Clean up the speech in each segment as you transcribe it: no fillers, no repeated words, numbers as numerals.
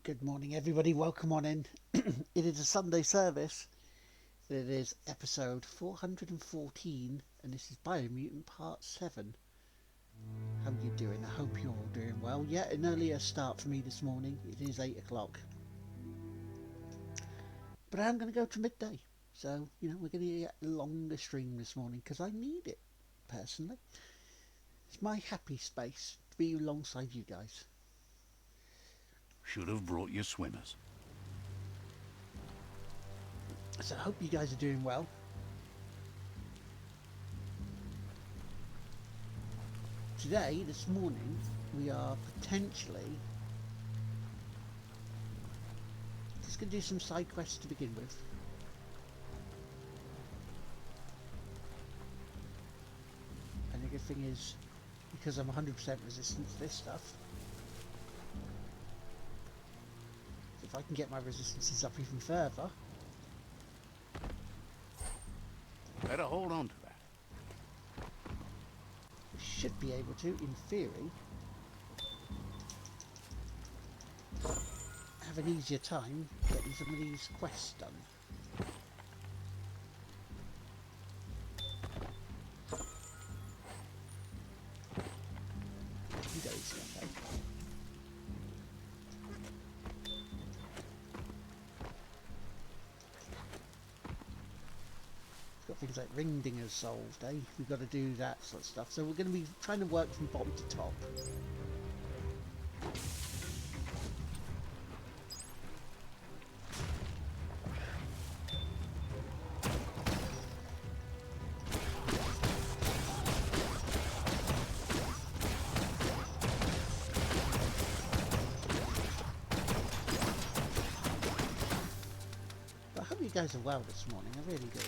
Good morning, everybody. Welcome on in. It is a Sunday service. It is episode 414, and this is Biomutant Part 7. How are you doing? I hope you're all doing well. Yeah, an earlier start for me this morning. It is 8 o'clock. But I'm going to go to midday. So, we're going to get a longer stream this morning because I need it, personally. It's my happy space to be alongside you guys. Should have brought your swimmers. So I hope you guys are doing well. Today, this morning, we are potentially just going to do some side quests to begin with. And the good thing is, because I'm 100% resistant to this stuff, if I can get my resistances up even further, Better hold on to that. we should be able to, in theory, have an easier time getting some of these quests done. Got things like ring dingers solved, eh? We've got to do that sort of stuff. So we're going to be trying to work from bottom to top. But I hope you guys are well this morning, I really do.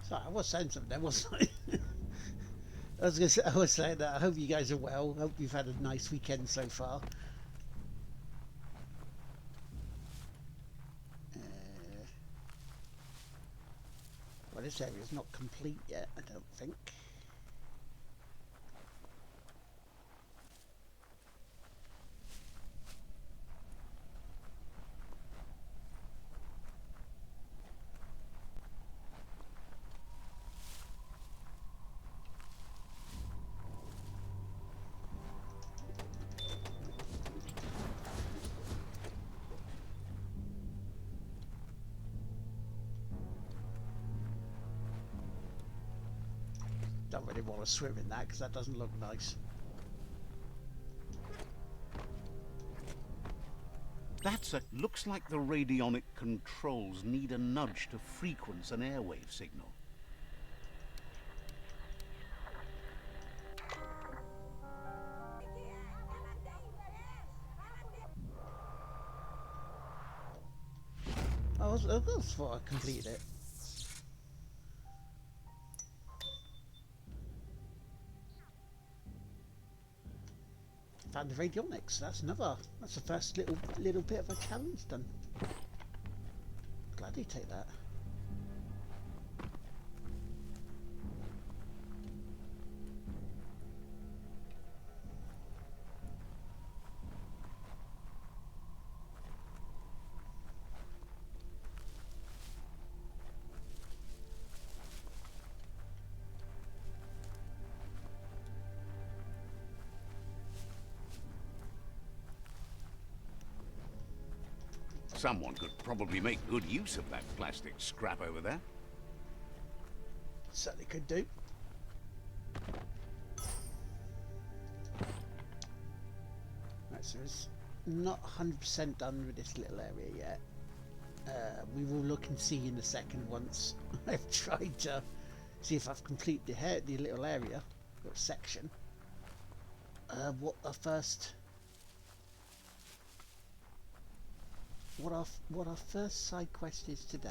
Sorry, I was saying something there, wasn't I? I was saying that I hope you guys are well. I hope you've had a nice weekend so far. Well, this area's not complete yet, I don't think. Don't really want to swim in that because that doesn't look nice. Looks like the radionic controls need a nudge to frequency an airwave signal. I thought I completed it. Found the radionics. That's the first little bit of a challenge done. Glad you take that. Someone could probably make good use of that plastic scrap over there. Certainly could do. So it's not 100% done with this little area yet. We will look and see in a second once I've tried to see if I've completed the little area or section. What our first side quest is today.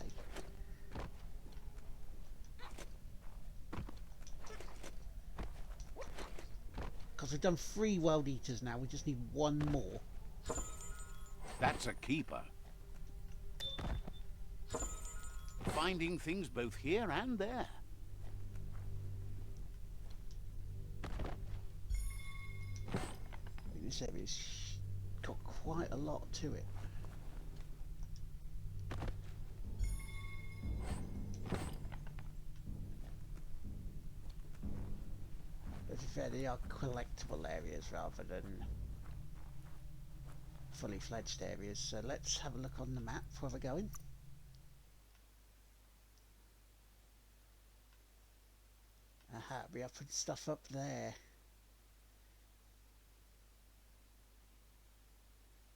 Because we've done 3 world eaters now, we just need 1 more. That's a keeper. Finding things both here and there. This area's got quite a lot to it. But to be fair, they are collectible areas rather than fully fledged areas. So let's have a look on the map where we're going. Aha, we are putting stuff up there.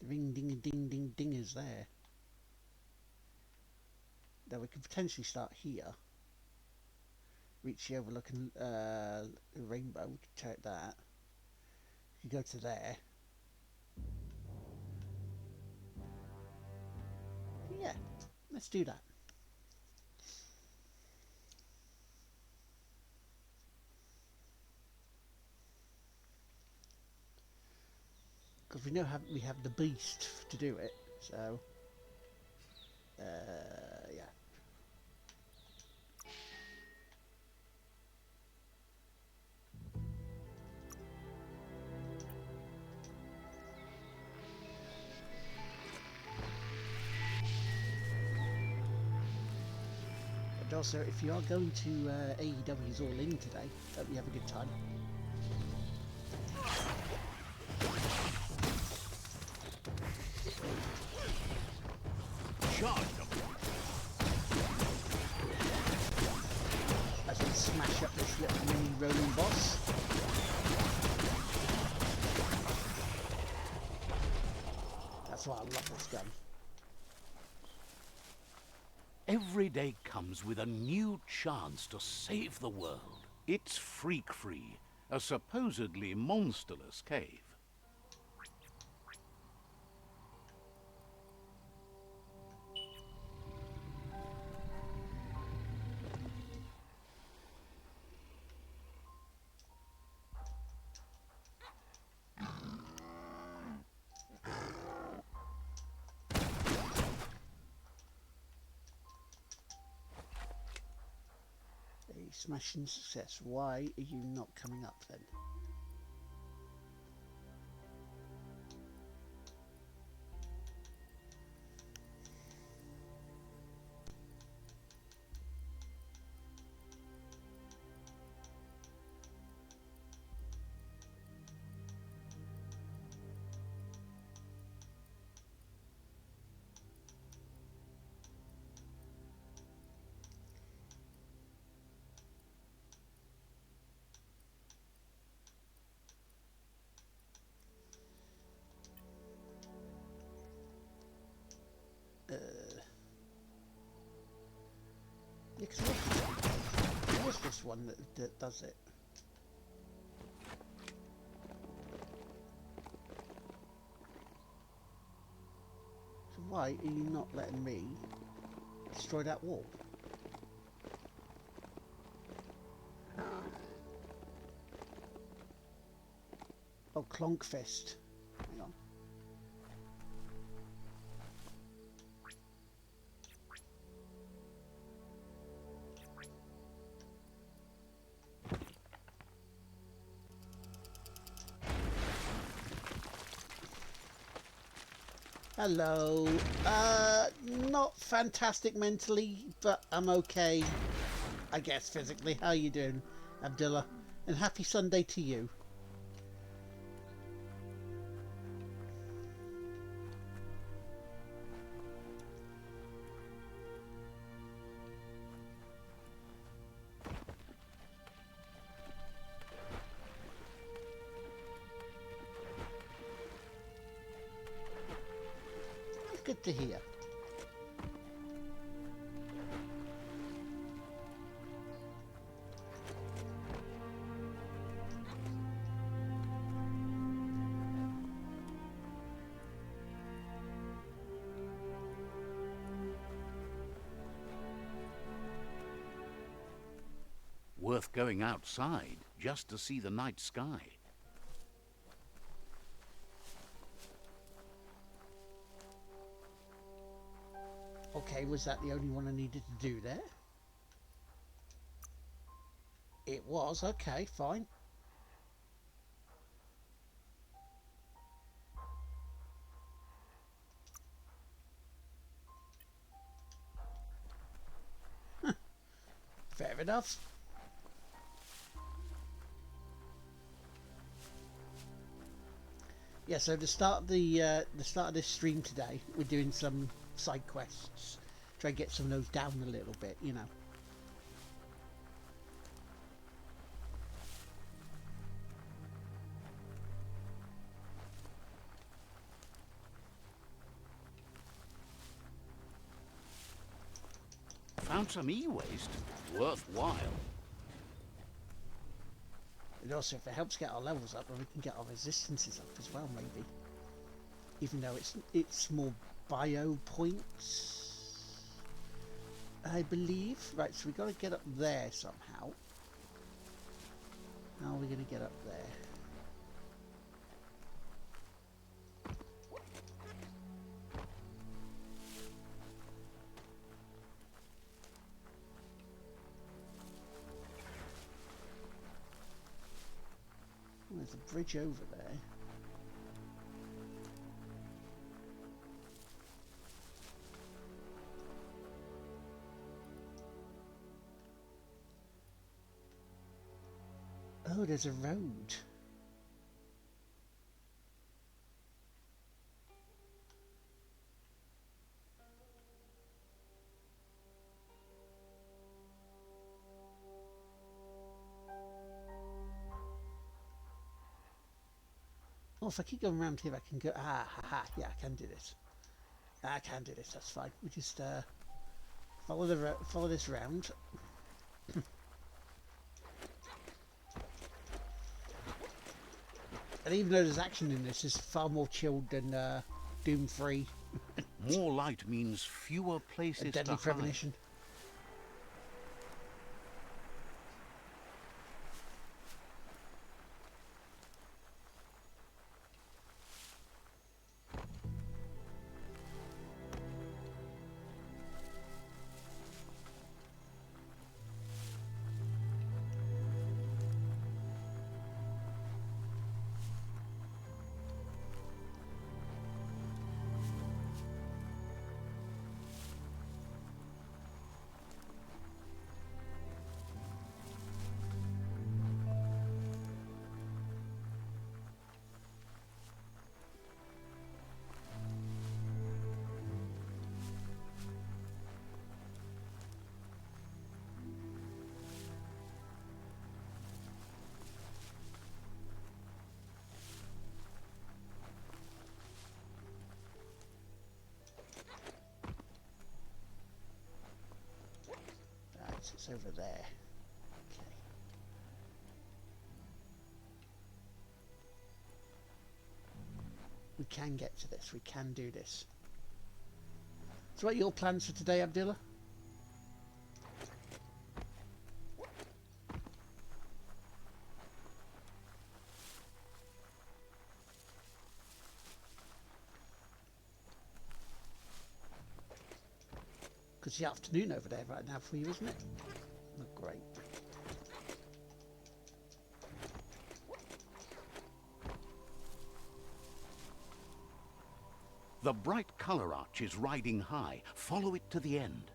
The ring ding a ding ding ding is there. Now we could potentially start here. Reach the overlooking rainbow, we could check that. We could go to there. Yeah, let's do that. Because we know we have the beast to do it, so yeah. And also, if you are going to AEW's All In today, hope you have a good time. As we smash up this little mini rolling boss. That's why I love this gun. Every day comes with a new chance to save the world. It's freak-free, a supposedly monsterless cave. A smashing success. Why are you not coming up then? Yeah, what's this one that does it? So why are you not letting me destroy that wall? Oh, Clonkfist. Hang on. Hello. Not fantastic mentally, but I'm okay, I guess, physically. How you doing, Abdullah? And happy Sunday to you. good to hear. Worth going outside just to see the night sky. Okay, was that the only one I needed to do there? It was, okay, fine. Fair enough. Yeah, so the start of this stream today, we're doing some side quests. Try and get some of those down a little bit, you know. Found some e-waste. Worthwhile. And also, if it helps get our levels up, then we can get our resistances up as well, maybe. Even though it's more bio points, I believe. Right, so we got to get up there somehow. How are we going to get up there? Oh, there's a bridge over there. Oh, there's a road. Oh, if I keep going around here, I can go. Ah, ha, ha. Yeah, I can do this. I can do this. That's fine. We just follow this round. And even though there's action in this, it's far more chilled than Doom 3. More light means fewer places Deadly to Premonition. Right, it's over there. Okay. We can get to this. We can do this. So what are your plans for today, Abdullah? Because it's the afternoon over there right now for you, isn't it? Oh, great. The bright colour arch is riding high. Follow it to the end.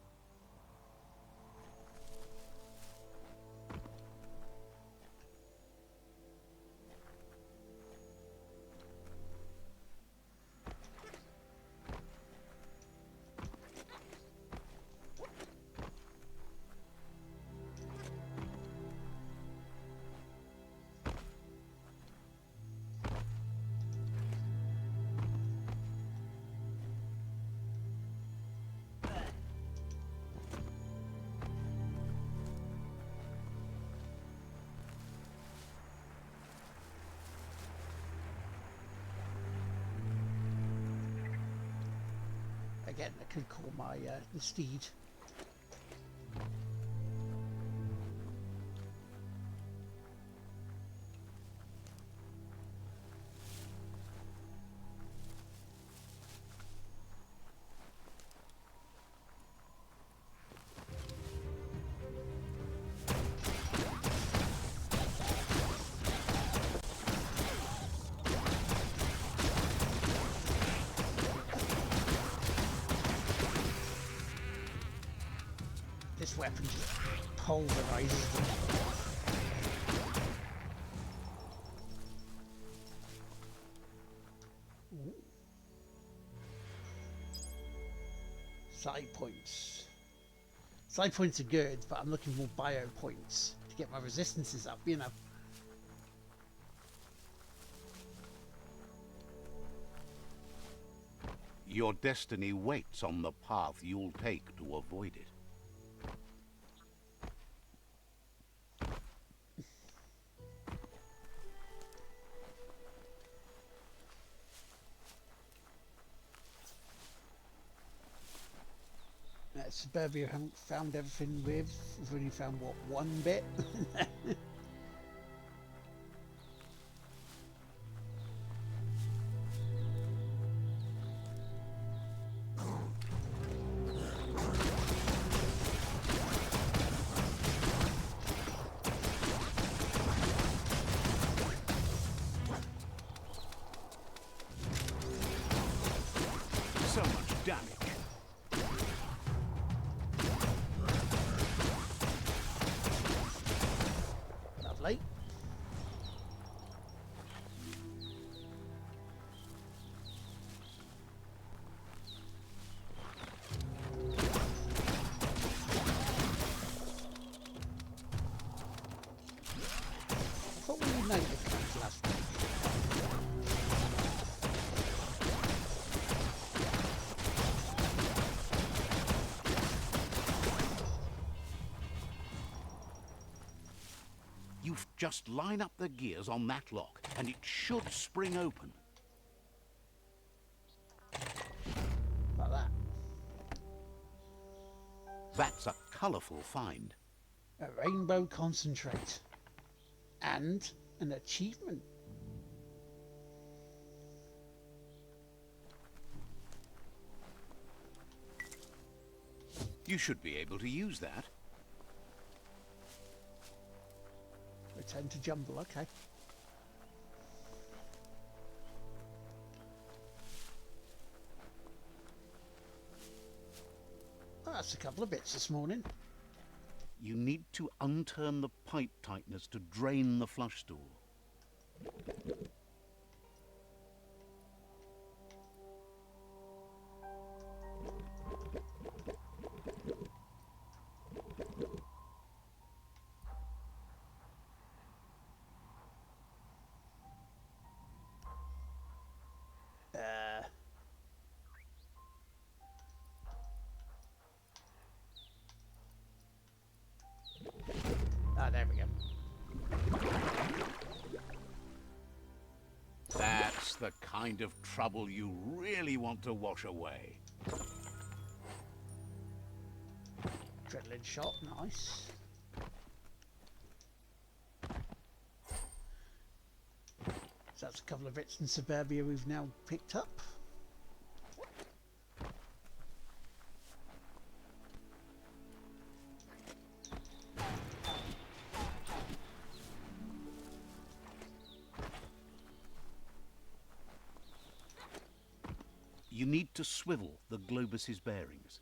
again, I can call my the steed. This weapon just pulverizes them. Ooh. Side points. Side points are good, but I'm looking for bio points to get my resistances up, you know. Your destiny waits on the path you'll take to avoid it. Suburbia haven't found everything with. We've only found, what, one bit? So much damage. Lovely. I thought we were native plants last week. You just line up the gears on that lock, and it should spring open. Like that. That's a colourful find. A rainbow concentrate. And an achievement. You should be able to use that. Return to Jumble, okay. Well, that's a couple of bits this morning. You need to unturn the pipe tighteners to drain the flush stool. There we go. That's the kind of trouble you really want to wash away. Adrenaline shot, nice. So that's a couple of bits in Suburbia we've now picked up. You need to swivel the globus's bearings.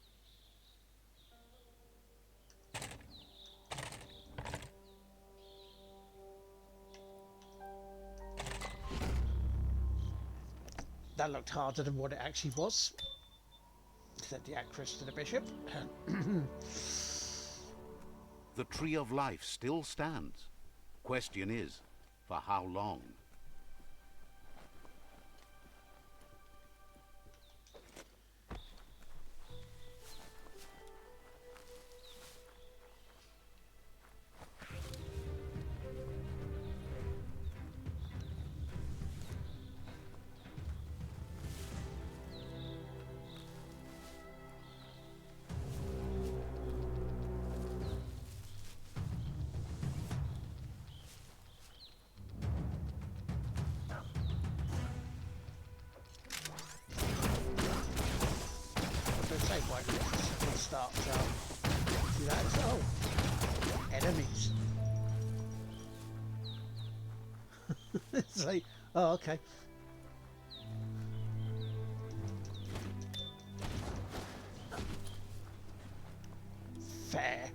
That looked harder than what it actually was, said the actress to the bishop. The Tree of Life still stands. Question is, for how long? start chart. See that as well. Enemies. It's like, oh, okay. Fair.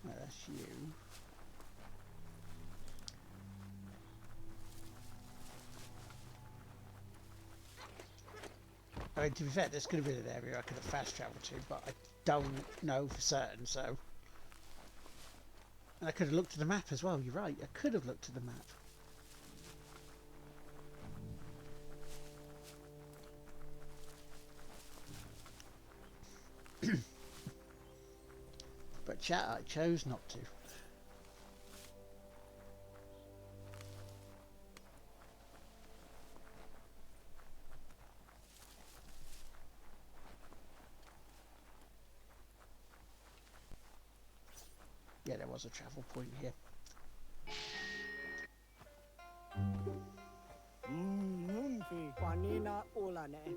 Well, that's you. I mean, to be fair, this could have been an area I could have fast travelled to, but I don't know for certain, so... And I could have looked at the map as well, you're right, I could have looked at the map. But chat, I chose not to. Yeah, there was a travel point here.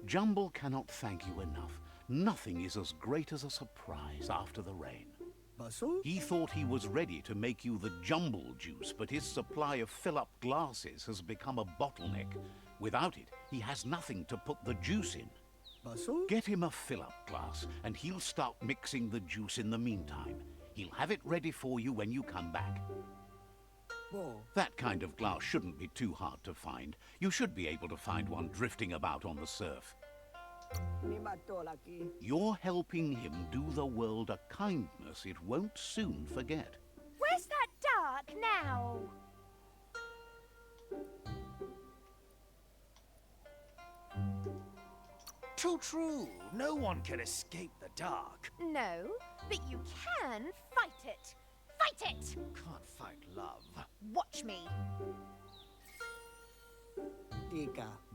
Jumble cannot thank you enough. Nothing is as great as a surprise after the rain. He thought he was ready to make you the jumble juice, but his supply of fill-up glasses has become a bottleneck. Without it, he has nothing to put the juice in. Get him a fill-up glass, and he'll start mixing the juice in the meantime. He'll have it ready for you when you come back. That kind of glass shouldn't be too hard to find. You should be able to find one drifting about on the surf. You're helping him do the world a kindness it won't soon forget. Where's that dark now? Too true. No one can escape the dark. No, but you can fight it. Fight it! Can't fight love. Watch me.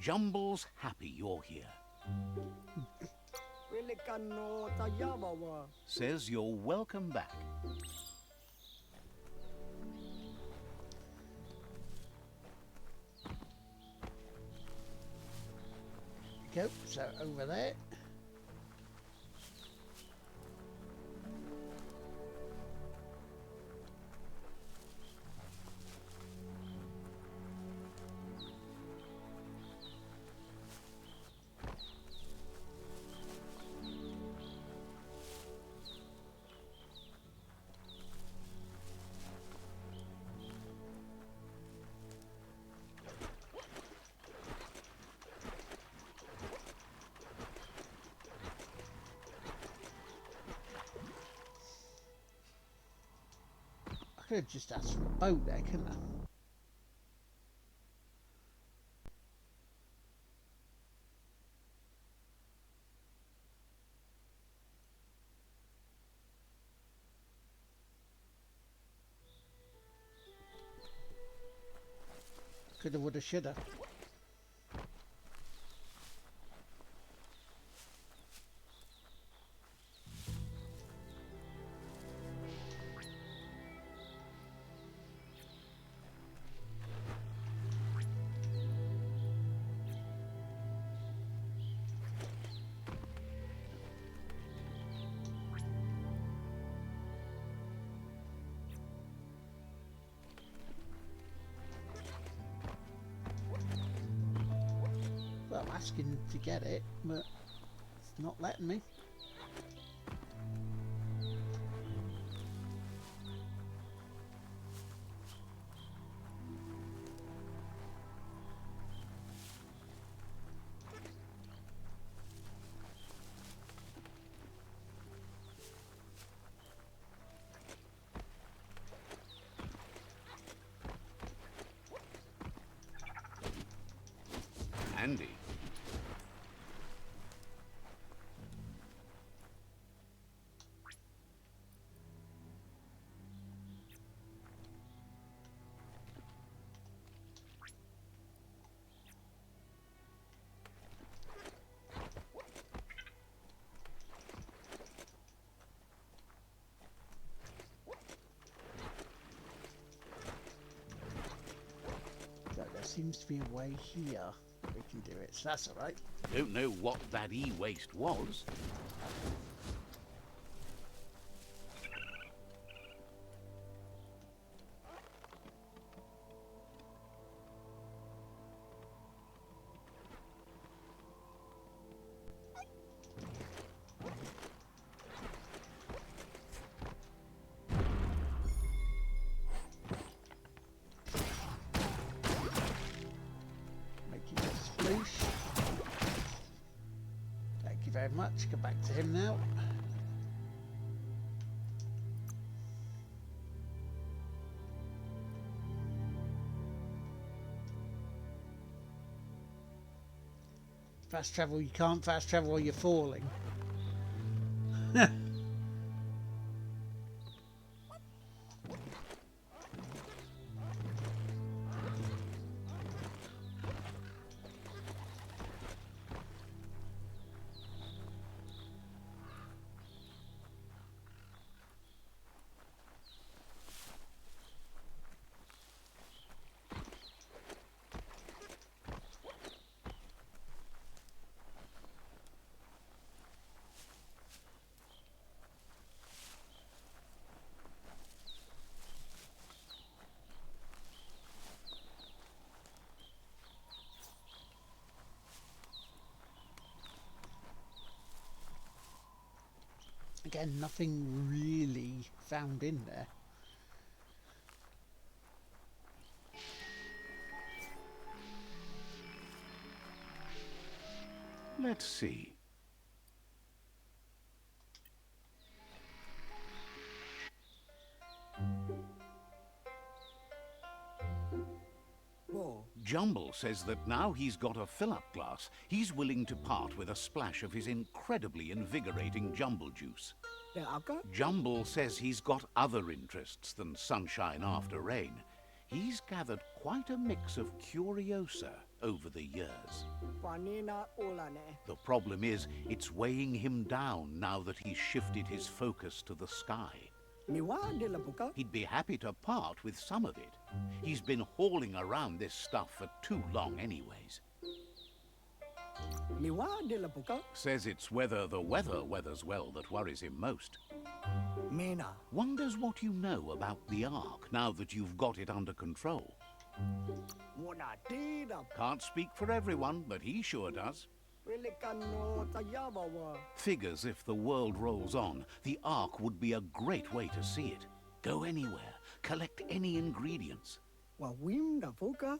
Jumble's happy you're here. Says you're welcome back. Go, so over there. I could have just asked for a boat there, couldn't I? Coulda, woulda, shoulda. Well, I'm asking to get it, but it's not letting me. Andy. seems to be a way here we can do it, so that's alright. Don't know what that e-waste was. Thank you very much. Go back to him now. Fast travel, you can't fast travel while you're falling. Again, nothing really found in there. Let's see. Jumble says that now he's got a fill-up glass, he's willing to part with a splash of his incredibly invigorating jumble juice. Jumble says he's got other interests than sunshine after rain. He's gathered quite a mix of curiosa over the years. The problem is, it's weighing him down now that he's shifted his focus to the sky. He'd be happy to part with some of it. He's been hauling around this stuff for too long anyways. Says it's whether the weather weathers well that worries him most. Wonders what you know about the Ark now that you've got it under control. Can't speak for everyone, but he sure does. Figures if the world rolls on, the Ark would be a great way to see it. Go anywhere, collect any ingredients.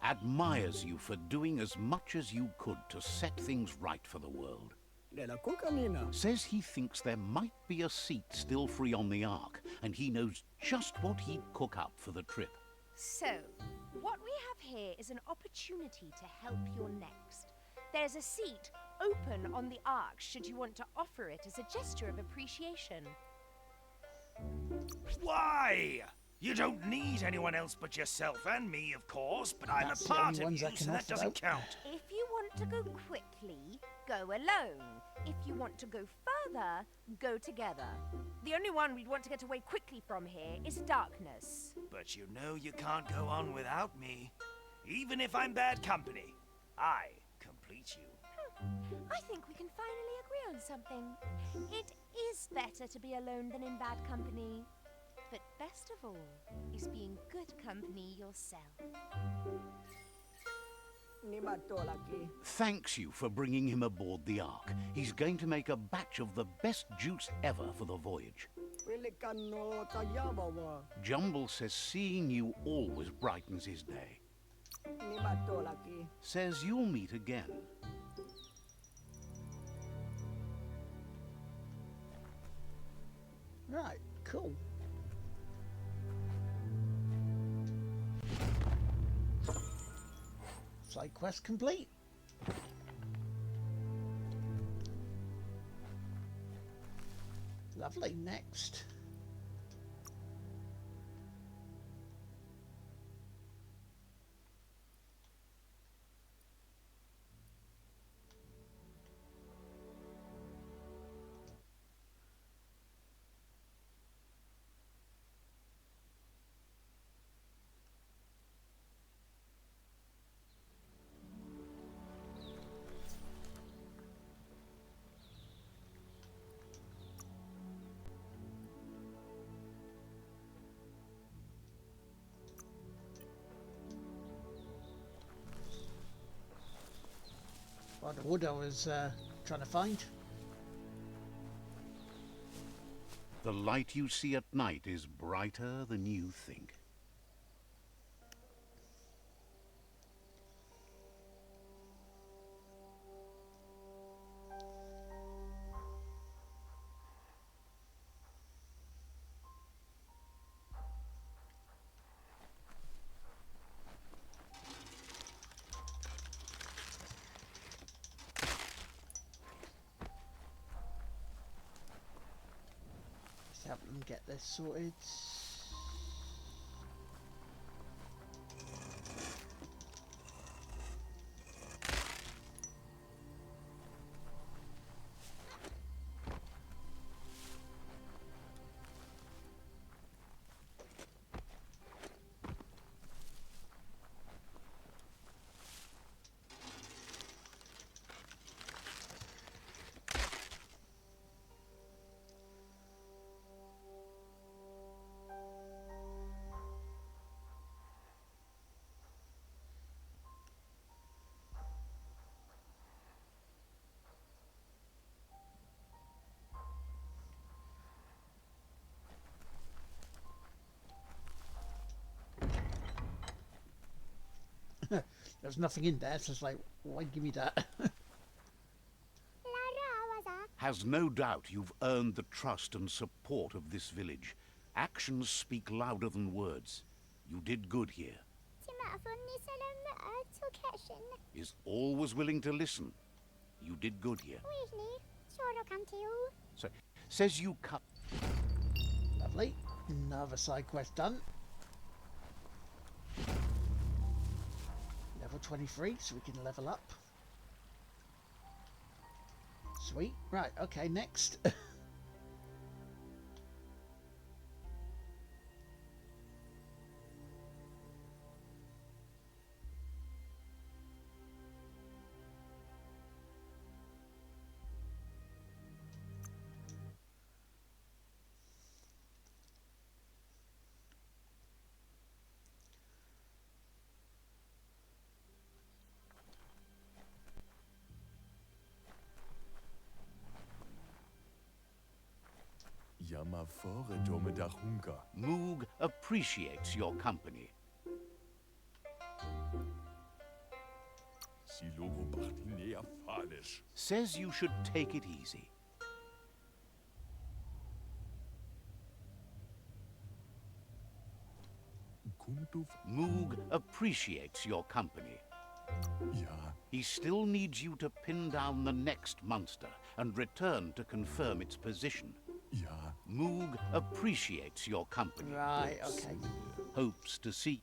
Admires you for doing as much as you could to set things right for the world. Says he thinks there might be a seat still free on the Ark, and he knows just what he'd cook up for the trip. So, what we have here is an opportunity to help your next. There's a seat open on the Ark should you want to offer it as a gesture of appreciation. Why? You don't need anyone else but yourself and me, of course, but I'm That's a the part only of ones you, I can so that offer, doesn't though. count. If you want to go quickly, go alone. If you want to go further, go together. The only one we'd want to get away quickly from here is darkness. But you know you can't go on without me. Even if I'm bad company, I complete you. I think we can finally agree on something. It is better to be alone than in bad company. But best of all is being good company yourself. Thanks you for bringing him aboard the Ark. He's going to make a batch of the best juice ever for the voyage. Jumble says seeing you always brightens his day. Says you'll meet again. Right, cool. Side quest complete. Lovely, next. Well, the wood I was trying to find. The light you see at night is brighter than you think. Let's help them get this sorted. There's nothing in there, so it's like, why give me that? Has no doubt you've earned the trust and support of this village. Actions speak louder than words. You did good here. Is always willing to listen. You did good here. So, says you cut... Lovely. Another side quest done. Level 23, so we can level up. Sweet. Right, okay, next. Moog appreciates your company. Says you should take it easy. Moog appreciates your company. He still needs you to pin down the next monster and return to confirm its position. Moog appreciates your company. Right, okay. Hopes to see...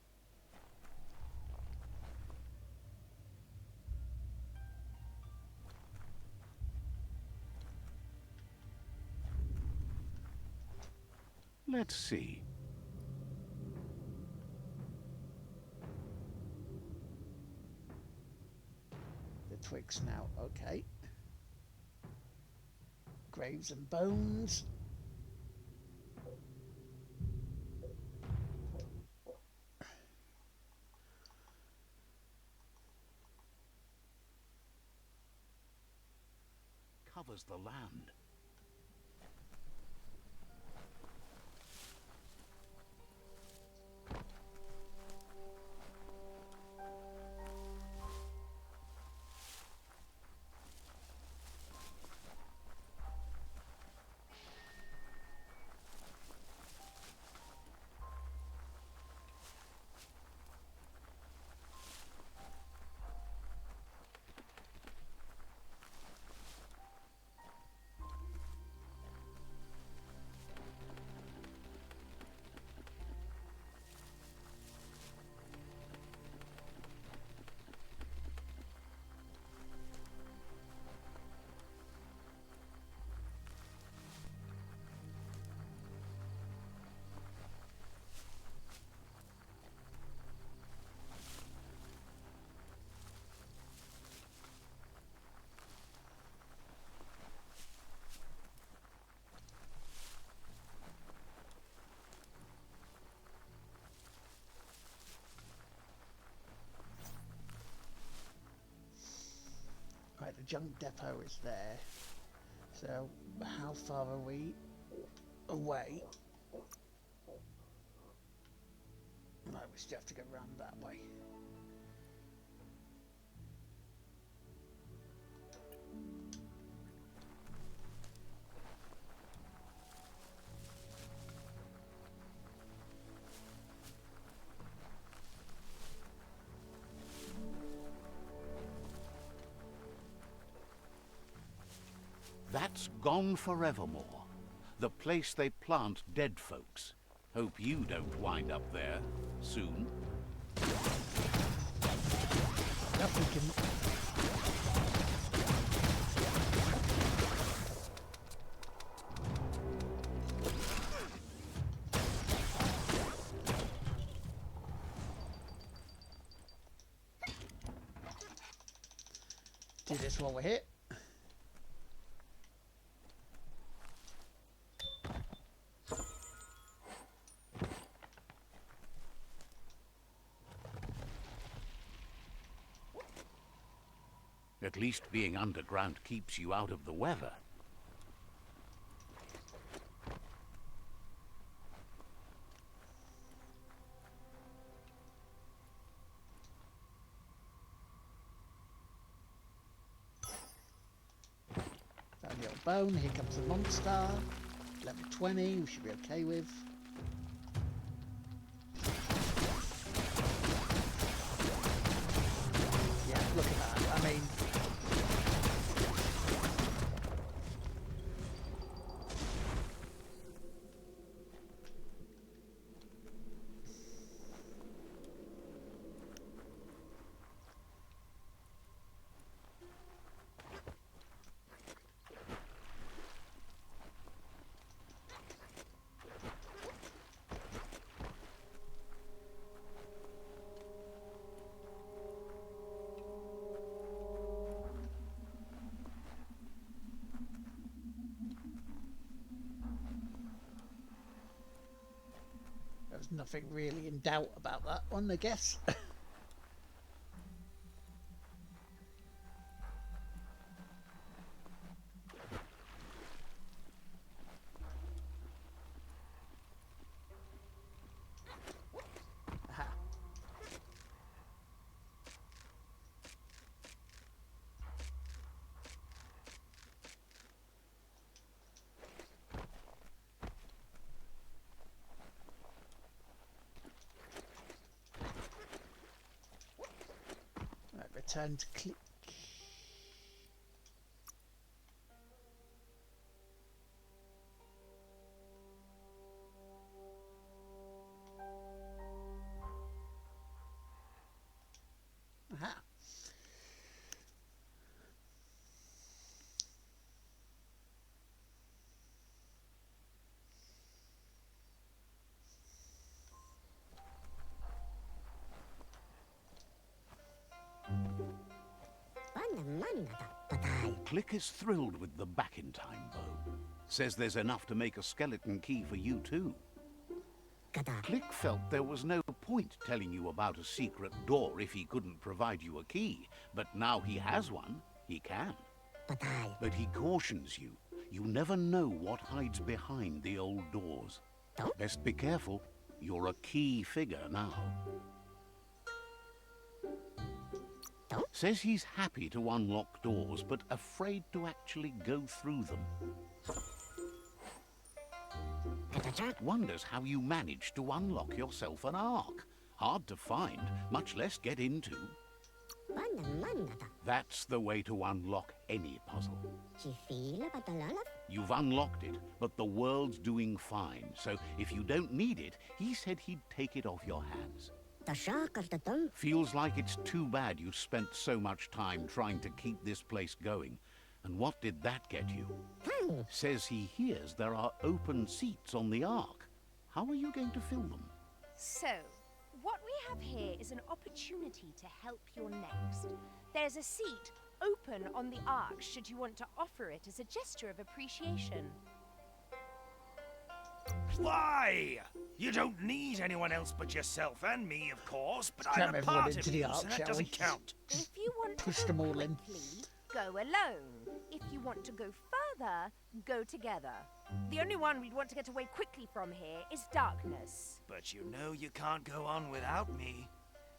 Let's see. The twigs now, okay. Graves and bones. Covers the land. the junk depot is there. So how far are we away? Right, we still have to go round that way. That's gone forevermore. The place they plant dead folks. Hope you don't wind up there soon. Nothing can... Do this while we're here. At least being underground keeps you out of the weather. Found the old bone. Here comes the monster. Level 20, we should be okay with. Yeah, look at that. I mean... There's nothing really in doubt about that one, I guess. Aha. Right, return to click. Aha. Click is thrilled with the back-in-time bow. Says there's enough to make a skeleton key for you too. Click felt there was no point telling you about a secret door if he couldn't provide you a key, but now he has one, he can. But he cautions you, you never know what hides behind the old doors. Best be careful, you're a key figure now. Says he's happy to unlock doors, but afraid to actually go through them. Wonders how you managed to unlock yourself an ark. Hard to find, much less get into. That's the way to unlock any puzzle. You've unlocked it, but the world's doing fine, so if you don't need it, he said he'd take it off your hands. Feels like it's too bad you spent so much time trying to keep this place going. And what did that get you? Says he hears there are open seats on the Ark. How are you going to fill them? So, what we have here is an opportunity to help your next. There's a seat open on the Ark should you want to offer it as a gesture of appreciation. Why? You don't need anyone else but yourself and me, of course, but Cram I'm a everyone part into of the you, ark, so that shall doesn't we? count. If you want to Push help them all in. quickly, go alone. If you want to go further, go together. The only one we'd want to get away quickly from here is darkness. But you know you can't go on without me.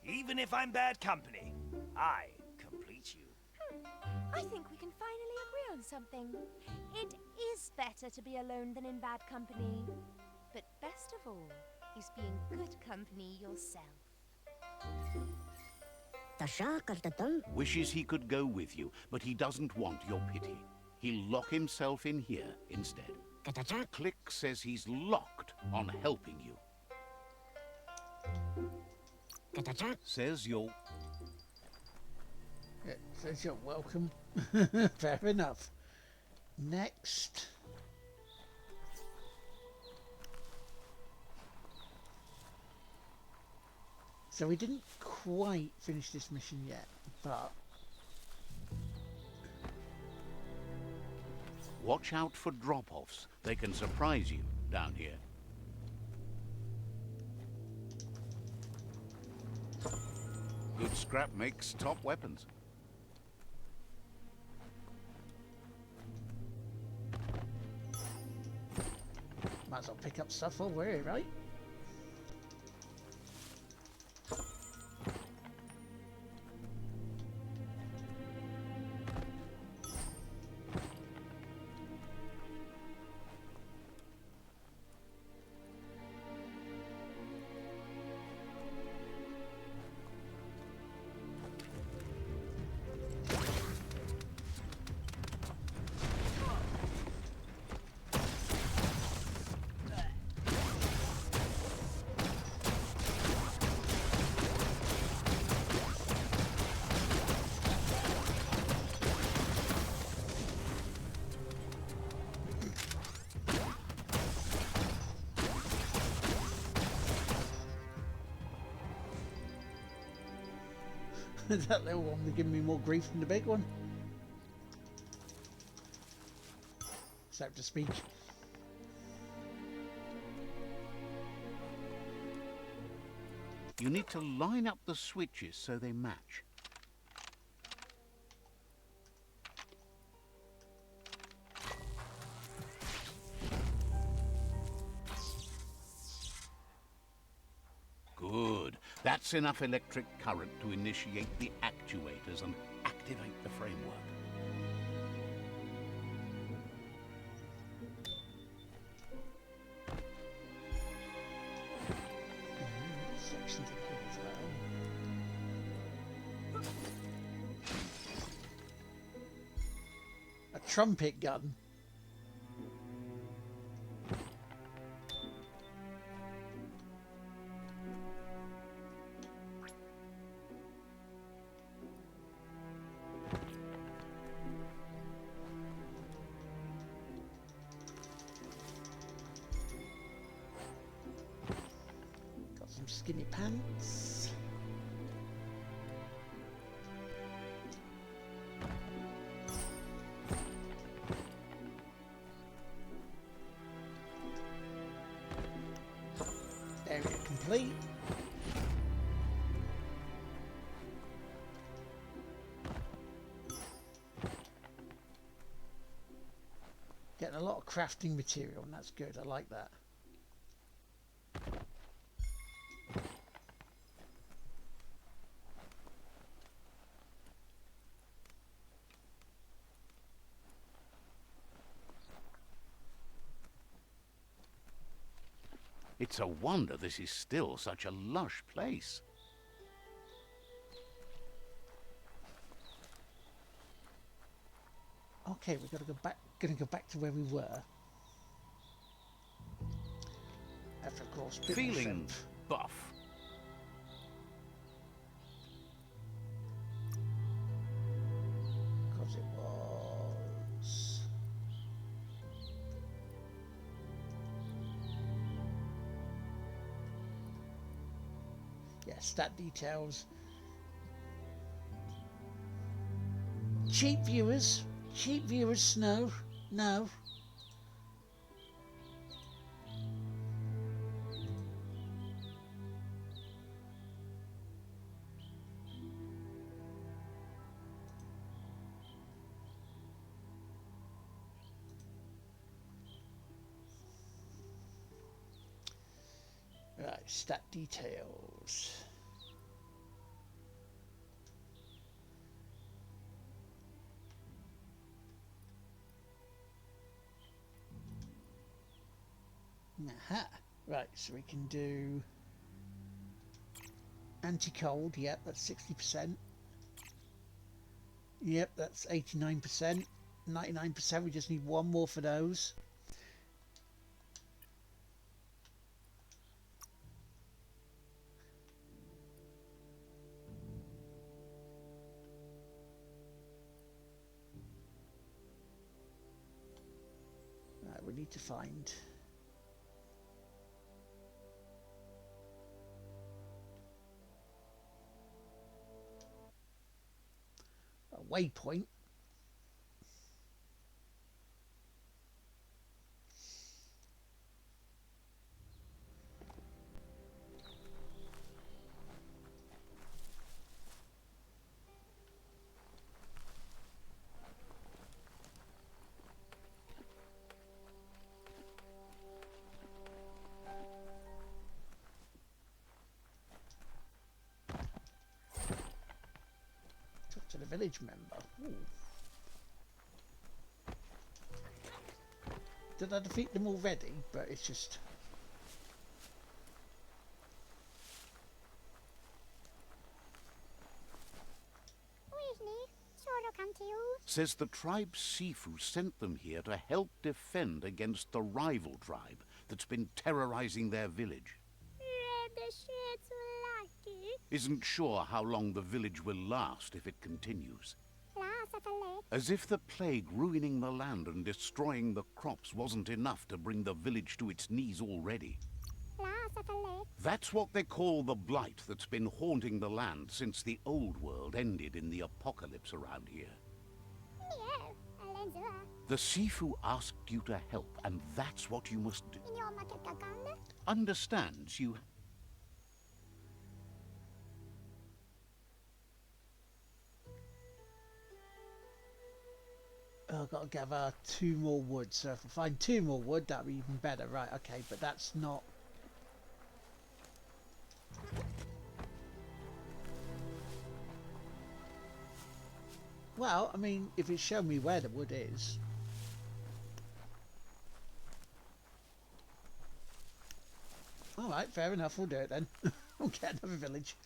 Even if I'm bad company, I complete you. I think we can finally agree on something. It is better to be alone than in bad company. But best of all is being good company yourself. Wishes he could go with you, but he doesn't want your pity. He'll lock himself in here instead. Click says he's locked on helping you. Says you're... It says you're welcome. Fair enough. Next. So we didn't quite finish this mission yet, but... Watch out for drop-offs. They can surprise you down here. Good scrap makes top weapons. Might as well pick up stuff while we're here, right? That little one was giving me more grief than the big one, so to speak. You need to line up the switches so they match. Good. That's enough electric current to initiate the actuators and activate the framework. Sections of here as well. A trumpet gun. Some skinny pants. Area complete. Getting a lot of crafting material, and that's good. I like that. It's a wonder this is still such a lush place. Okay, we've got to go back. Gonna go back to where we were. After, of course, Feeling buff. Because it was. Yeah, stat details. Cheap viewers, no. Stat details. Aha. Right, so we can do anti-cold. Yep, that's 60%. Yep, that's 89%. 99%. We just need one more for those. Right, we need to find a waypoint. Talk to the village member. Ooh. Did I defeat them already? But it's just... Says the tribe Sifu sent them here to help defend against the rival tribe that's been terrorizing their village. Isn't sure how long the village will last if it continues. As if the plague ruining the land and destroying the crops wasn't enough to bring the village to its knees already. That's what they call the blight that's been haunting the land since the old world ended in the apocalypse around here. The Sifu asked you to help, and that's what you must do. Understands you... Oh, I've got to gather 2 more wood. So if I find 2 more wood, that'd be even better. Right, okay, but that's not... Well, I mean, if it's shown me where the wood is... Alright, fair enough, we'll do it then. We'll get another village.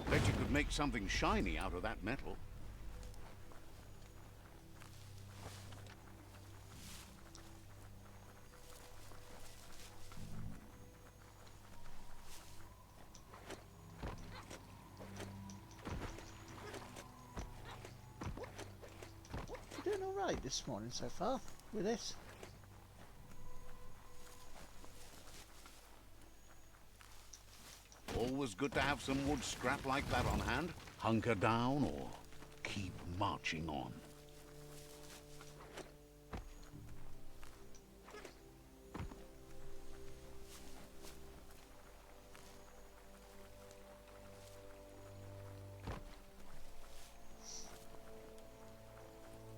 Bet you could make something shiny out of that metal. We're doing alright this morning so far with this. Always good to have some wood scrap like that on hand. Hunker down or keep marching on.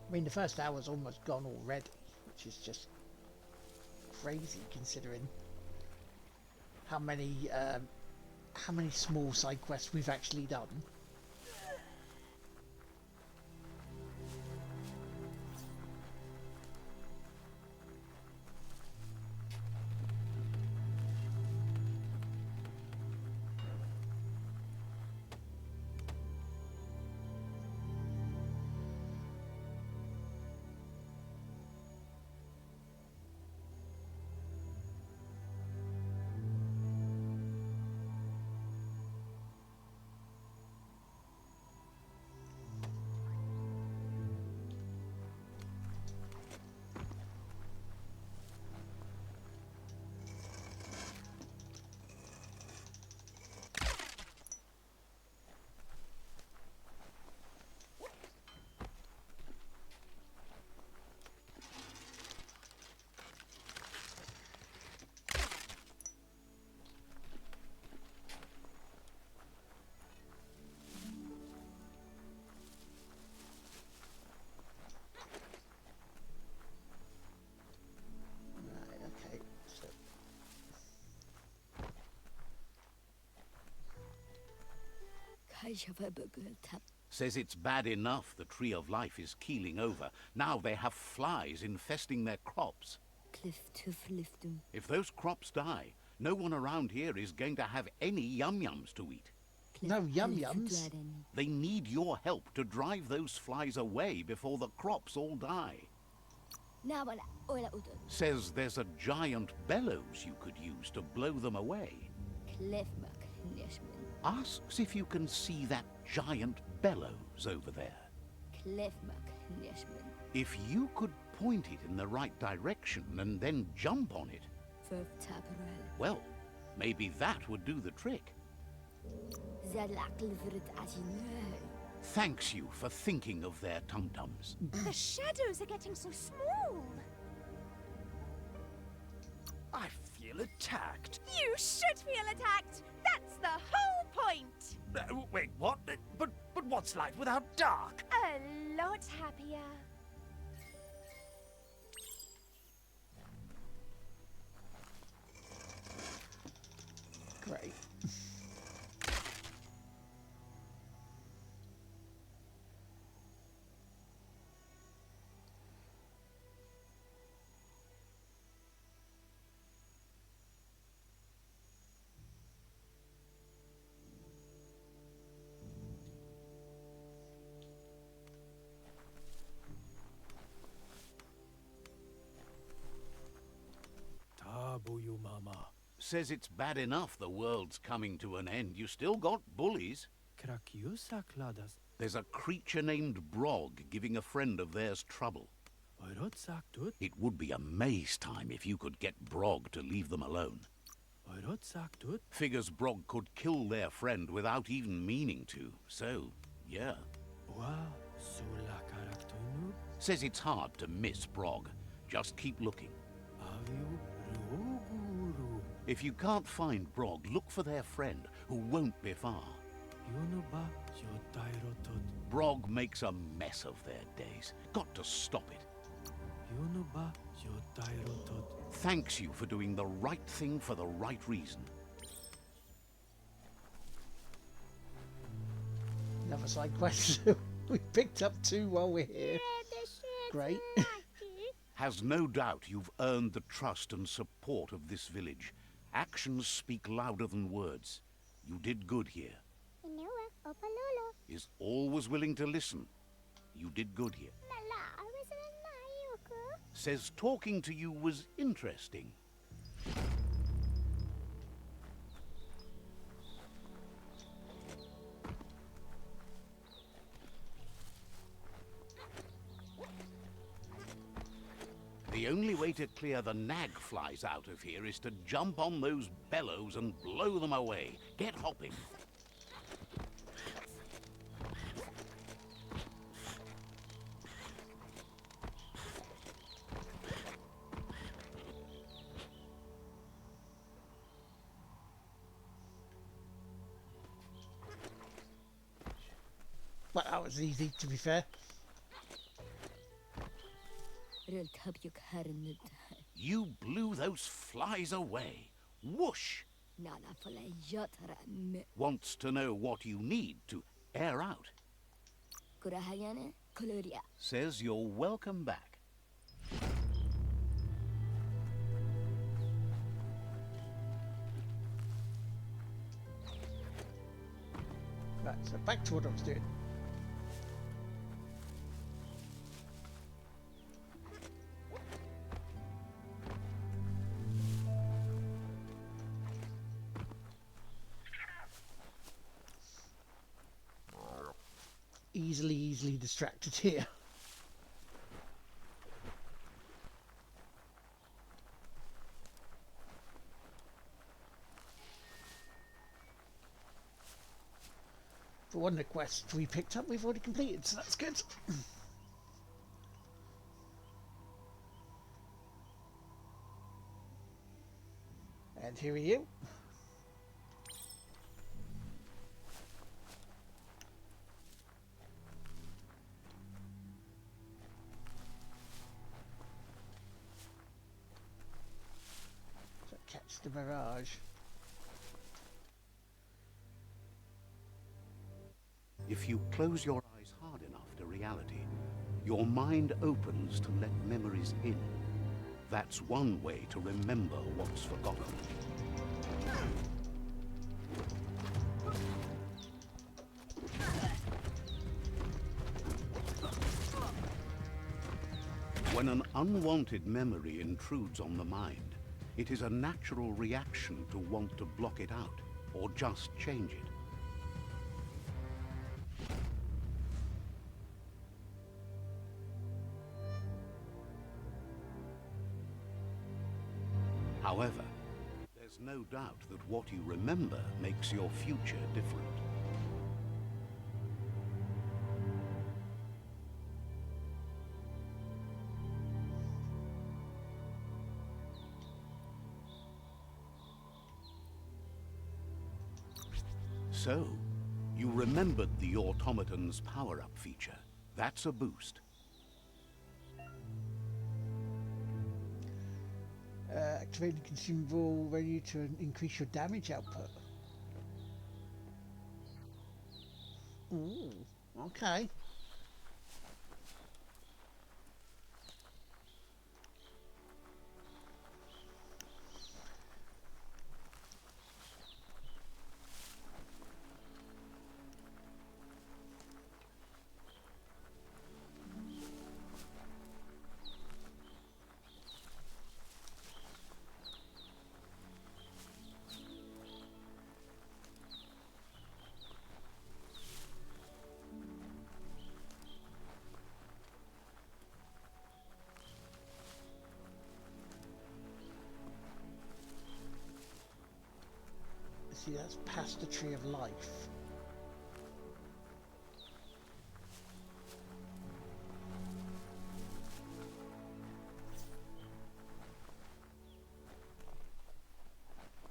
I mean, the first hour's almost gone already, which is just crazy considering how many small side quests we've actually done. Says it's bad enough the Tree of Life is keeling over. Now they have flies infesting their crops. If those crops die, no one around here is going to have any yum-yums to eat. No yum-yums. They need your help to drive those flies away before the crops all die. Says there's a giant bellows you could use to blow them away. Asks if you can see that giant bellows over there. If you could point it in the right direction and then jump on it, well, maybe that would do the trick. Thanks you for thinking of their tum-tums. The shadows are getting so small. I feel attacked. You should feel attacked. That's the whole point. Wait, what? But what's light without dark? A lot happier. Great. Mama. Says it's bad enough the world's coming to an end. You still got bullies. There's a creature named Brog giving a friend of theirs trouble. It would be a maze time if you could get Brog to leave them alone. Figures Brog could kill their friend without even meaning to. So, yeah. Says it's hard to miss Brog. Just keep looking. If you can't find Brog, look for their friend, who won't be far. Brog makes a mess of their days. Got to stop it. Thanks you for doing the right thing for the right reason. Another side quest. We picked up 2 while we're here. Great. Has no doubt you've earned the trust and support of this village. Actions speak louder than words. You did good here. Is always willing to listen. You did good here. Says talking to you was interesting. The only way to clear the nag flies out of here is to jump on those bellows and blow them away. Get hopping. Well, that was easy, to be fair. You blew those flies away. Whoosh! Wants to know what you need to air out. Says you're welcome back. Right, so back to what I was doing. Easily distracted here. For one of the quests we picked up, we've already completed, so that's good. And here are you. So catch the mirage. If you close your eyes hard enough to reality, your mind opens to let memories in. That's one way to remember what's forgotten. When an unwanted memory intrudes on the mind, it is a natural reaction to want to block it out, or just change it. However, there's no doubt that what you remember makes your future different. So, you remembered the automaton's power-up feature. That's a boost. Activate the consumable ready to increase your damage output. Ooh, okay. See, that's past the tree of life.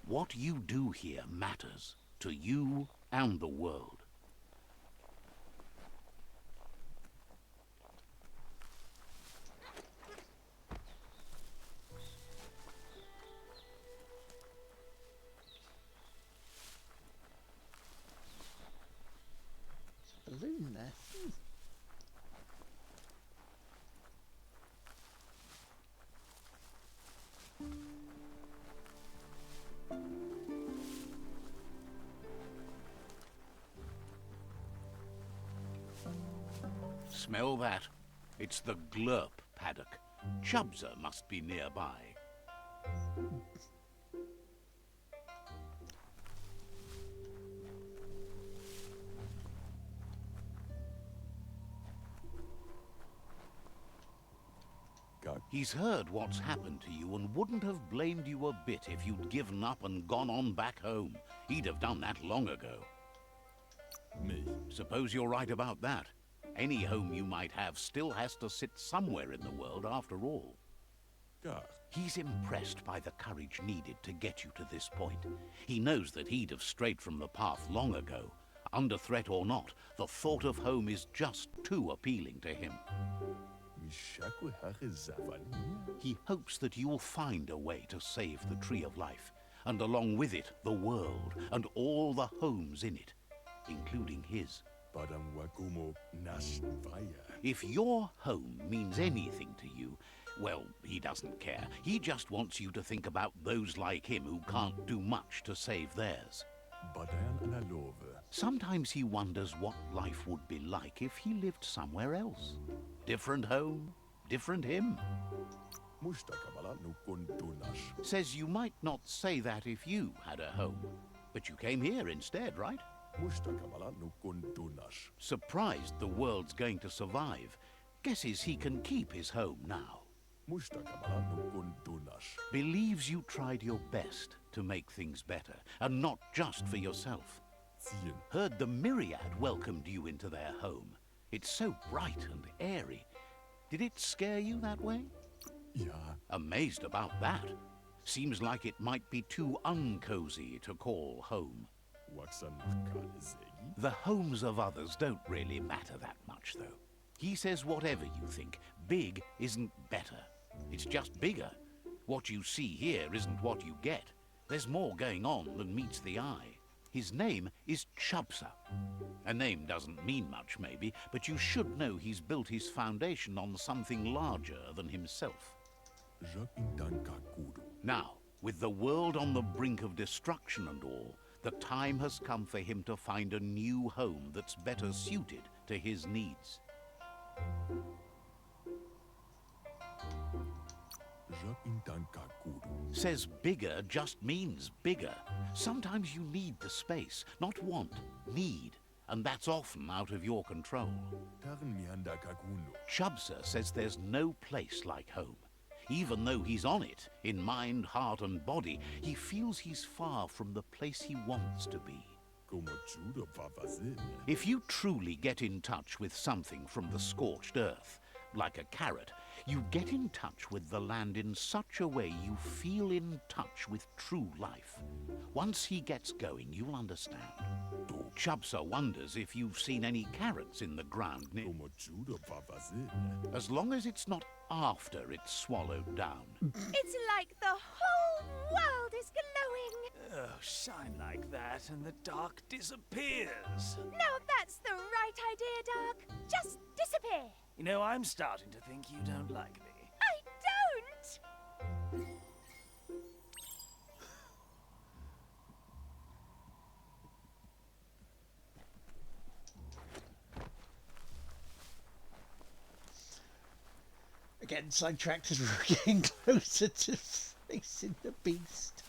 What you do here matters to you and the world. Balloon there. Smell that? It's the Glurp paddock. Chubza must be nearby. He's heard what's happened to you and wouldn't have blamed you a bit if you'd given up and gone on back home. He'd have done that long ago. Me. Suppose you're right about that. Any home you might have still has to sit somewhere in the world after all. Gar. He's impressed by the courage needed to get you to this point. He knows that he'd have strayed from the path long ago. Under threat or not, the thought of home is just too appealing to him. He hopes that you'll find a way to save the Tree of Life, and along with it, the world, and all the homes in it, including his. If your home means anything to you, well, he doesn't care. He just wants you to think about those like him who can't do much to save theirs. Sometimes he wonders what life would be like if he lived somewhere else. Different home, different him. Says you might not say that if you had a home, but you came here instead, right? Surprised the world's going to survive. Guesses he can keep his home now. Believes you tried your best to make things better, and not just for yourself. Heard the Myriad welcomed you into their home. It's so bright and airy. Did it scare you that way? Amazed about that. Seems like it might be too uncozy to call home. The homes of others don't really matter that much, though. He says whatever you think, big isn't better. It's just bigger. What you see here isn't what you get. There's more going on than meets the eye. His name is Chubza, A name doesn't mean much, maybe, but you should know he's built his foundation on something larger than himself. Now, with the world on the brink of destruction and all, the time has come for him to find a new home that's better suited to his needs. Says bigger just means bigger. Sometimes you need the space, not want, need. And that's often out of your control. Chubsa says there's no place like home. Even though he's on it, in mind, heart and body, he feels he's far from the place he wants to be. If you truly get in touch with something from the scorched earth, like a carrot, you get in touch with the land in such a way you feel in touch with true life. Once he gets going, you'll understand. Chubsa wonders if you've seen any carrots in the ground near. As long as it's not after it's swallowed down. It's like the whole world is glowing. Oh, shine like that and the dark disappears. Now that's the right idea, Dark. Just disappear. You know, I'm starting to think you don't like me. I don't. Again, sidetracked as we're getting closer to facing the beast.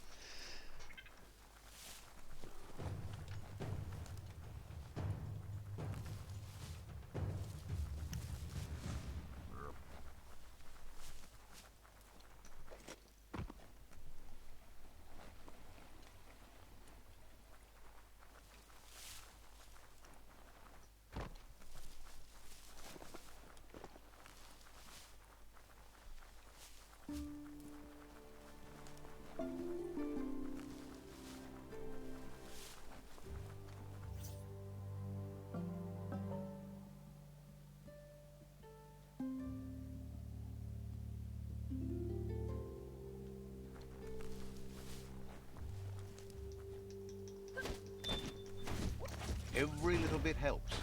Every little bit helps.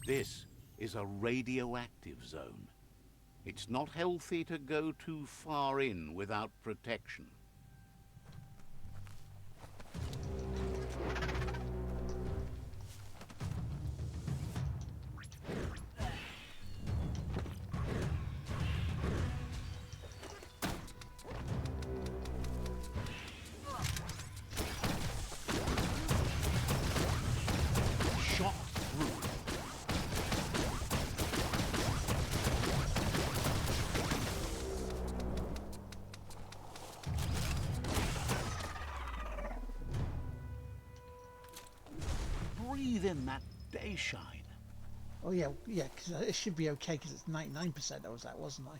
This is a radioactive zone. It's not healthy to go too far in without protection. Shot through. Breathe in that day shine. Oh yeah, because it should be okay because it's 99% I was at, wasn't I?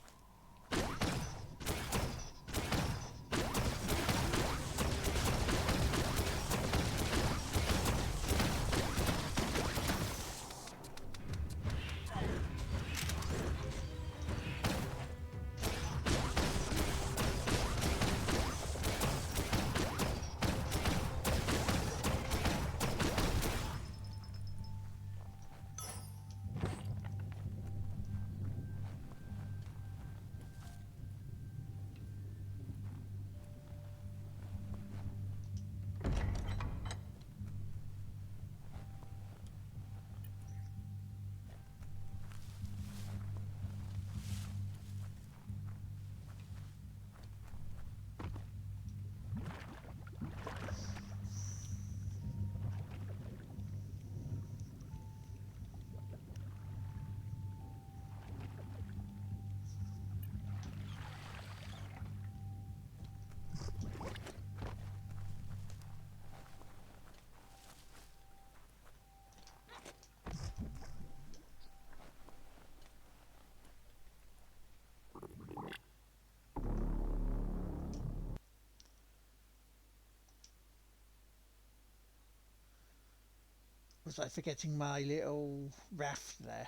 Was I forgetting my little raft there?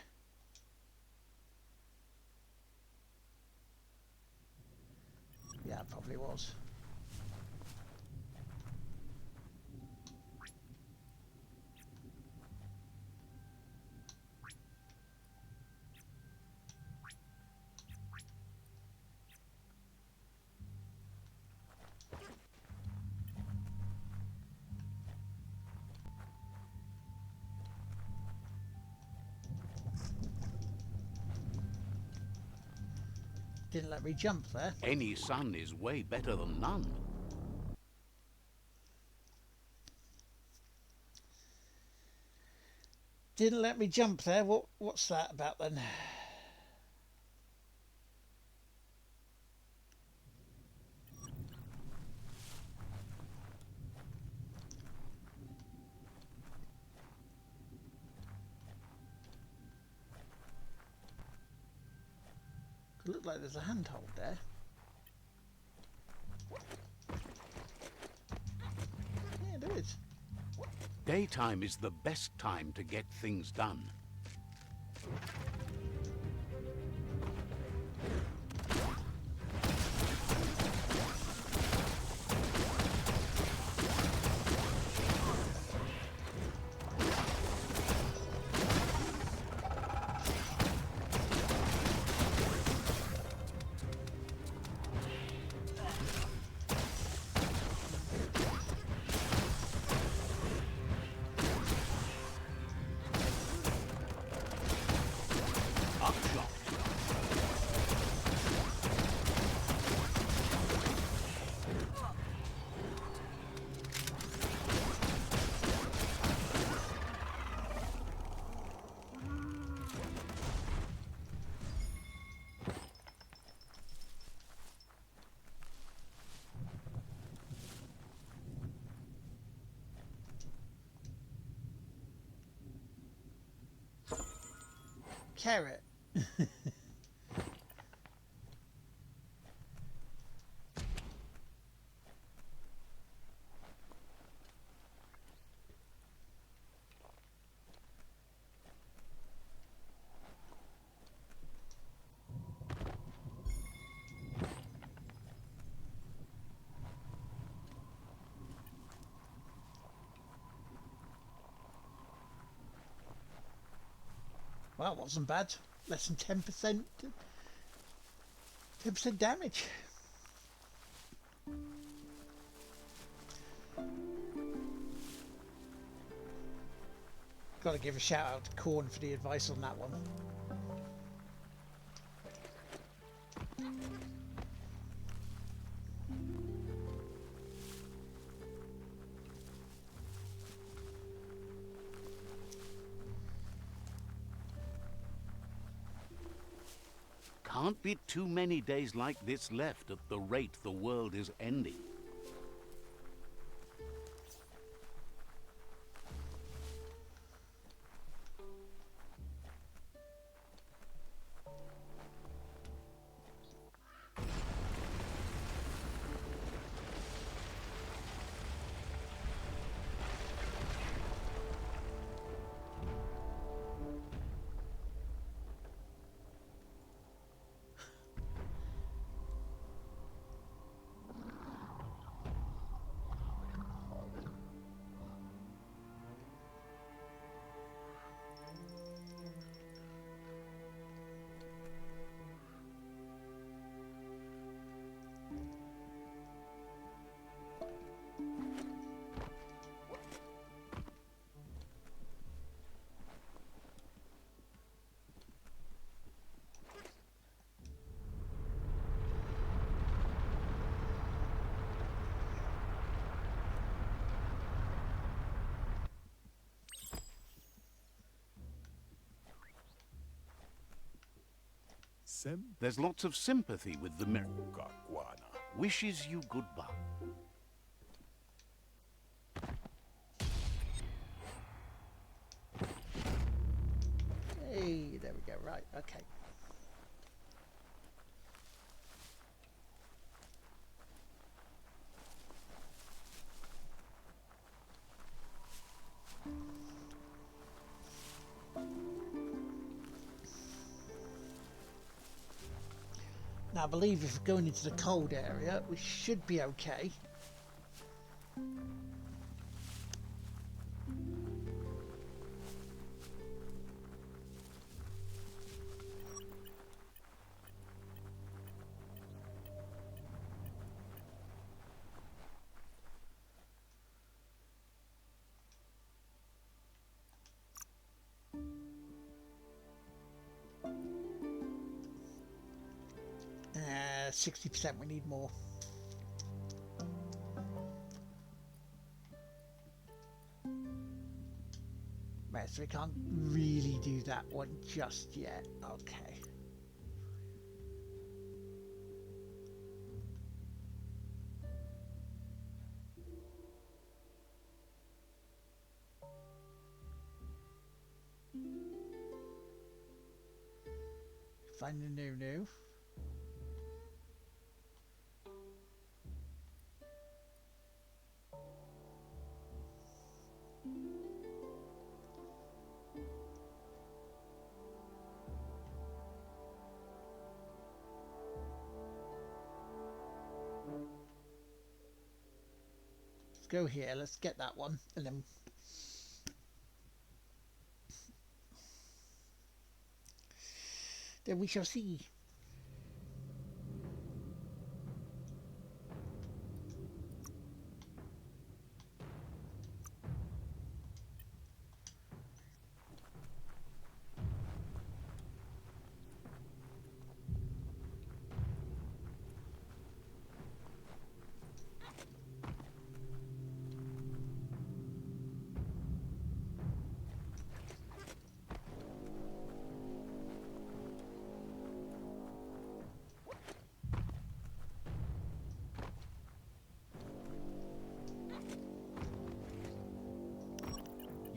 Yeah, it probably was. Didn't let me jump there. Any sun is way better than none. Didn't let me jump there. What's that about then? Could look like there's a handhold there. Yeah, there is. Daytime is the best time to get things done. Carrot. Well, wasn't bad. Less than 10%. 10% damage. Got to give a shout out to Corn for the advice on that one. Can't be too many days like this left at the rate the world is ending. There's lots of sympathy with the mirror. Kakwana. Wishes you good luck. Hey, there we go. Right, okay. Now I believe if we're going into the cold area, we should be okay. Uh, 60%, we need more. Right, so we can't really do that one just yet. Okay. Find the new. Let's go here. Let's get that one, and then we shall see.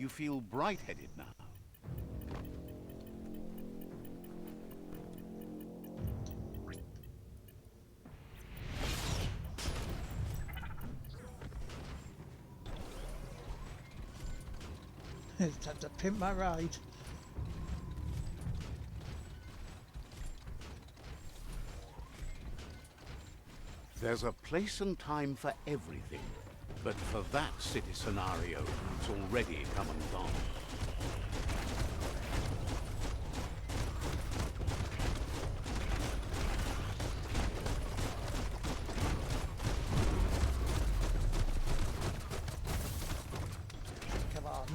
You feel bright-headed now. It's time to pimp my ride. There's a place and time for everything. But for that city scenario, it's already come and gone. Come on.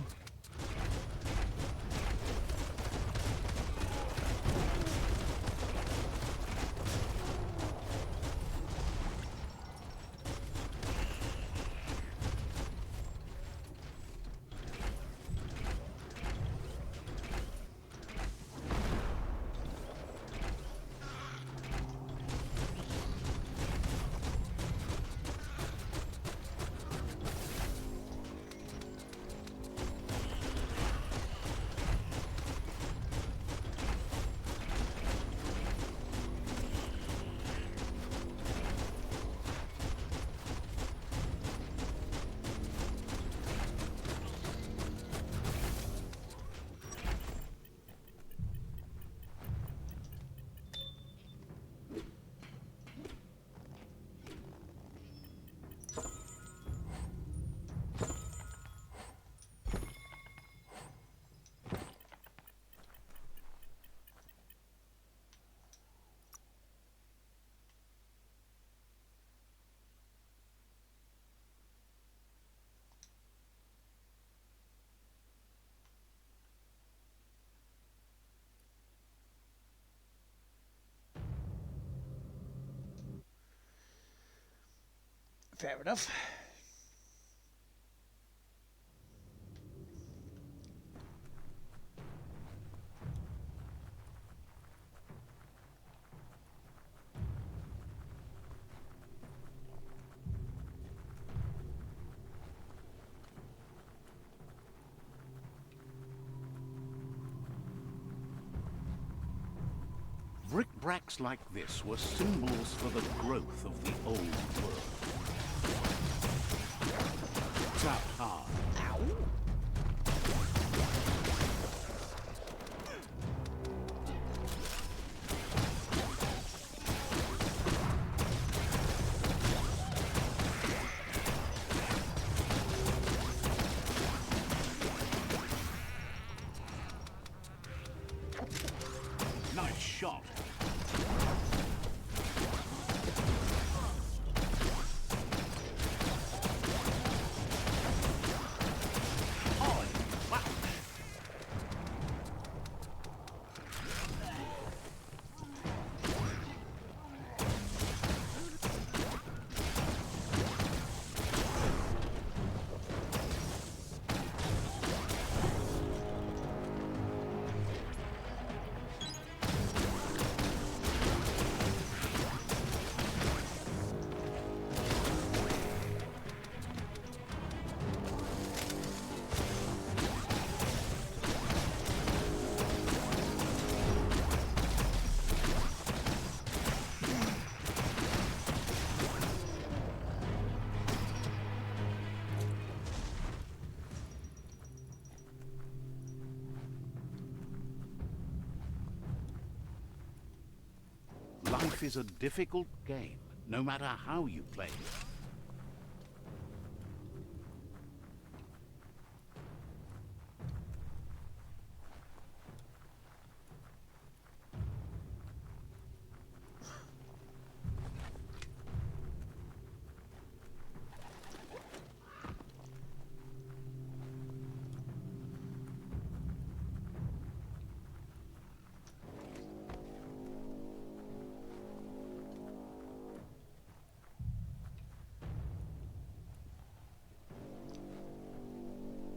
Fair enough. Brick-bracks like this were symbols for the growth of the old world. Tap hard. Life is a difficult game, no matter how you play it.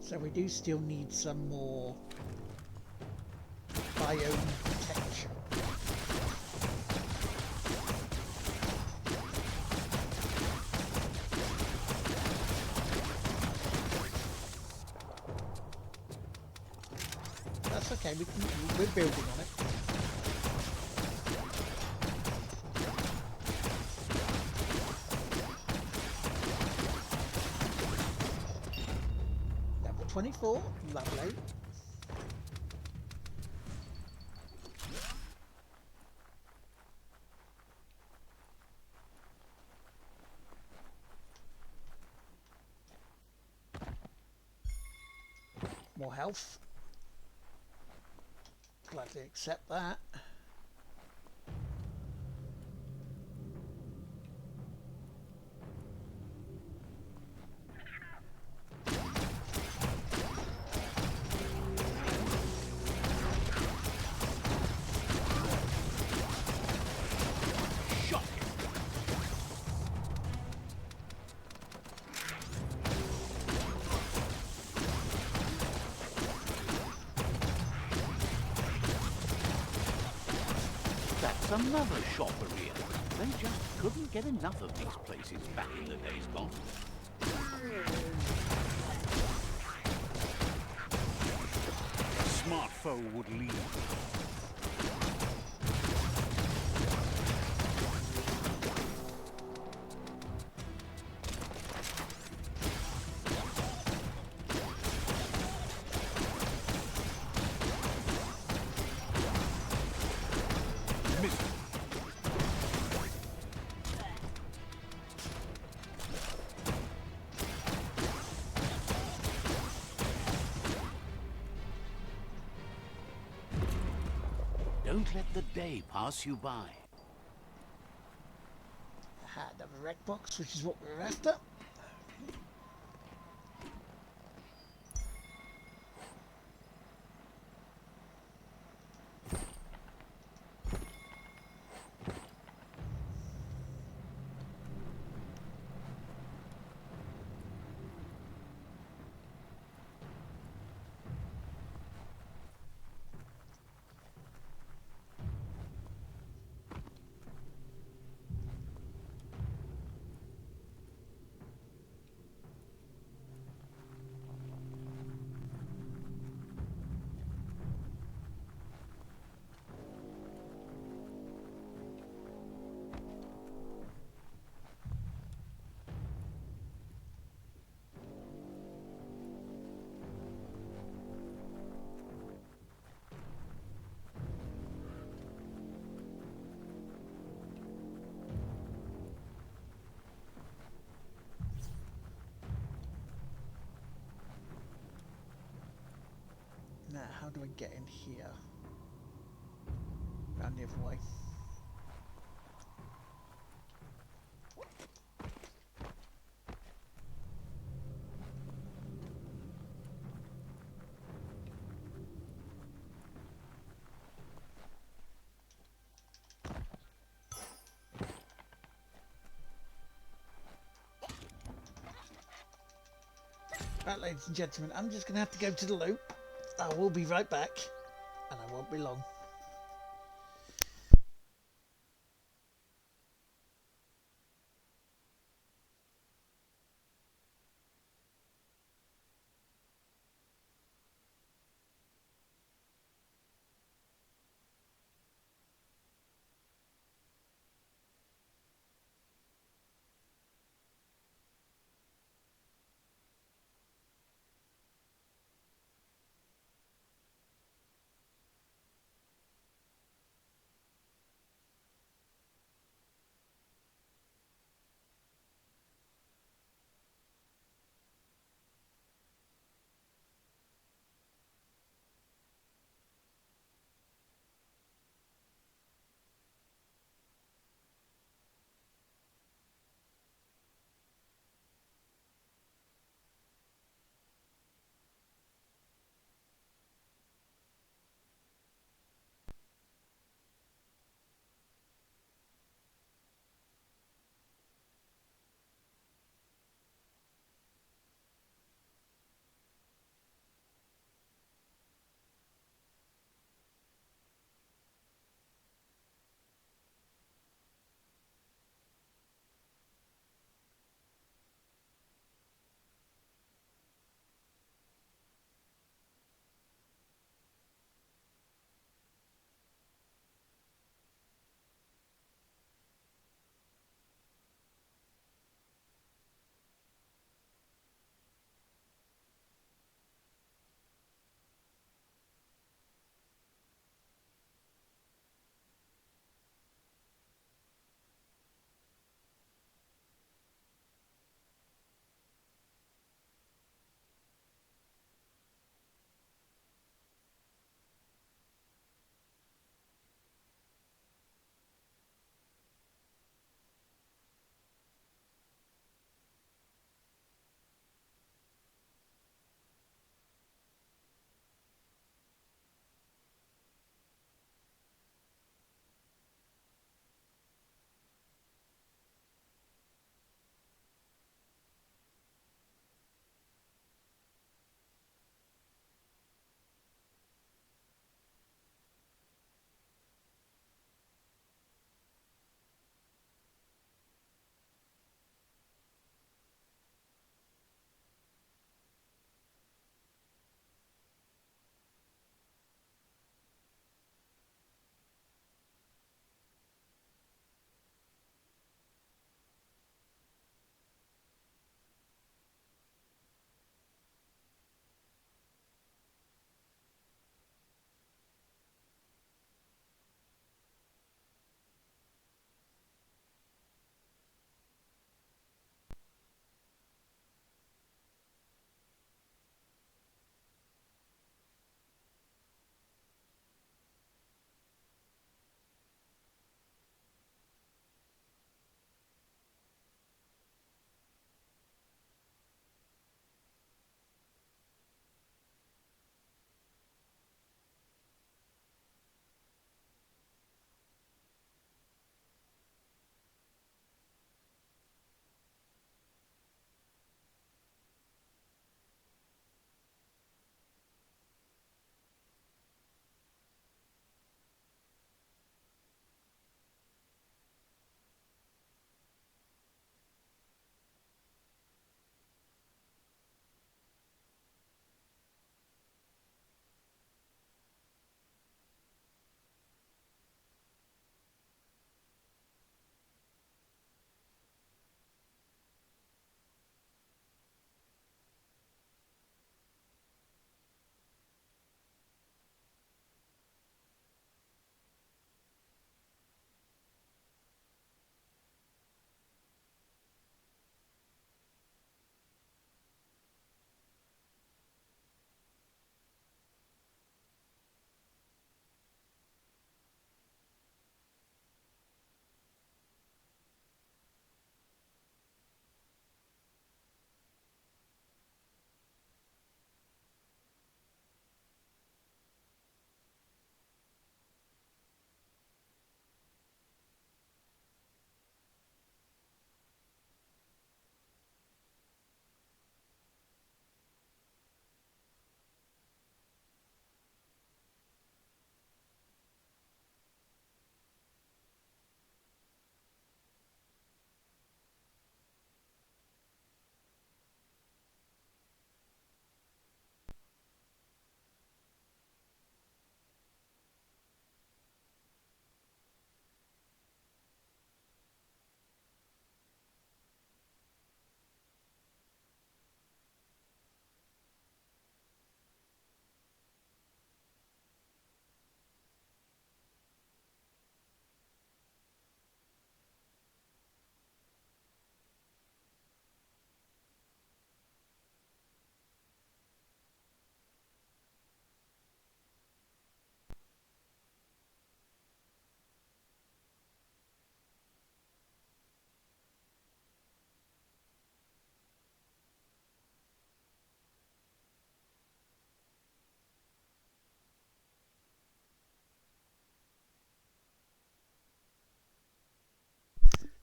So we do still need some more biome protection. That's okay, we're building on it. Level 24, lovely. More health. Gladly accept that. That's another shopperia. They just couldn't get enough of these places back in the days gone. A smart foe would lead. Don't let the day pass you by. Aha, another red box, which is what we're after. Now, how do I get in here? Round the other way. Right, ladies and gentlemen, I'm just going to have to go to the loop. I will be right back, and I won't be long.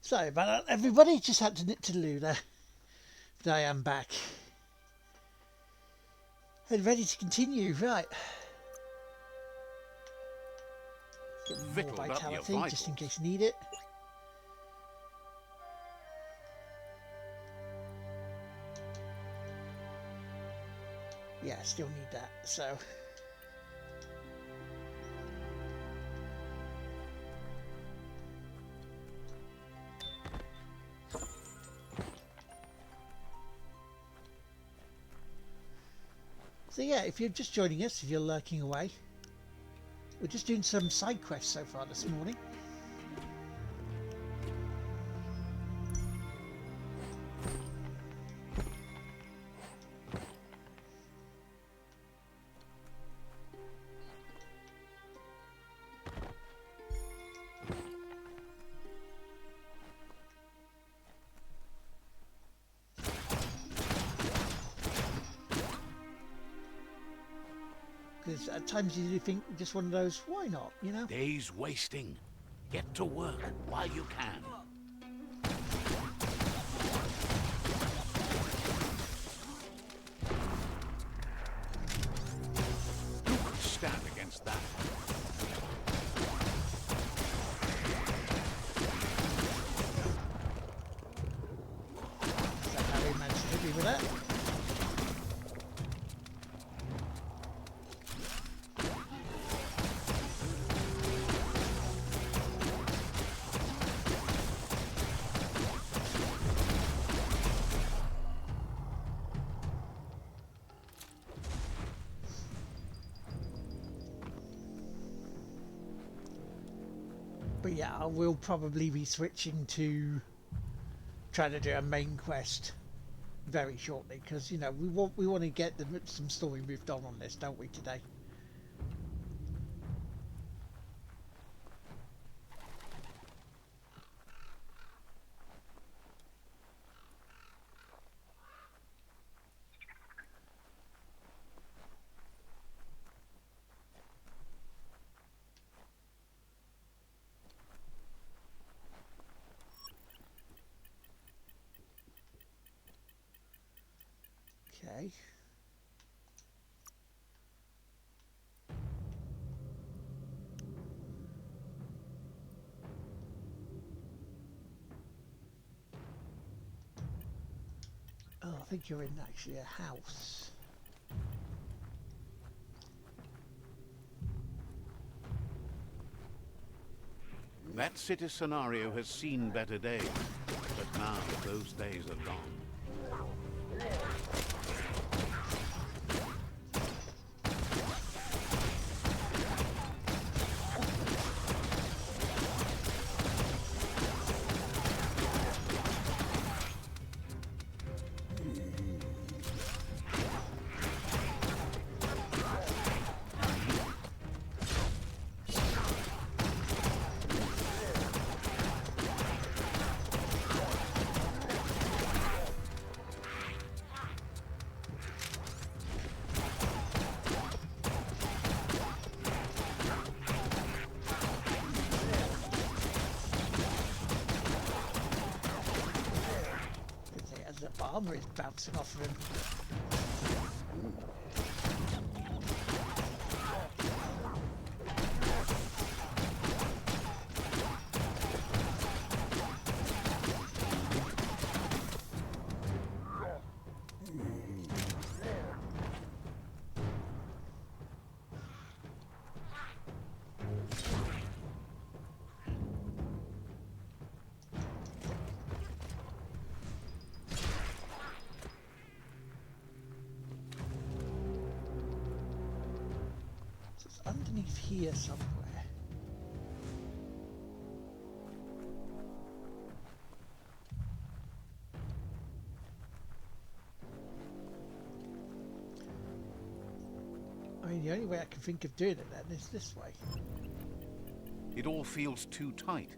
Sorry about that, everybody. Just had to nip to the loo there. But I am back. And ready to continue. Right. Get more Victualled up your vitality, just in vitals. case you need it. Yeah, still need that, so... So yeah, if you're just joining us, if you're lurking away, we're just doing some side quests so far this morning. Because at times you do think just one of those, why not, you know? Days wasting. Get to work while you can. Who could stand against that? Is that how we managed to hit me with that? But yeah, I will probably be switching to trying to do a main quest very shortly, because you know we want to get some story moved on this, don't we, today? Okay. Oh, I think you're in actually a house. That city scenario has seen better days, but now those days are gone. As the armor is bouncing off of him. It's underneath here somewhere. I mean, the only way I can think of doing it then is this way. It all feels too tight.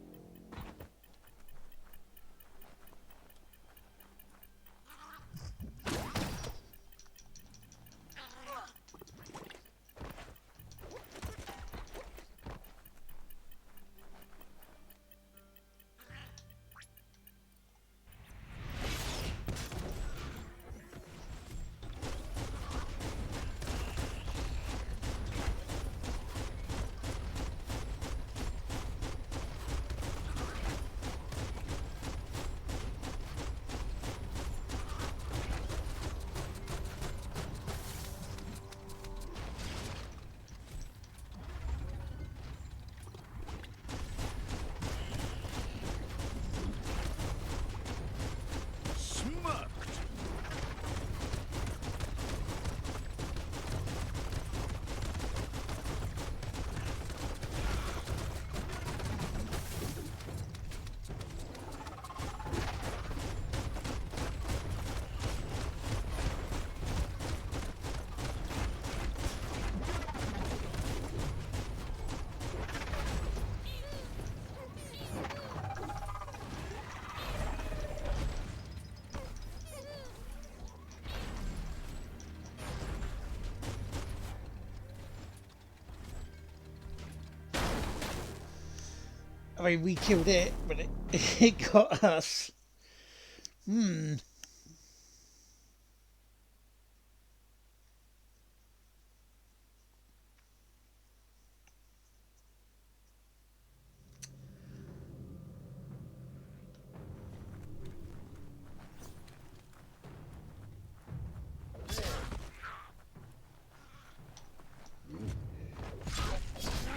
I mean, we killed it, but it got us.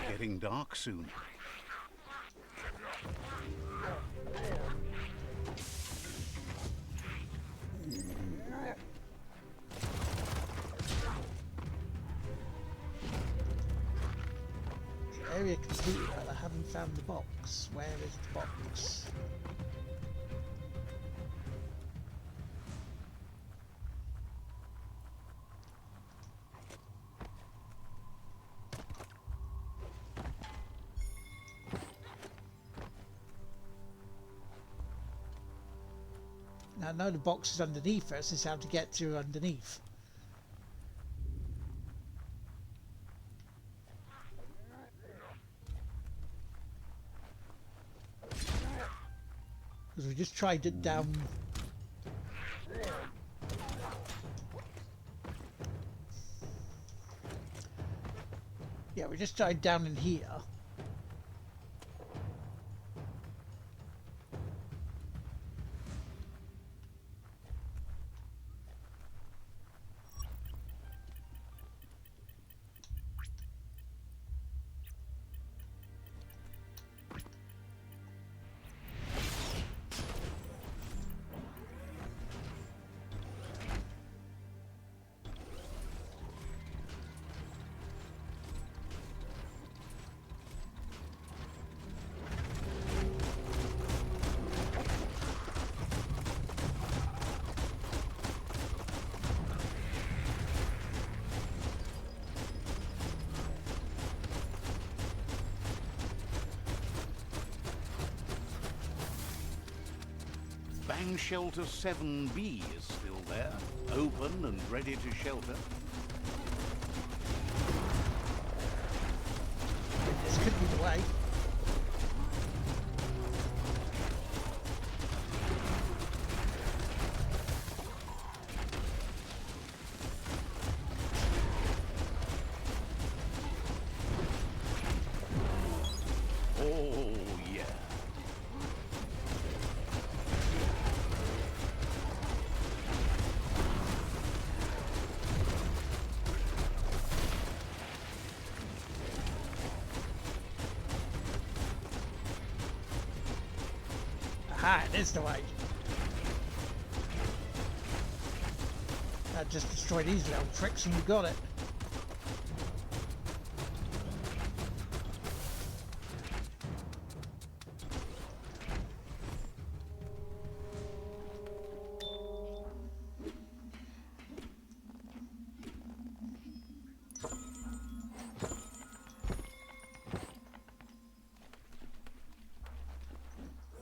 Getting dark soon. Area completed, but I haven't found the box. Where is the box? Now I know the box is underneath us, is how to get to underneath. Because we just tried it down. Yeah, we just tried down in here. Bang Shelter 7B is still there, open and ready to shelter. This could be the way. Oh, yeah. Aha, it is the way. That just destroyed these little tricks and we got it.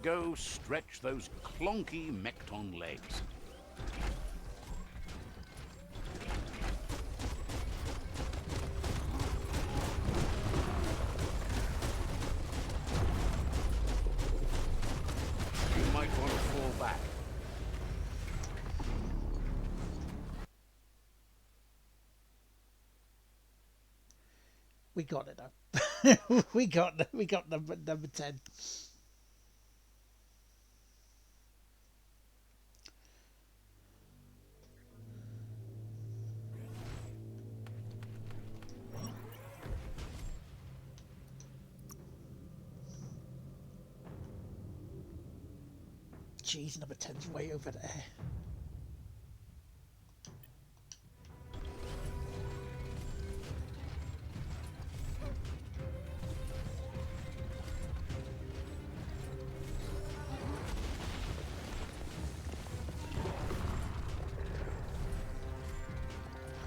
Go stretch those clonky Mecton legs. You might want to fall back. We got it though. we got number 10. Jeez, number 10's way over there.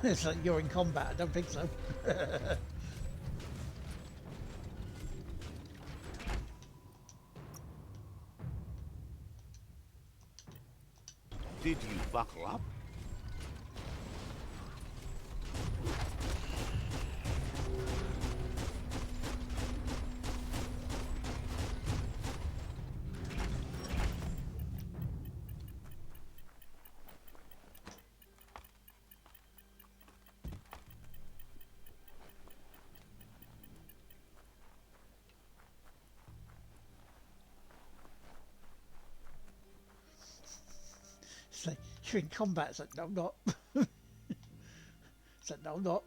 It's like you're in combat, I don't think so. Did you buckle up? You're in combat. It's like, no, I'm not. It's like, no, I'm not.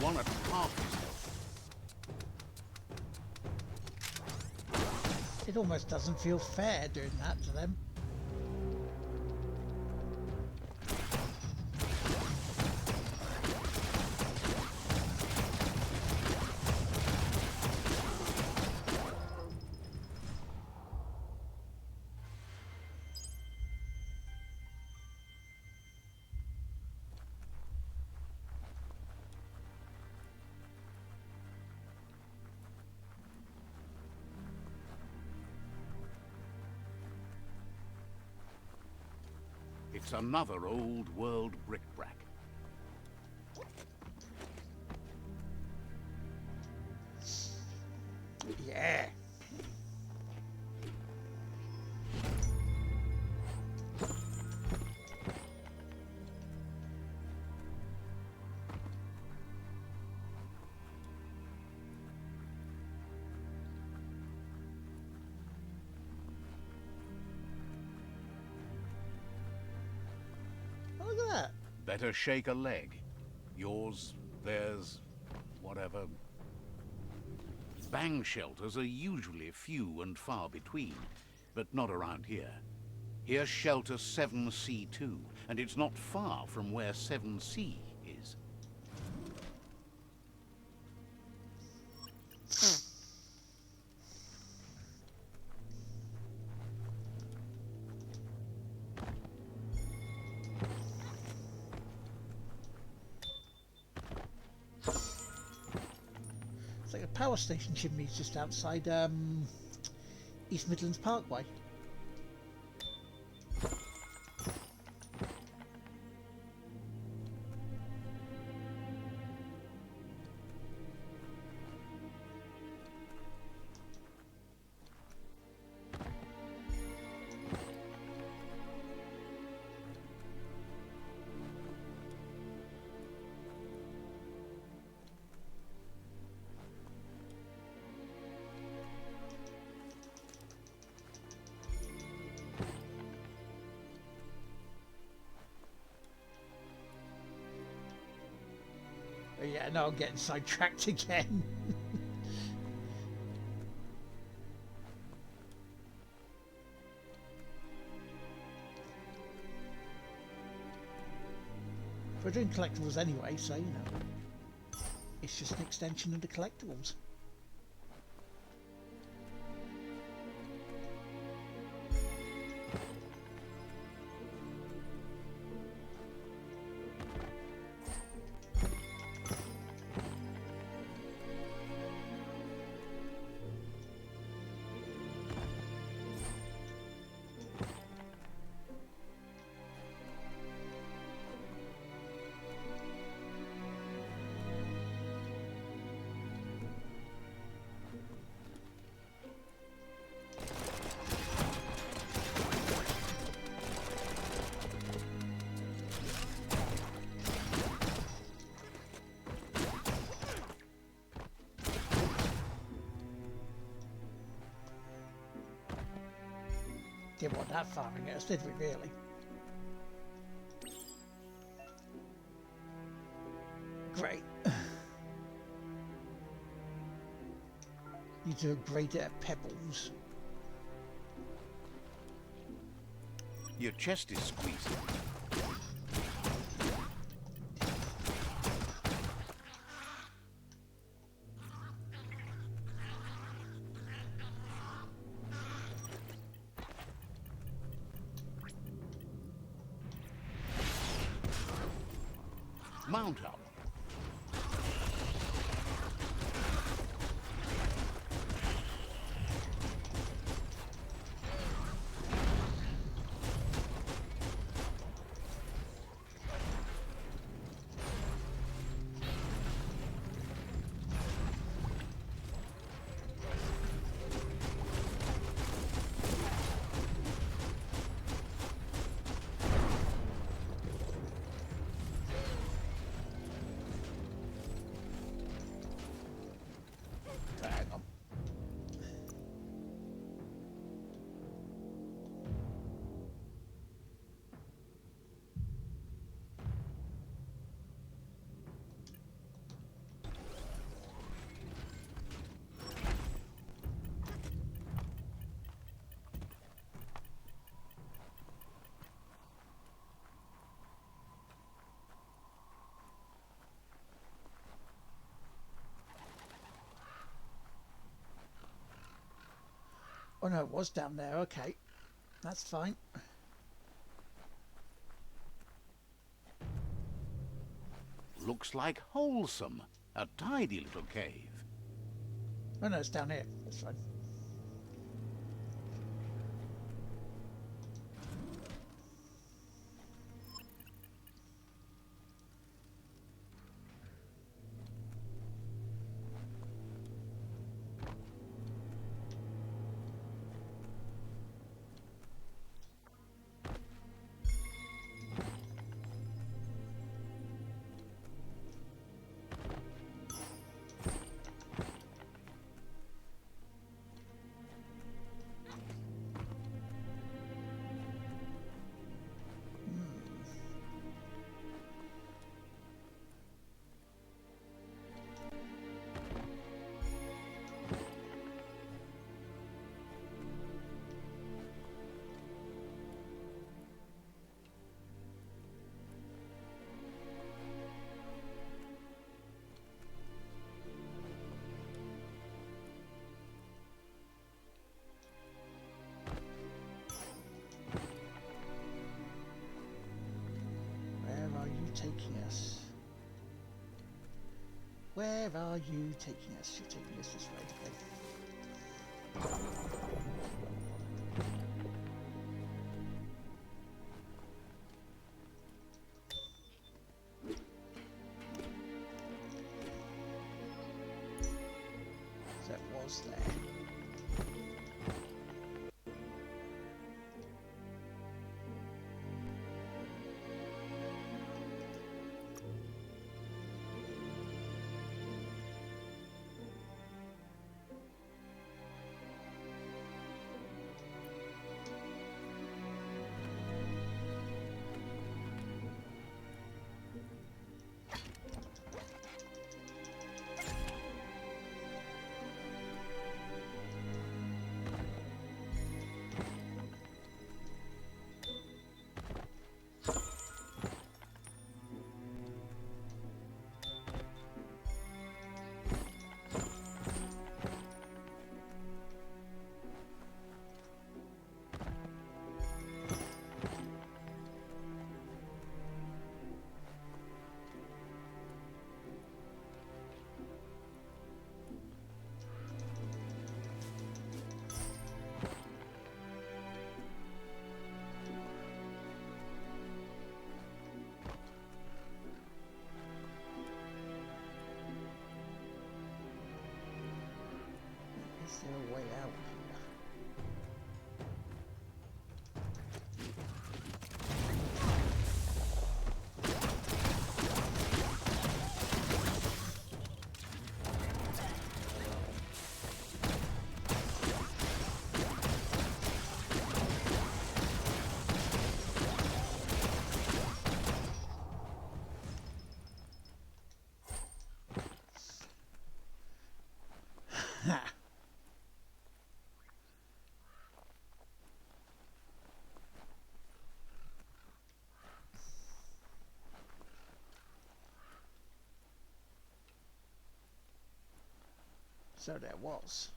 One at half his health. It almost doesn't feel fair doing that to them. It's another old world bric-brac. Yeah. Oh, look at that. Better shake a leg. Yours, theirs, whatever. Bang shelters are usually few and far between, but not around here. Here's shelter 7C2, and it's not far from where 7C is. It's like a power station chimney just outside East Midlands Parkway. Oh, yeah, no, I'm getting sidetracked again. We're doing collectibles anyway, so you know, it's just an extension of the collectibles. Didn't want that firing at us, did we really? Great. Need to upgrade it at Pebbles. Your chest is squeezing. Mount up. Hang on. Oh no, it was down there. Okay, that's fine. Looks like wholesome. A tidy little cave. Oh no, it's down here. That's fine. Where are you taking us? Where are you taking us? You're taking us this way, okay. So it was there. Is there a way out here? Ha! So there was.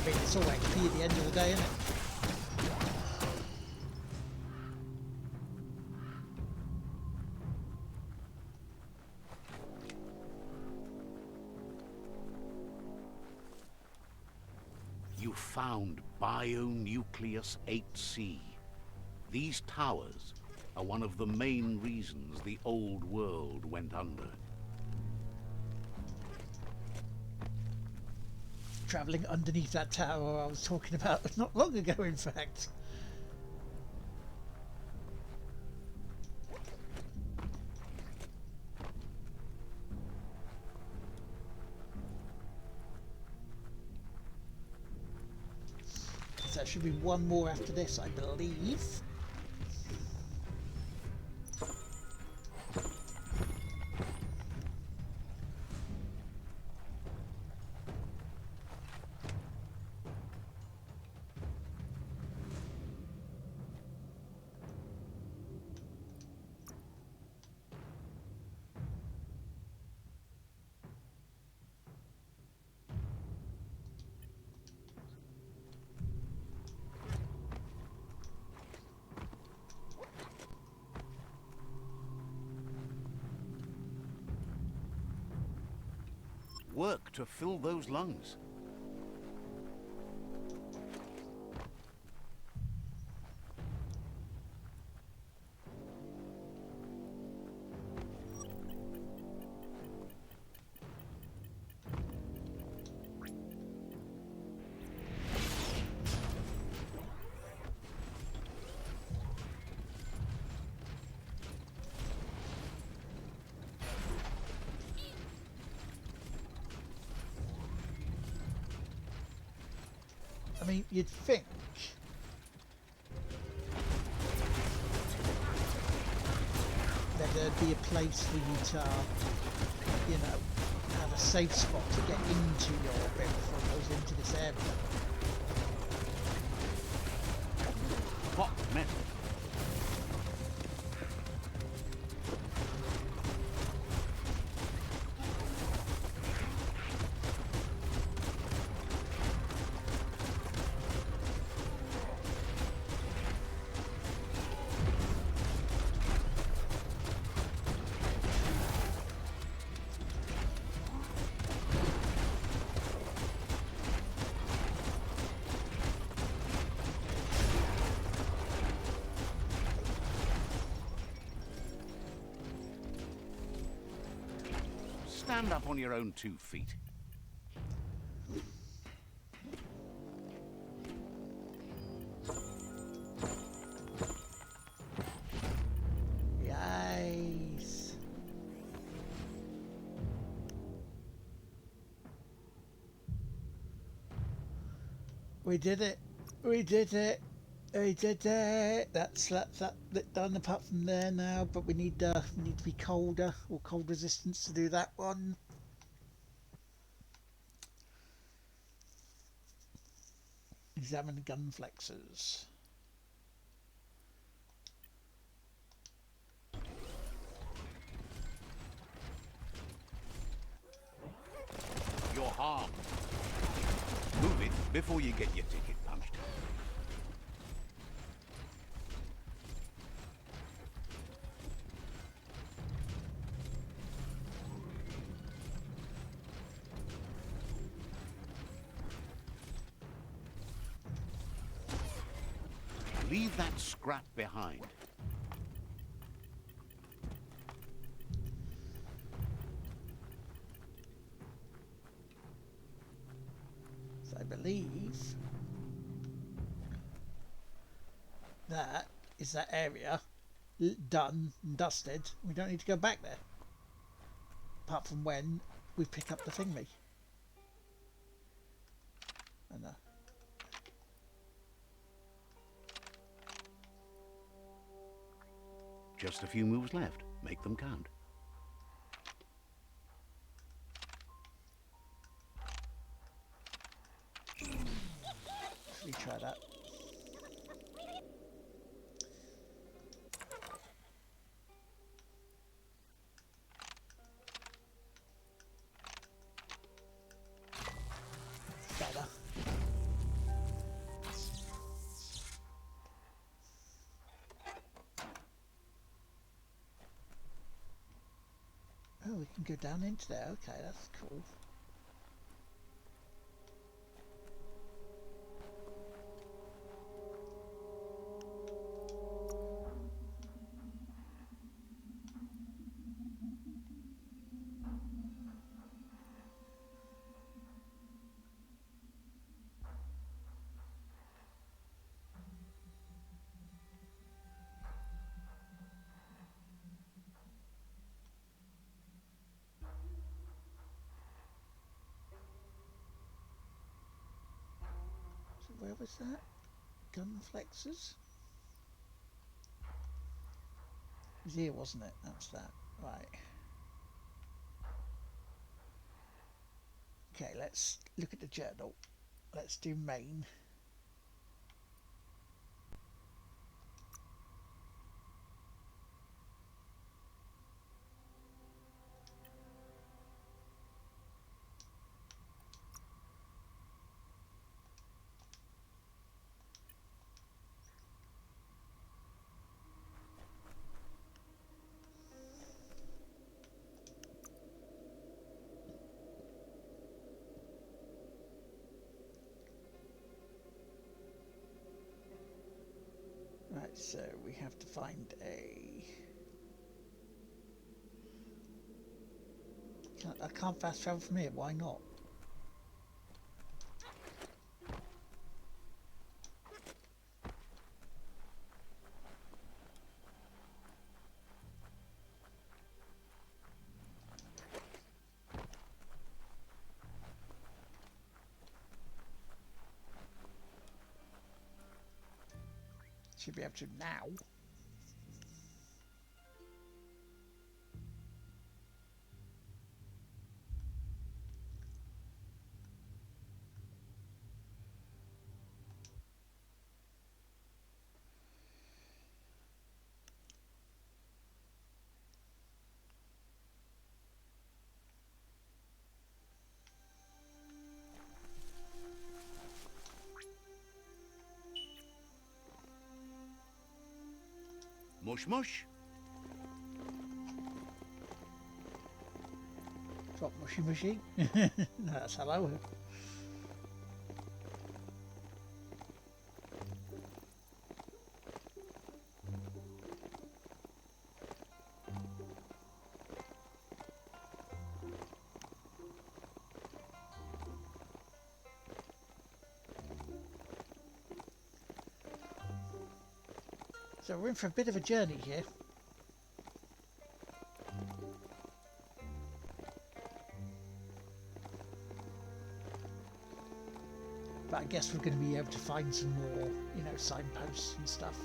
mean, it's all XP at the end of the day, isn't it? You found Bionucleus 8C. These towers are one of the main reasons the old world went under. Travelling underneath that tower I was talking about not long ago, in fact. So there should be one more after this, I believe. Work to fill those lungs. I mean, you'd think that there'd be a place for you to, you know, have a safe spot to get into your bit before it goes into this area. Hot metal. Stand up on your own 2 feet. Yikes. We did it. We did it. We did it. That's that bit done apart from there now, but we need to be colder or cold resistance to do that one. Examine gun flexors. You're harmed. Move it before you get your ticket punched. Leave that scrap behind. So I believe that is that area done and dusted. We don't need to go back there. Apart from when we pick up the thingy. I know. Just a few moves left. Make them count. Let's retry that. Better. can go down into there. Okay, that's cool. So where was that? Gun flexors? It was here, wasn't it? That's that. Right. Okay, let's look at the journal. Let's do main. Right, so we have to find a... I can't fast travel from here, why not? Should be able to now. Mush mush. Drop mushy mushy. That's hello. So we're in for a bit of a journey here. But I guess we're going to be able to find some more, you know, signposts and stuff.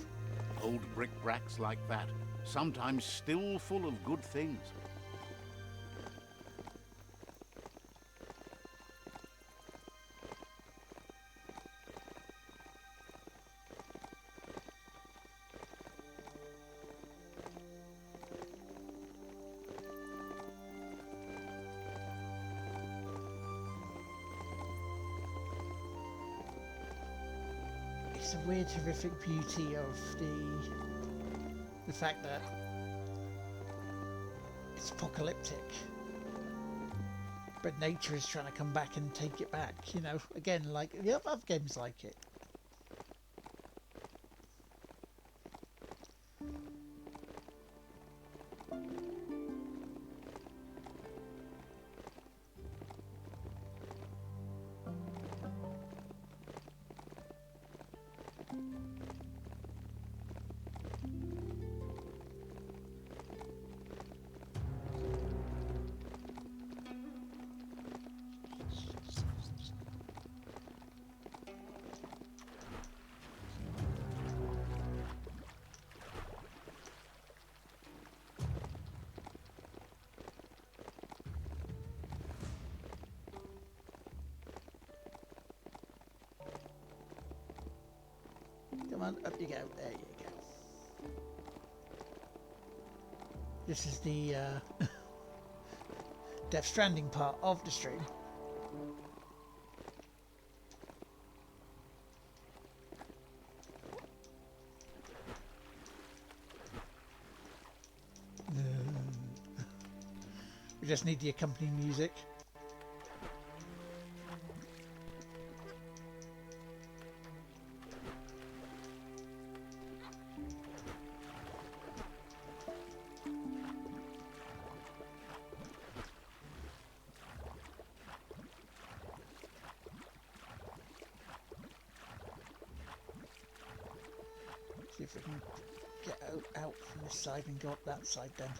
Old brick-bracks like that, sometimes still full of good things. It's a weird, horrific beauty of the fact that it's apocalyptic, but nature is trying to come back and take it back. You know, again, like the other games like it. Come on, up you go. There you go. This is the Death Stranding part of the stream. We just need the accompanying music. See if we can get out from this side and go up that side then.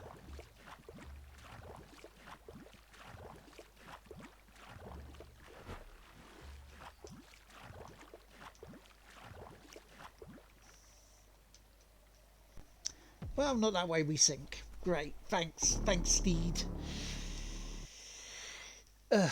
Well, not that way we sink. Great, thanks, Steed. Ugh.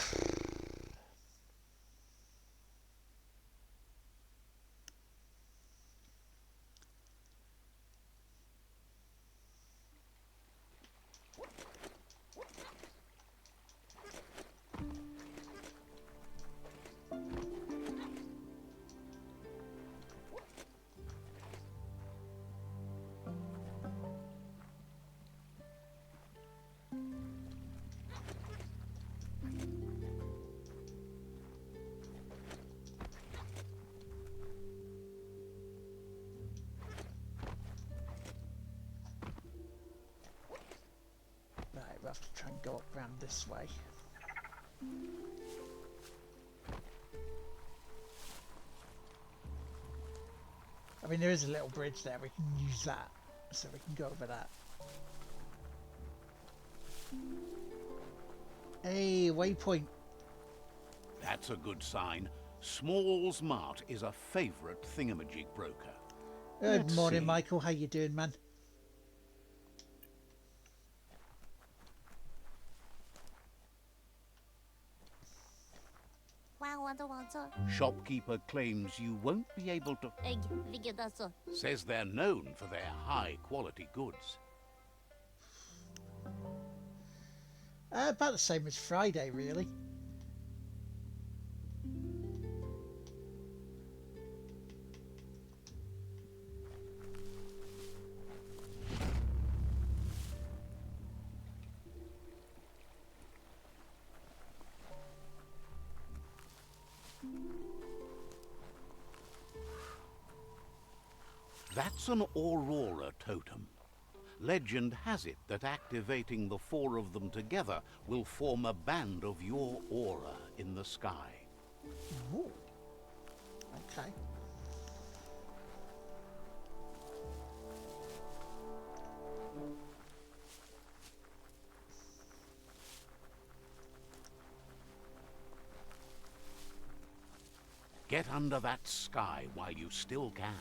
Right, we'll have to try and go up round this way. I mean, there is a little bridge there, we can use that, so we can go over that. Hey, waypoint. That's a good sign. Small's Mart is a favourite thingamajig broker. Good Let's morning, see. Michael. How you doing, man? Shopkeeper claims you won't be able to... Says they're known for their high-quality goods. About the same as Friday, really. That's an Aurora totem. Legend has it that activating the 4 of them together will form a band of your aura in the sky. Ooh. Okay. Get under that sky while you still can.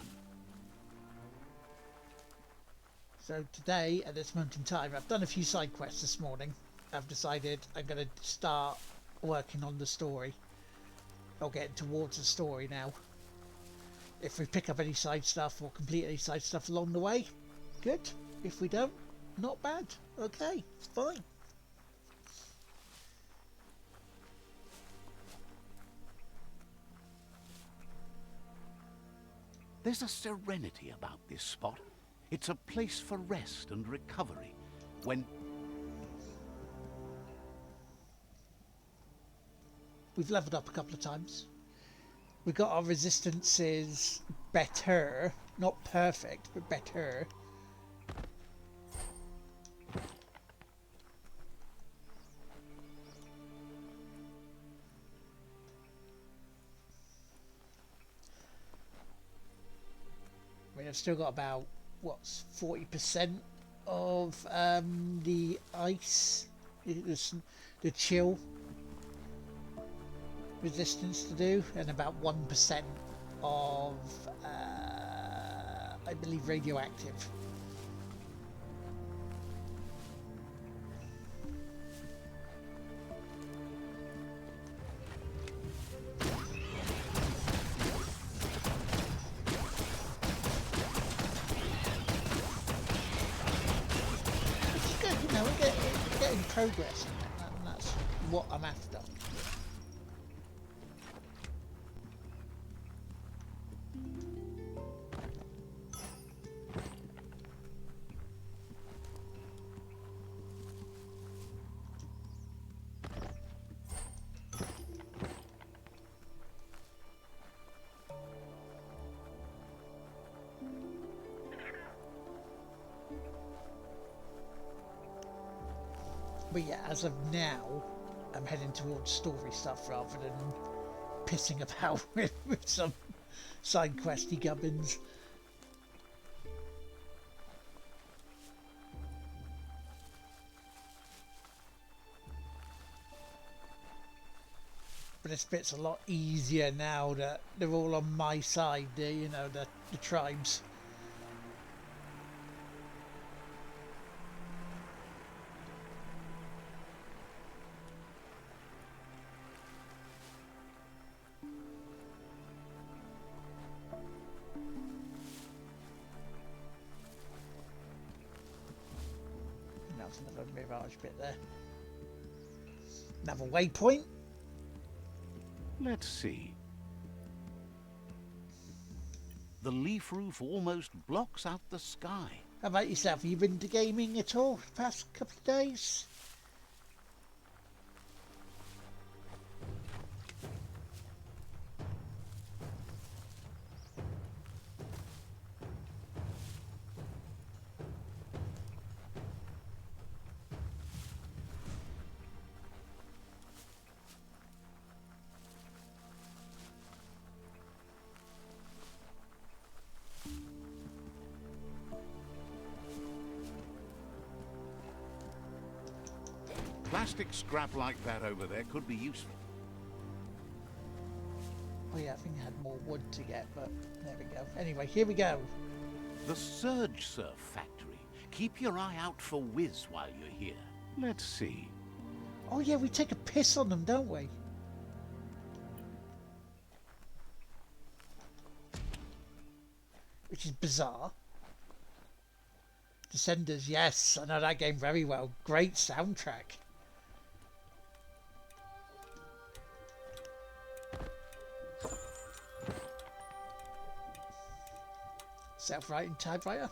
So today, at this moment in time, I've done a few side quests this morning. I've decided I'm going to start working on the story. Or getting towards the story now. If we pick up any side stuff or complete any side stuff along the way, good. If we don't, not bad. Okay, fine. There's a serenity about this spot. It's a place for rest and recovery. When... We've leveled up a couple of times. We got our resistances better. Not perfect, but better. I mean, I've still got about, what's 40% of the ice, the chill resistance to do, and about 1% of, I believe, radioactive. Which is good, you know, we're getting progress, and that's what I'm after. But yeah, as of now, I'm heading towards story stuff rather than pissing about with some side questy gubbins. But this bit's a lot easier now that they're all on my side, you know, the tribes. And that's another mirage bit there. Another waypoint. Let's see. The leaf roof almost blocks out the sky. How about yourself? Have you been to gaming at all the past couple of days? Plastic scrap like that over there could be useful. Oh yeah, I think I had more wood to get, but there we go. Anyway, here we go. The Surge Surf Factory. Keep your eye out for Wiz while you're here. Let's see. Oh yeah, we take a piss on them, don't we? Which is bizarre. Descenders, yes, I know that game very well. Great soundtrack. Self-writing typewriter.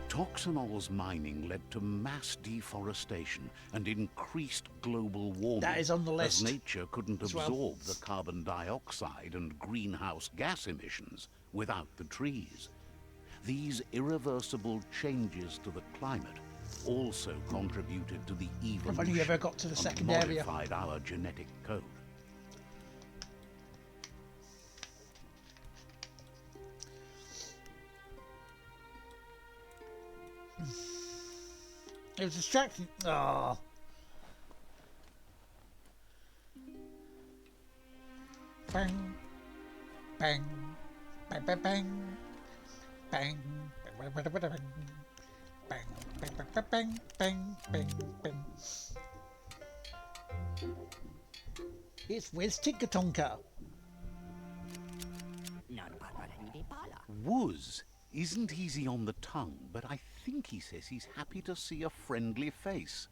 Toxanol's mining led to mass deforestation and increased global warming. That is on the list. As nature couldn't as well. absorb the carbon dioxide and greenhouse gas emissions without the trees. These irreversible changes to the climate also contributed to the evolution I've only ever got to the and second area. modified our genetic code. It was distracting. Oh. Bang. Bang. Bang, bang, bang. Bang. Bang, bang, bang, bang, bang. Bang, bang, bang, bang, bang, bang, bang. It's Wiz Tinkatonka. Wuz isn't easy on the tongue, but I think he says he's happy to see a friendly face.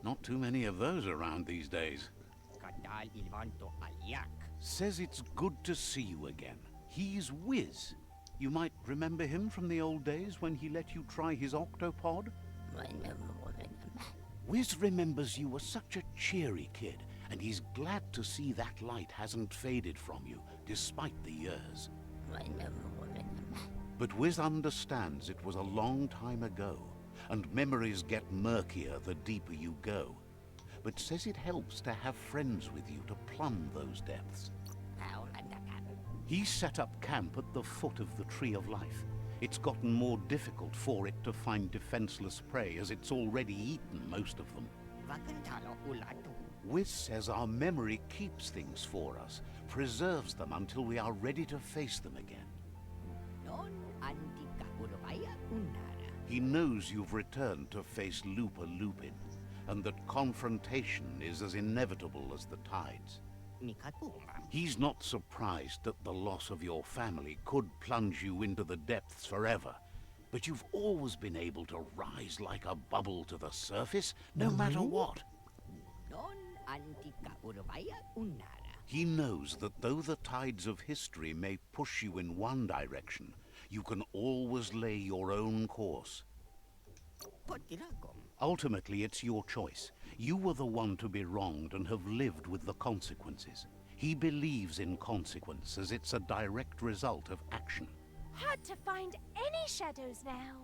Not too many of those around these days. Says it's good to see you again. He's Wiz. You might remember him from the old days when he let you try his octopod? Wiz remembers you were such a cheery kid, and he's glad to see that light hasn't faded from you, despite the years. But Wiz understands it was a long time ago, and memories get murkier the deeper you go. But says it helps to have friends with you to plumb those depths. He set up camp at the foot of the Tree of Life. It's gotten more difficult for it to find defenseless prey, as it's already eaten most of them. Wiz says our memory keeps things for us, preserves them until we are ready to face them again. He knows you've returned to face Lupa Lupin, and that confrontation is as inevitable as the tides. He's not surprised that the loss of your family could plunge you into the depths forever, but you've always been able to rise like a bubble to the surface, no matter what. He knows that though the tides of history may push you in one direction, you can always lay your own course. Ultimately, it's your choice. You were the one to be wronged and have lived with the consequences. He believes in consequence as it's a direct result of action. Hard to find any shadows now.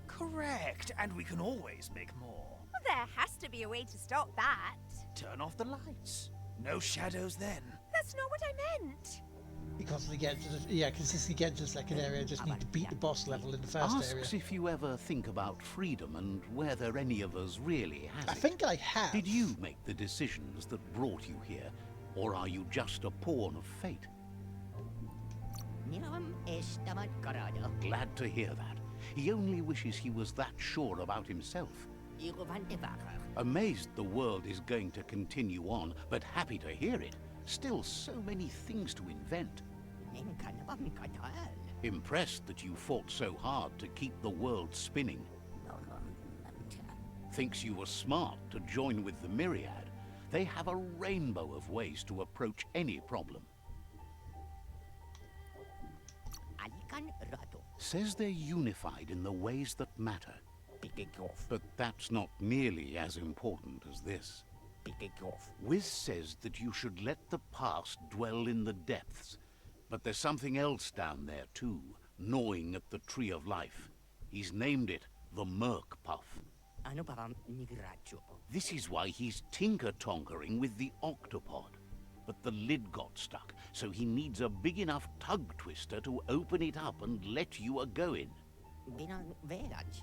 Correct, and we can always make more. Well, there has to be a way to stop that. Turn off the lights. No shadows then. That's not what I meant. You constantly get to the, consistently get to the second area, just need to beat the boss level in the first area. Asks if you ever think about freedom and whether any of us really has I it. think I have. Did you make the decisions that brought you here, or are you just a pawn of fate? Glad to hear that. He only wishes he was that sure about himself. Amazed the world is going to continue on, but happy to hear it. Still so many things to invent. Impressed that you fought so hard to keep the world spinning. Thinks you were smart to join with the Myriad. They have a rainbow of ways to approach any problem. Says they're unified in the ways that matter. But that's not nearly as important as this. Wiz says that you should let the past dwell in the depths. But there's something else down there too, gnawing at the Tree of Life. He's named it the Merc Puff. This is why he's tinker-tonkering with the octopod. But the lid got stuck, so he needs a big enough tug twister to open it up and let you a-go in.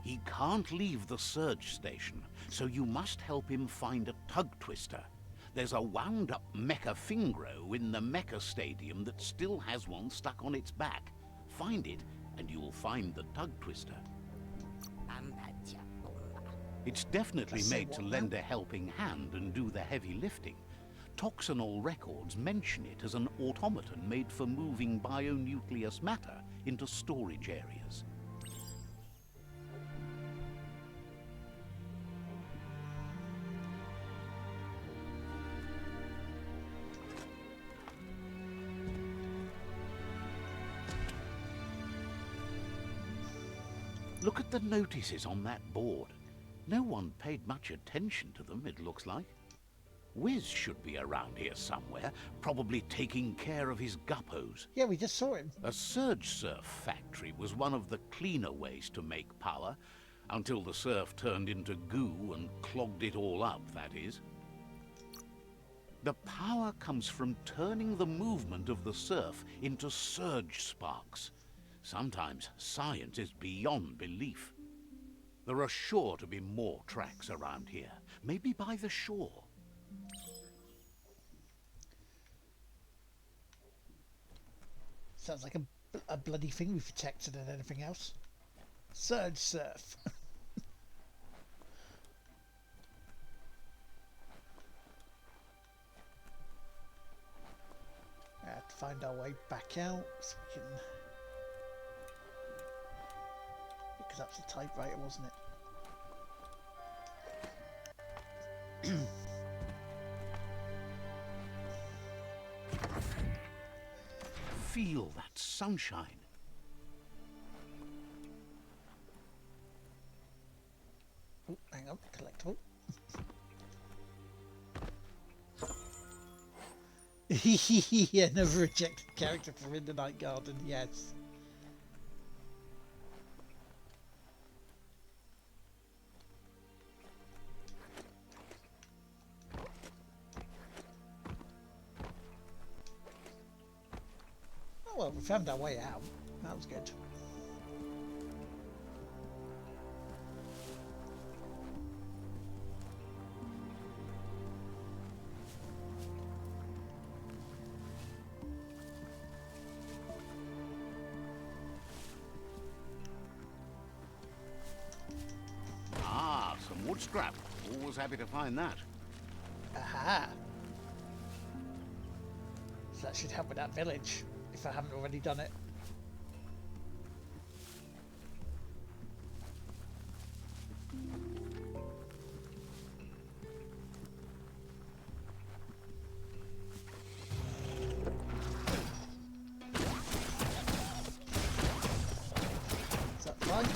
He can't leave the surge station, so you must help him find a tug twister. There's a wound-up mecha Fingro in the mecha stadium that still has one stuck on its back. Find it, and you'll find the tug twister. It's definitely made to lend a helping hand and do the heavy lifting. Toxanol records mention it as an automaton made for moving bionucleus matter into storage areas. Look at the notices on that board. No one paid much attention to them, it looks like. Wiz should be around here somewhere, probably taking care of his guppos. Yeah, we just saw him. A surge surf factory was one of the cleaner ways to make power, until the surf turned into goo and clogged it all up, that is. The power comes from turning the movement of the surf into surge sparks. Sometimes science is beyond belief. There are sure to be more tracks around here, maybe by the shore. Sounds like a bloody thing we've detected than anything else. Surge surf. I have to find our way back out so we can... Because that's the typewriter, wasn't it? Feel that sunshine. Oh, hang on, collectible. Yeah, never rejected character from In the Night Garden, yes. Oh well, we found our way out. That was good. Some wood scrap. Always happy to find that. Aha! So that should help with that village, if I haven't already done it. Is that fine?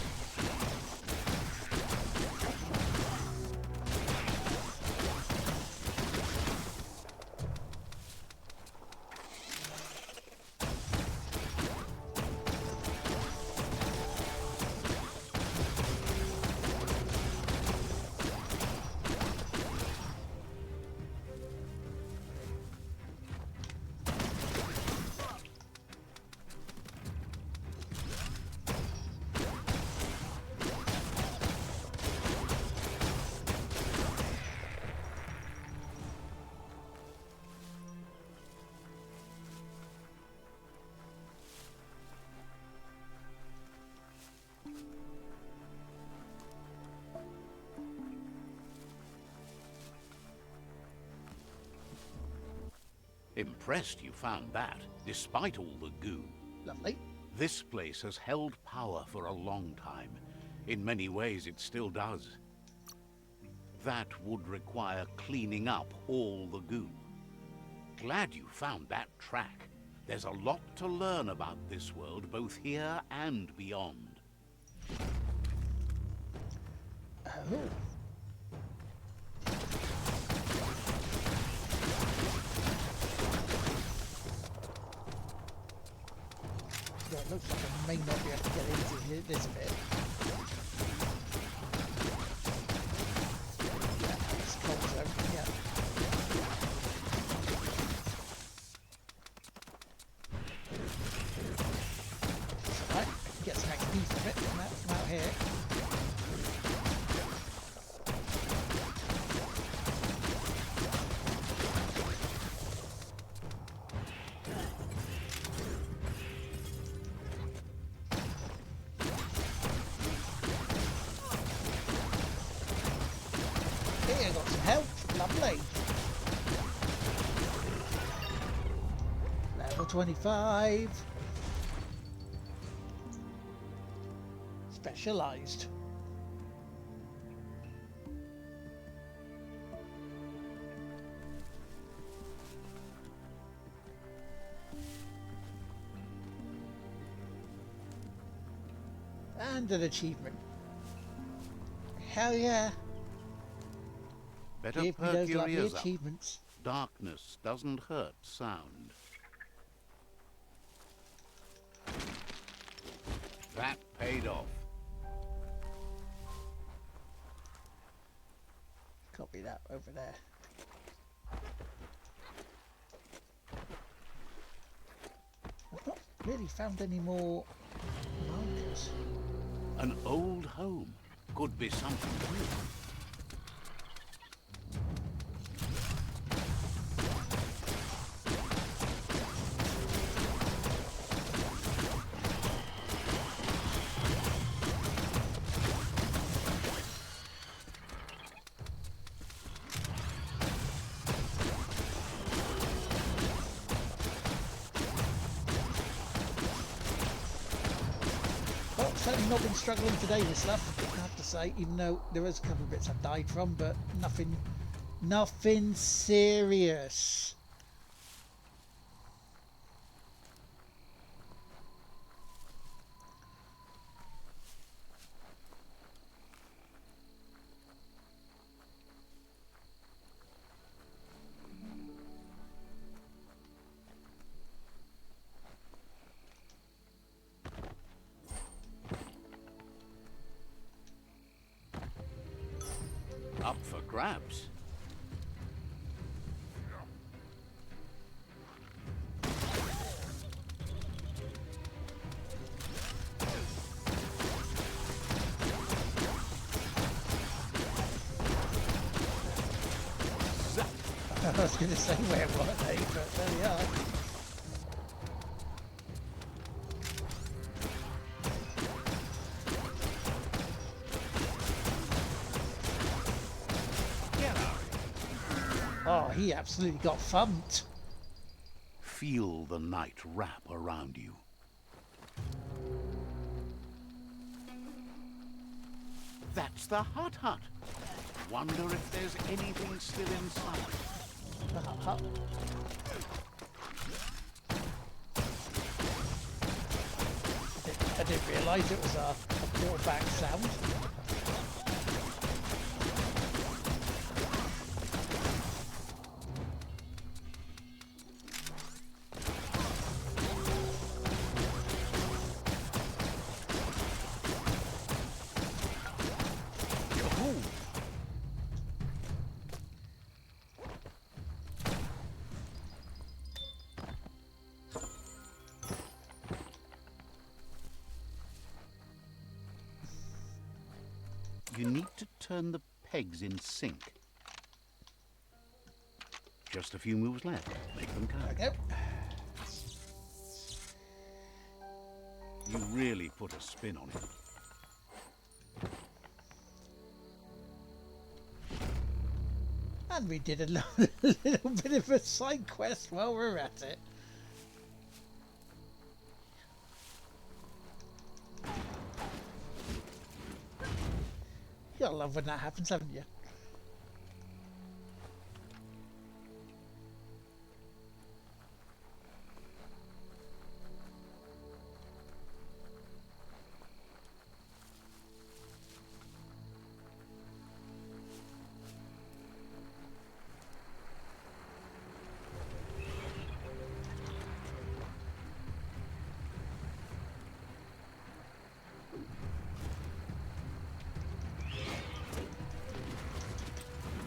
Impressed you found that, despite all the goo. Lovely. This place has held power for a long time. In many ways, it still does. That would require cleaning up all the goo. Glad you found that track. There's a lot to learn about this world, both here and beyond. Oh. Yeah, it looks like I may not be able to get into here, this bit. Yeah, it's cold zone, yeah. It's alright, get some XP from it, from out here. Here, got some help. Lovely. Level 25. Specialized. And an achievement. Hell yeah. Better Give me perk those your lovely ears up. achievements. Darkness doesn't hurt sound. That paid off. Copy that over there. I've not really found any more markers. An old home could be something new. Well, certainly not been struggling today with stuff, I have to say, even though there was a couple of bits I've died from, but nothing serious. Up for grabs. I was going to say where were they, but there we are. Oh, he absolutely got thumped. Feel the night wrap around you. That's the Hut Hut. Wonder if there's anything still inside. I didn't realise it was a pullback sound. You need to turn the pegs in sync. Just a few moves left. Make them count. Okay. You really put a spin on it. And we did a little bit of a side quest while we're at it. You'll love when that happens, haven't you?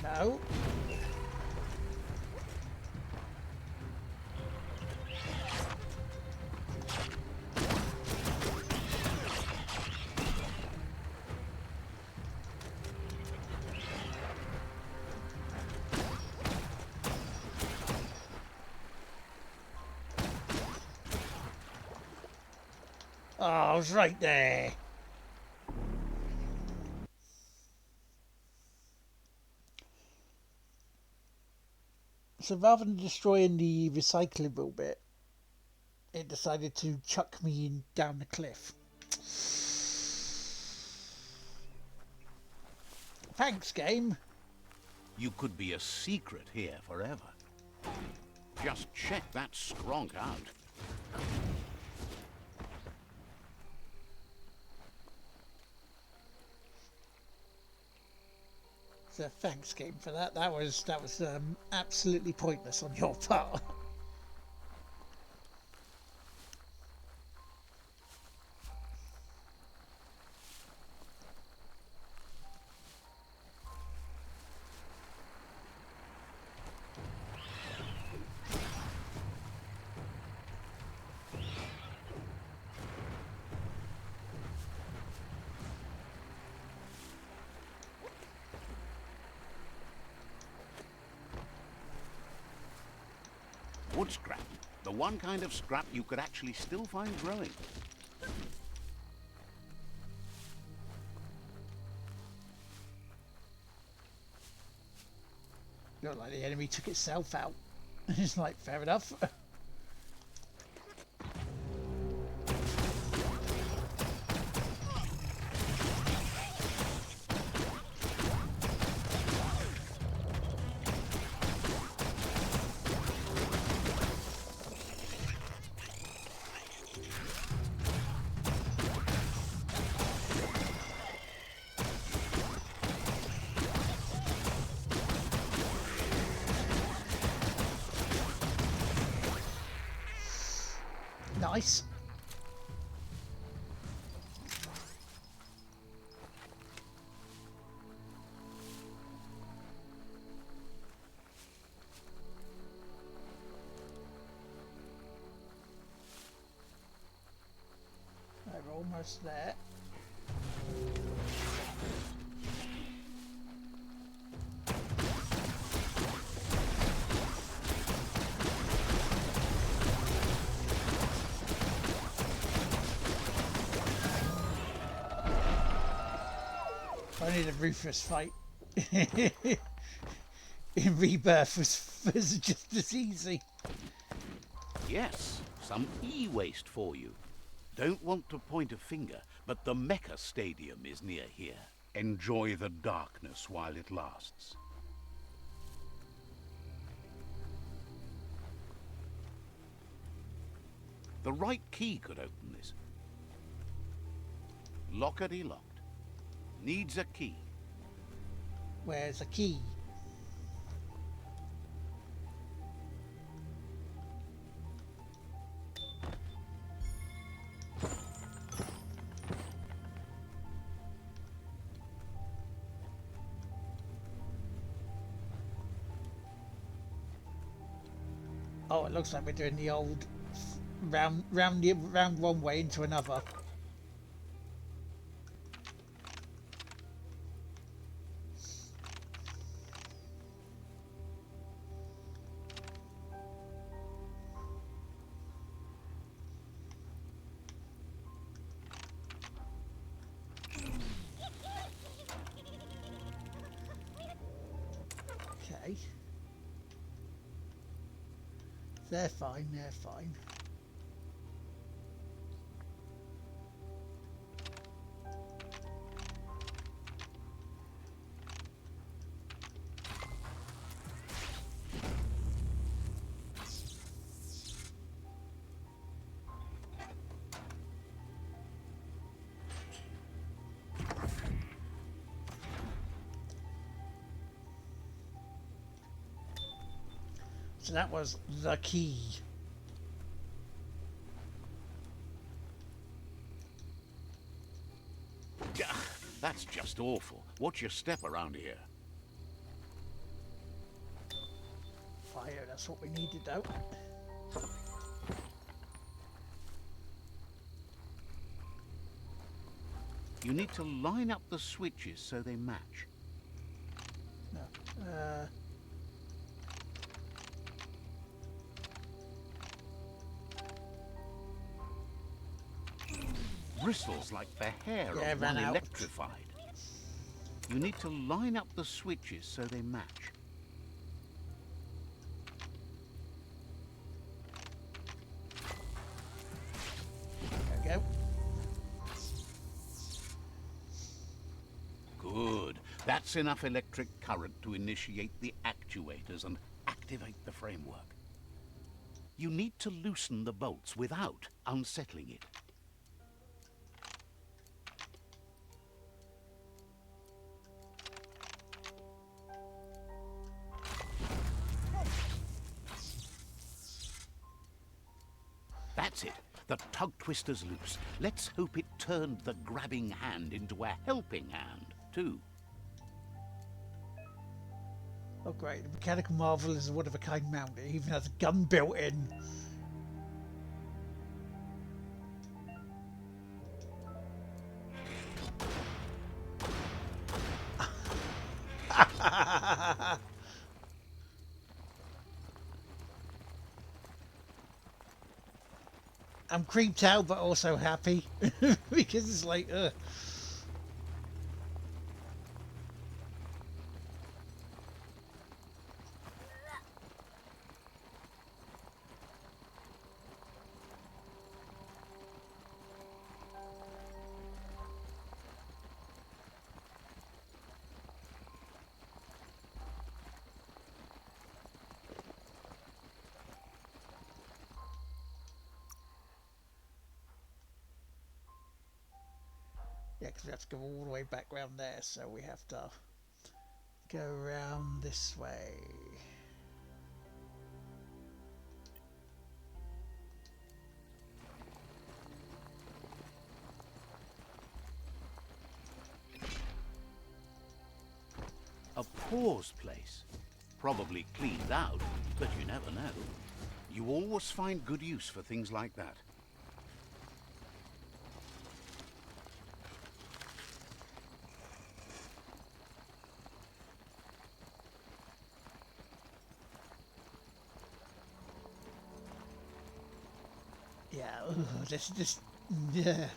No. Oh, I was right there. So rather than destroying the recyclable bit, it decided to chuck me in down the cliff. Thanks, game. You could be a secret here forever. Just check that skronk out. So thanks, game, for that. That was absolutely pointless on your part. Wood scrap. The one kind of scrap you could actually still find growing. Looked like the enemy took itself out. It's like, fair enough. Nice. We're almost there. Only the Rufus fight in Rebirth was just as easy. Yes, some e-waste for you. Don't want to point a finger, but the Mecha Stadium is near here. Enjoy the darkness while it lasts. The right key could open this. Lockety locked. Needs a key. Where's the key? Oh, it looks like we're doing the old round one way into another. Okay. They're fine, they're fine. So that was the key. Gah, that's just awful. Watch your step around here. Fire, that's what we needed though. You need to line up the switches so they match. No. Bristles like the hair Yeah, of ran one out. electrified. You need to line up the switches so they match. There we go. Good. That's enough electric current to initiate the actuators and activate the framework. You need to loosen the bolts without unsettling it. That's it. The tug twister's loose. Let's hope it turned the grabbing hand into a helping hand, too. Oh great, the mechanical marvel is a one-of-a-kind mount. It even has a gun built in. I'm creeped out but also happy because it's like yeah, because we have to go all the way back round there, so we have to go around this way. A pause place. Probably cleaned out, but you never know. You always find good use for things like that. Yeah, this, yeah.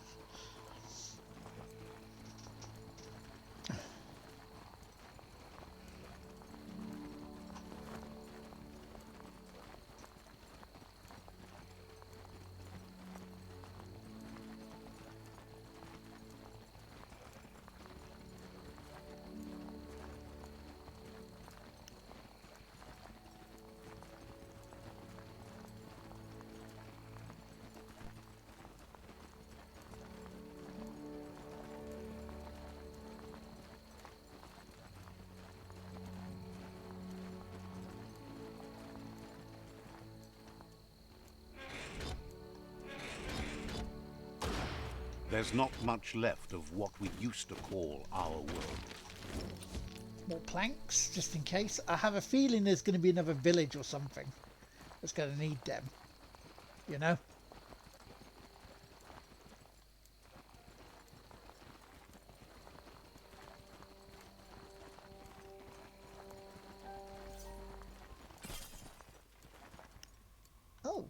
There's not much left of what we used to call our world. More planks, just in case. I have a feeling there's going to be another village or something that's going to need them. You know? Oh.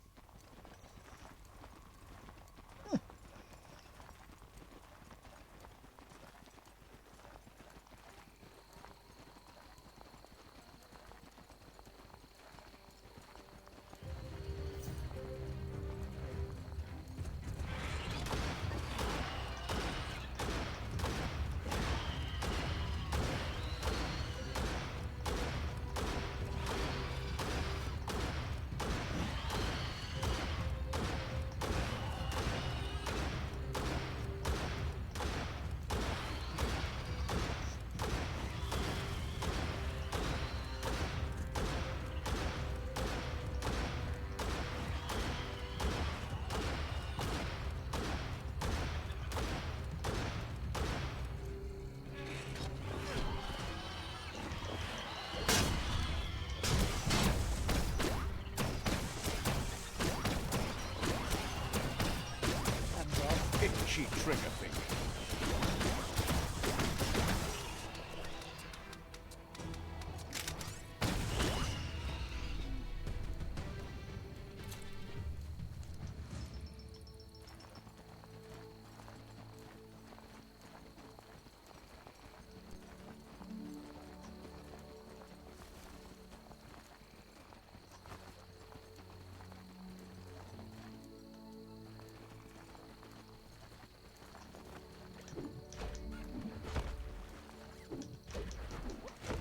squishy trigger finger.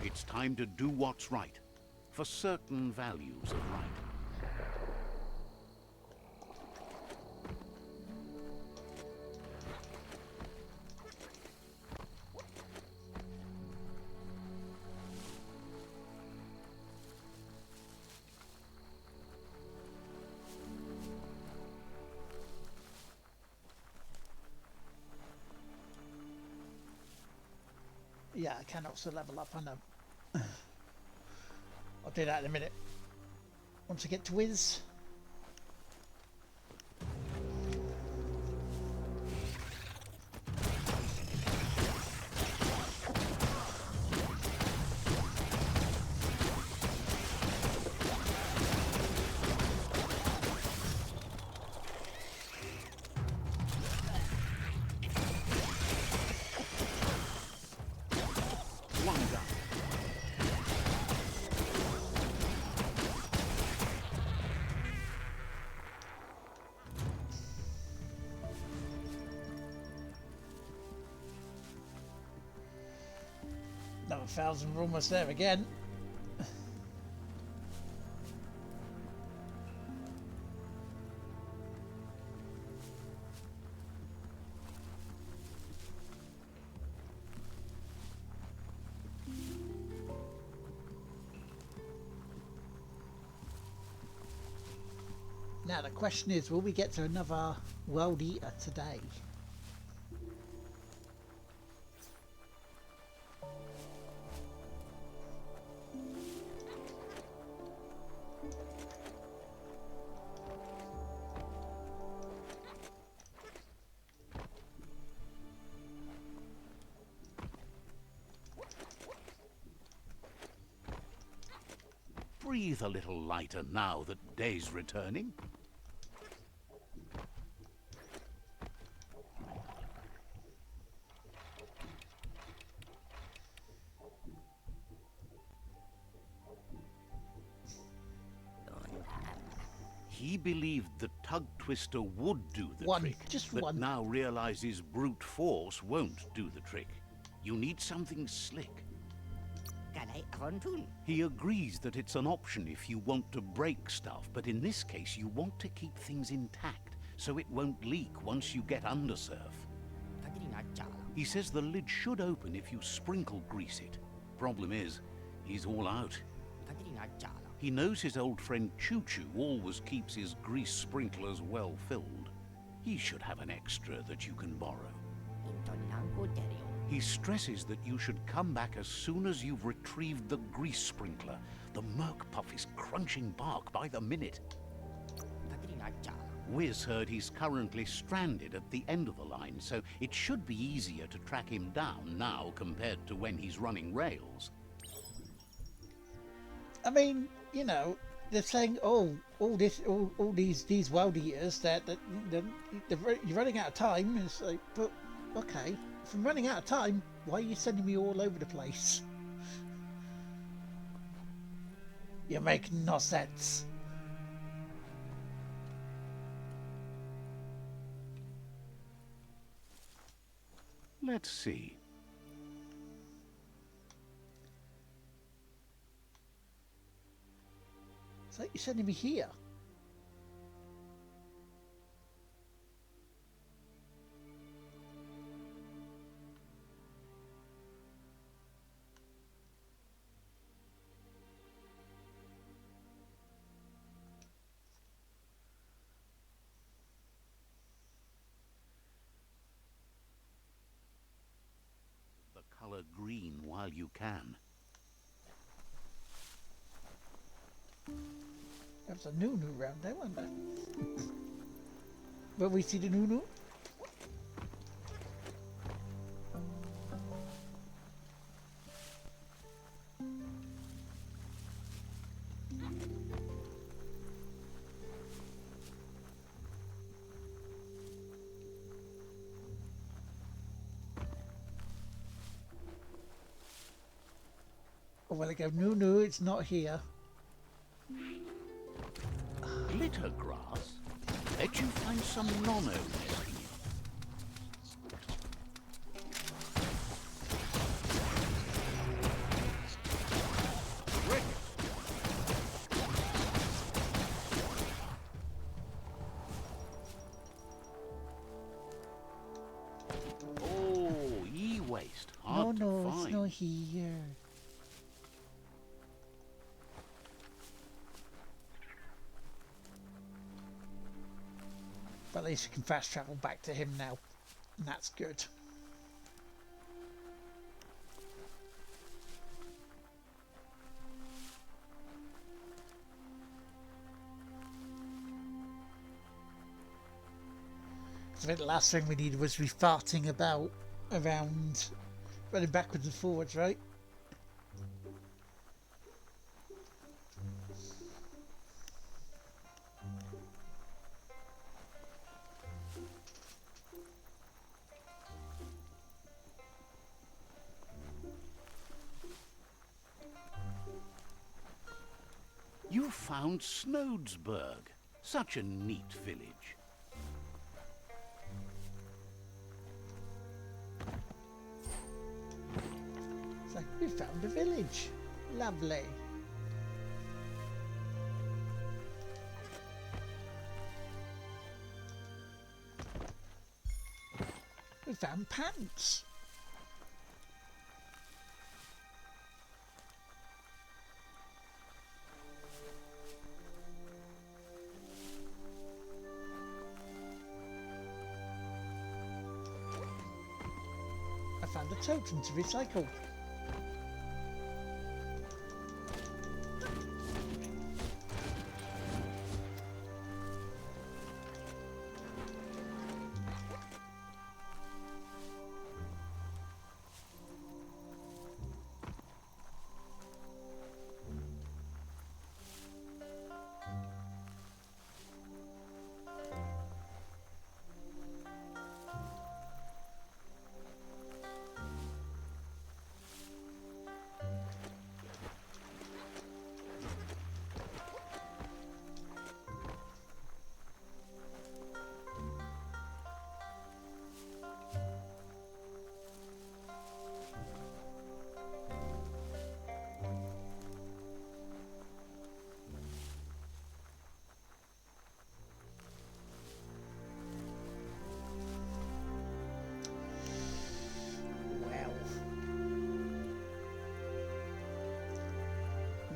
It's time to do what's right, for certain values of right. Yeah, I can also level up, I know. I'll do that in a minute. Once I get to Wiz. One gun. Another 1,000, we're almost there again. Now the question is, will we get to another World Eater today? Breathe a little lighter now that day's returning. He believed the tug twister would do the One, trick, just but one. now realizes brute force won't do the trick. You need something slick. He agrees that it's an option if you want to break stuff, but in this case you want to keep things intact so it won't leak once you get undersurf. He says the lid should open if you sprinkle grease it. Problem is, he's all out. He knows his old friend Choo Choo always keeps his grease sprinklers well filled. He should have an extra that you can borrow. He stresses that you should come back as soon as you've retrieved the grease sprinkler. The merc puff is crunching bark by the minute. Wiz heard he's currently stranded at the end of the line, so it should be easier to track him down now compared to when he's running rails. I mean, you know, they're saying, oh, all these World Eaters that you're running out of time. It's like, but okay, if I'm running out of time, why are you sending me all over the place? You're making no sense. Let's see. It's like you're sending me here. The color green while you can. There was a Nunu round there, wasn't there? Will we see the Nunu? well, they go, no, no, it's not here. Glitter grass? Bet you find some nono nesting in. Oh, e-waste. No, Hard no, to it's find. not here. But at least we can fast travel back to him now. And that's good. I think the last thing we needed was be farting about around, running backwards and forwards, right? You found Snodesburg. Such a neat village. It's like, we found a village. Lovely. We found pants. I found a totem to recycle.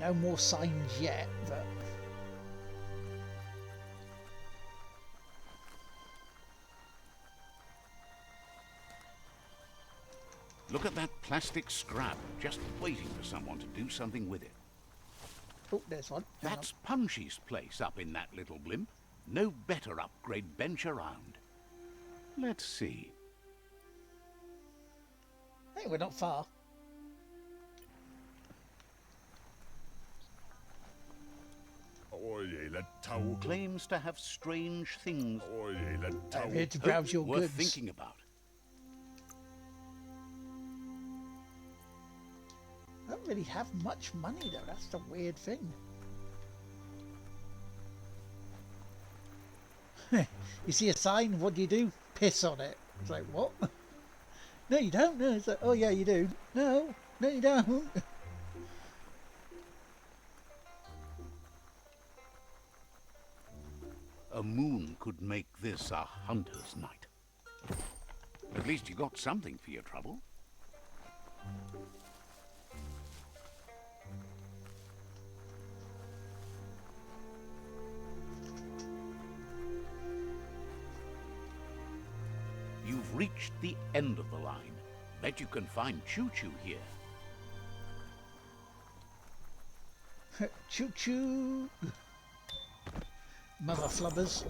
No more signs yet, but Look at that plastic scrap, just waiting for someone to do something with it. oh, there's one. Hang That's Punchy's place up in that little blimp. No better upgrade bench around. Let's see. on. Hey, we're not far. Claims to have strange things. I'm here to browse your Worth goods. thinking about. I don't really have much money though. That's the weird thing. You see a sign, what do? Piss on it. It's like, what? No, you don't. No, it's like, oh yeah, you do. No, no, you don't. A moon could make this a hunter's night. At least you got something for your trouble. You've reached the end of the line. Bet you can find Choo-Choo here. Choo choo. Mother flubbers.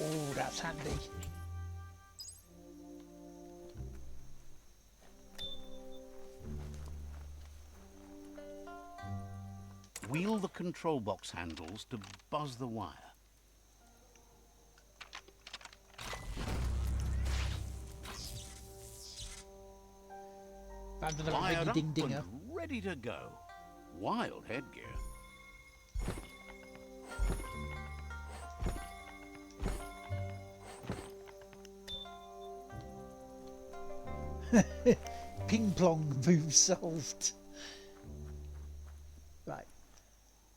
Oh, that's handy. Wheel the control box handles to buzz the wire. Found another Wired up ringy ding dinger. and ready to go. Wild headgear. Ping plong move solved. Right.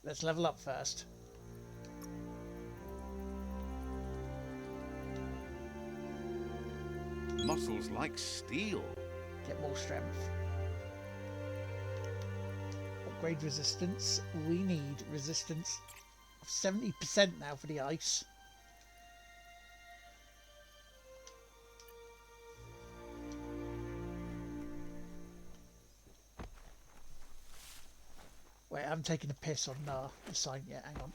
Let's level up first. Muscles like steel. Get more strength. Upgrade resistance. We need resistance of 70% now for the ice. Wait, I'm taking a piss on the sign yet. Hang on.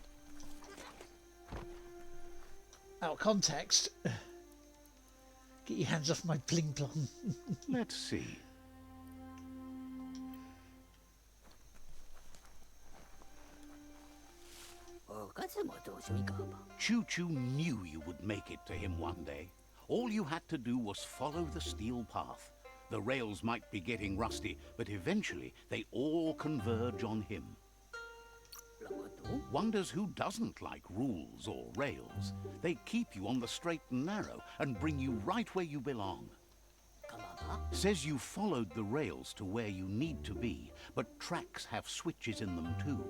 Out of context. Get your hands off my pling plong. Let's see. Choo Choo knew you would make it to him one day. All you had to do was follow the steel path. The rails might be getting rusty, but eventually they all converge on him. Wonders who doesn't like rules or rails. They keep you on the straight and narrow and bring you right where you belong. Says you followed the rails to where you need to be, but tracks have switches in them too.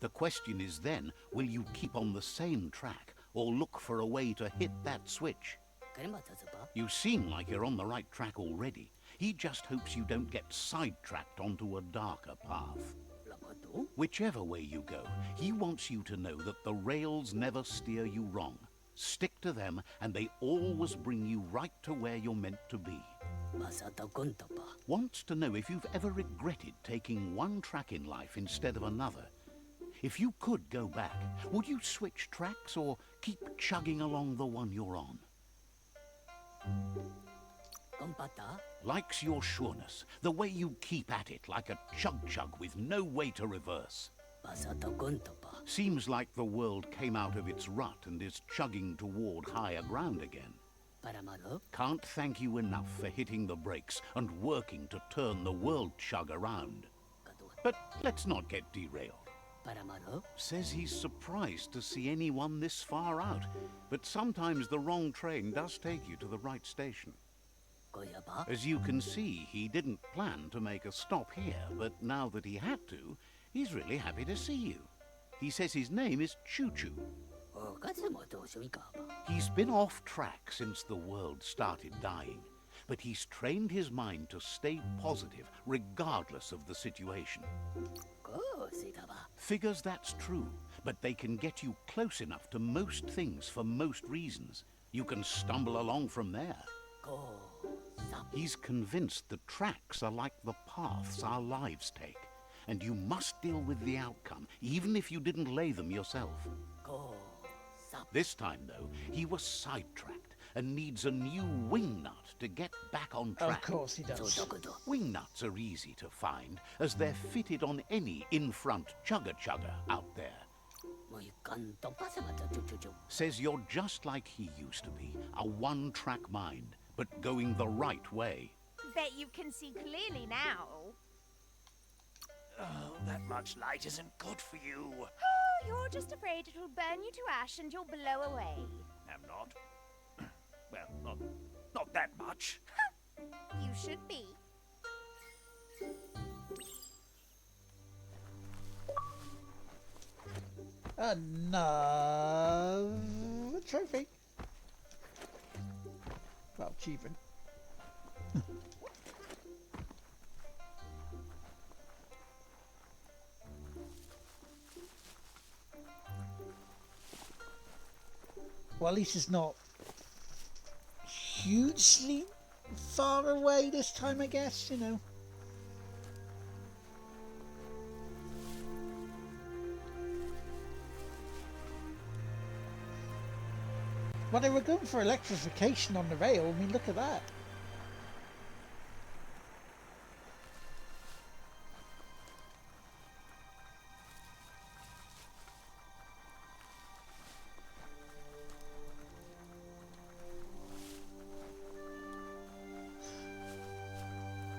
The question is then, will you keep on the same track or look for a way to hit that switch? You seem like you're on the right track already. He just hopes you don't get sidetracked onto a darker path. Whichever way you go, he wants you to know that the rails never steer you wrong. Stick to them and they always bring you right to where you're meant to be. Wants to know if you've ever regretted taking one track in life instead of another. If you could go back, would you switch tracks or keep chugging along the one you're on? Likes your sureness, the way you keep at it like a chug-chug with no way to reverse. Seems like the world came out of its rut and is chugging toward higher ground again. Can't thank you enough for hitting the brakes and working to turn the world chug around. But let's not get derailed. Says he's surprised to see anyone this far out, but sometimes the wrong train does take you to the right station. As you can see, he didn't plan to make a stop here, but now that he had to, he's really happy to see you. He says his name is Choo Choo. He's been off track since the world started dying, but he's trained his mind to stay positive regardless of the situation. Figures that's true, but they can get you close enough to most things for most reasons. You can stumble along from there. He's convinced the tracks are like the paths our lives take, and you must deal with the outcome, even if you didn't lay them yourself. This time, though, he was sidetracked and needs a new wing nut to get back on track. Of course he does. Wing nuts are easy to find, as they're fitted on any in-front chugger-chugger out there. Says you're just like he used to be, a one-track mind, but going the right way. Bet you can see clearly now. Oh, that much light isn't good for you. Oh, you're just afraid it'll burn you to ash and you'll blow away. I'm not. Well, not that much. You should be. Another trophy. Well, achievement. Well, at least it's not hugely far away this time, I guess, you know. Well, they were going for electrification on the rail. I mean, look at that.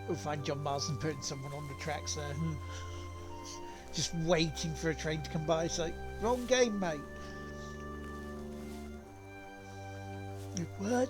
We'll find John Marsden putting someone on the tracks there. Just waiting for a train to come by. It's like, wrong game, mate. What?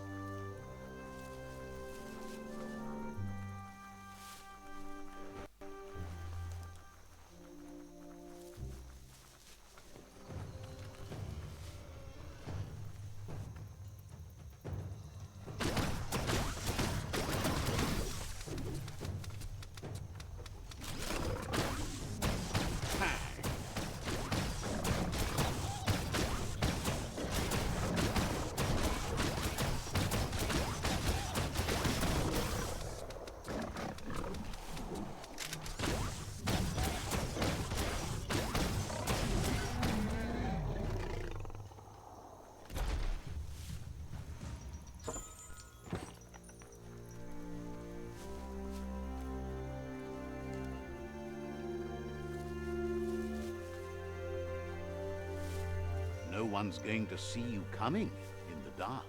No one's going to see you coming in the dark.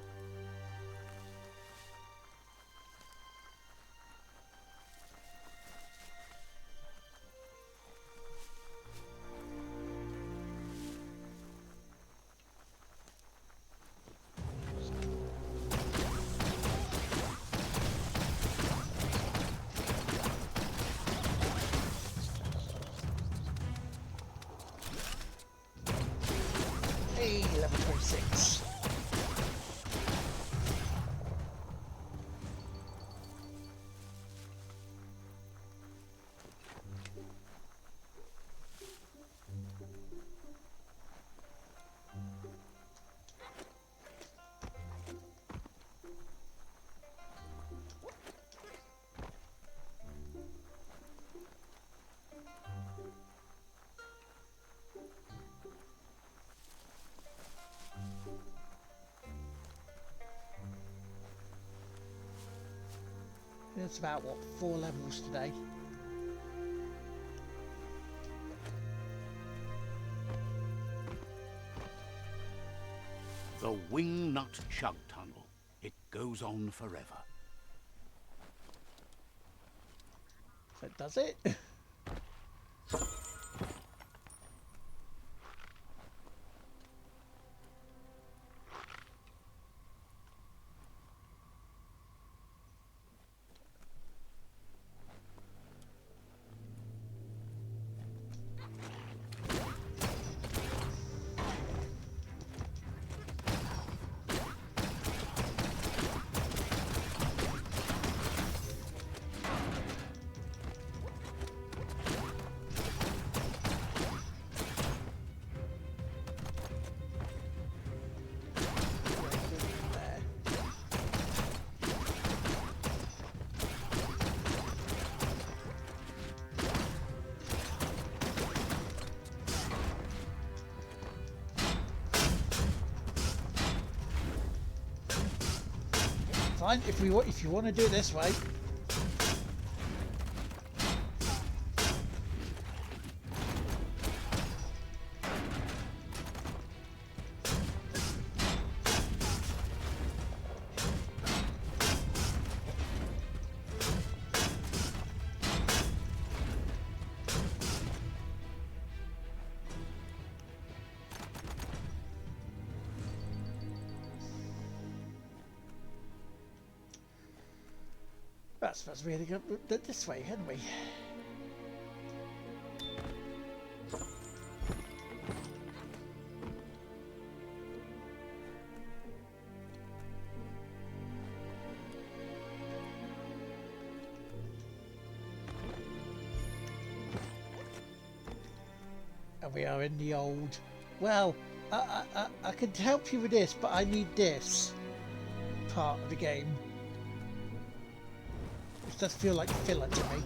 Hey, level 26. It's about, what, 4 levels today? The Wingnut Chug Tunnel. It goes on forever. That does it? Fine, if you want to do it this way. That's really good. This way, hadn't we? And we are in the old. Well, I can help you with this, but I need this part of the game. It does feel like filler to me.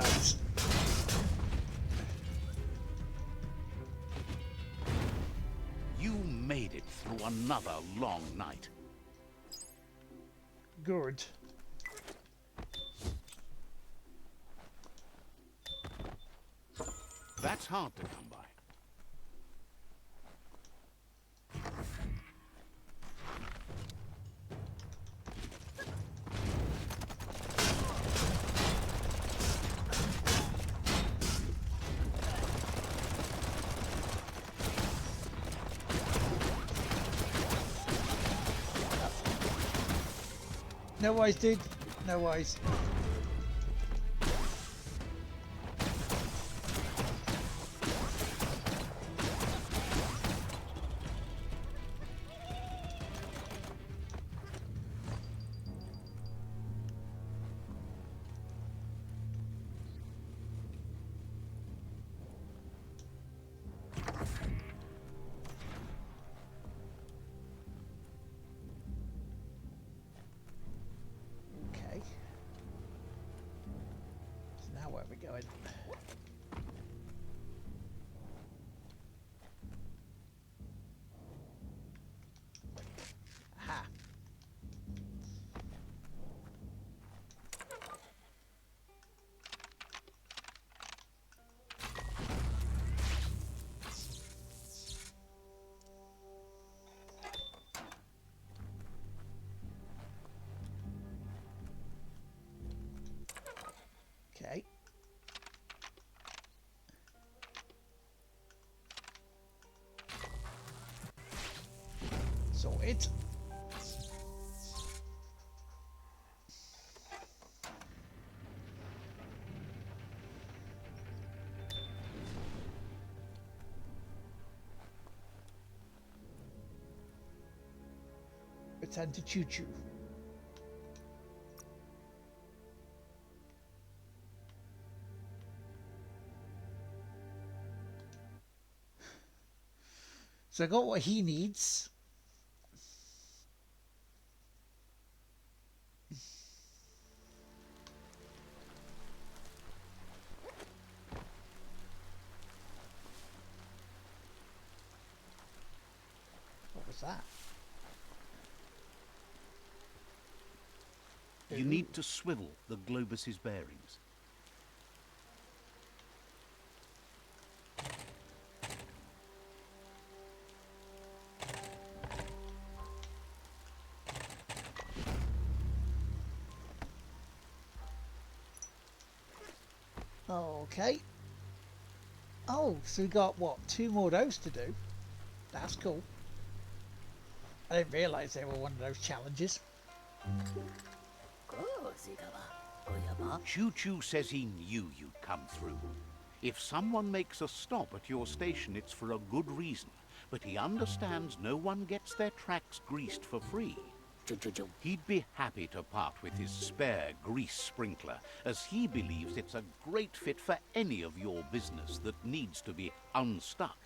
guys. You made it through another long night. Good. That's hard to come by. No worries, dude. No worries. Okay. So now where are we going? Aha. Okay. Sorted. Return to Choo Choo. So I got what he needs. What was that? You need to swivel the globus's bearings. Okay. Oh, so we got what? 2 more of those to do. That's cool. I didn't realise they were one of those challenges. Choo Choo says he knew you'd come through. If someone makes a stop at your station, it's for a good reason. But he understands no one gets their tracks greased for free. He'd be happy to part with his spare grease sprinkler, as he believes it's a great fit for any of your business that needs to be unstuck.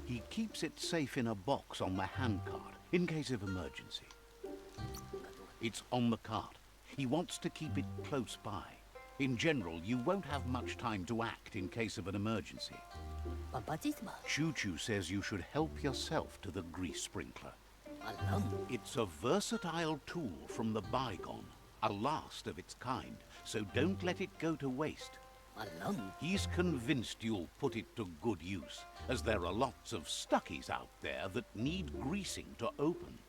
He keeps it safe in a box on the handcart, in case of emergency. It's on the cart. He wants to keep it close by. In general, you won't have much time to act in case of an emergency. Choo Choo says you should help yourself to the grease sprinkler. It's a versatile tool from the bygone, a last of its kind, so don't let it go to waste. He's convinced you'll put it to good use, as there are lots of stuckies out there that need greasing to open.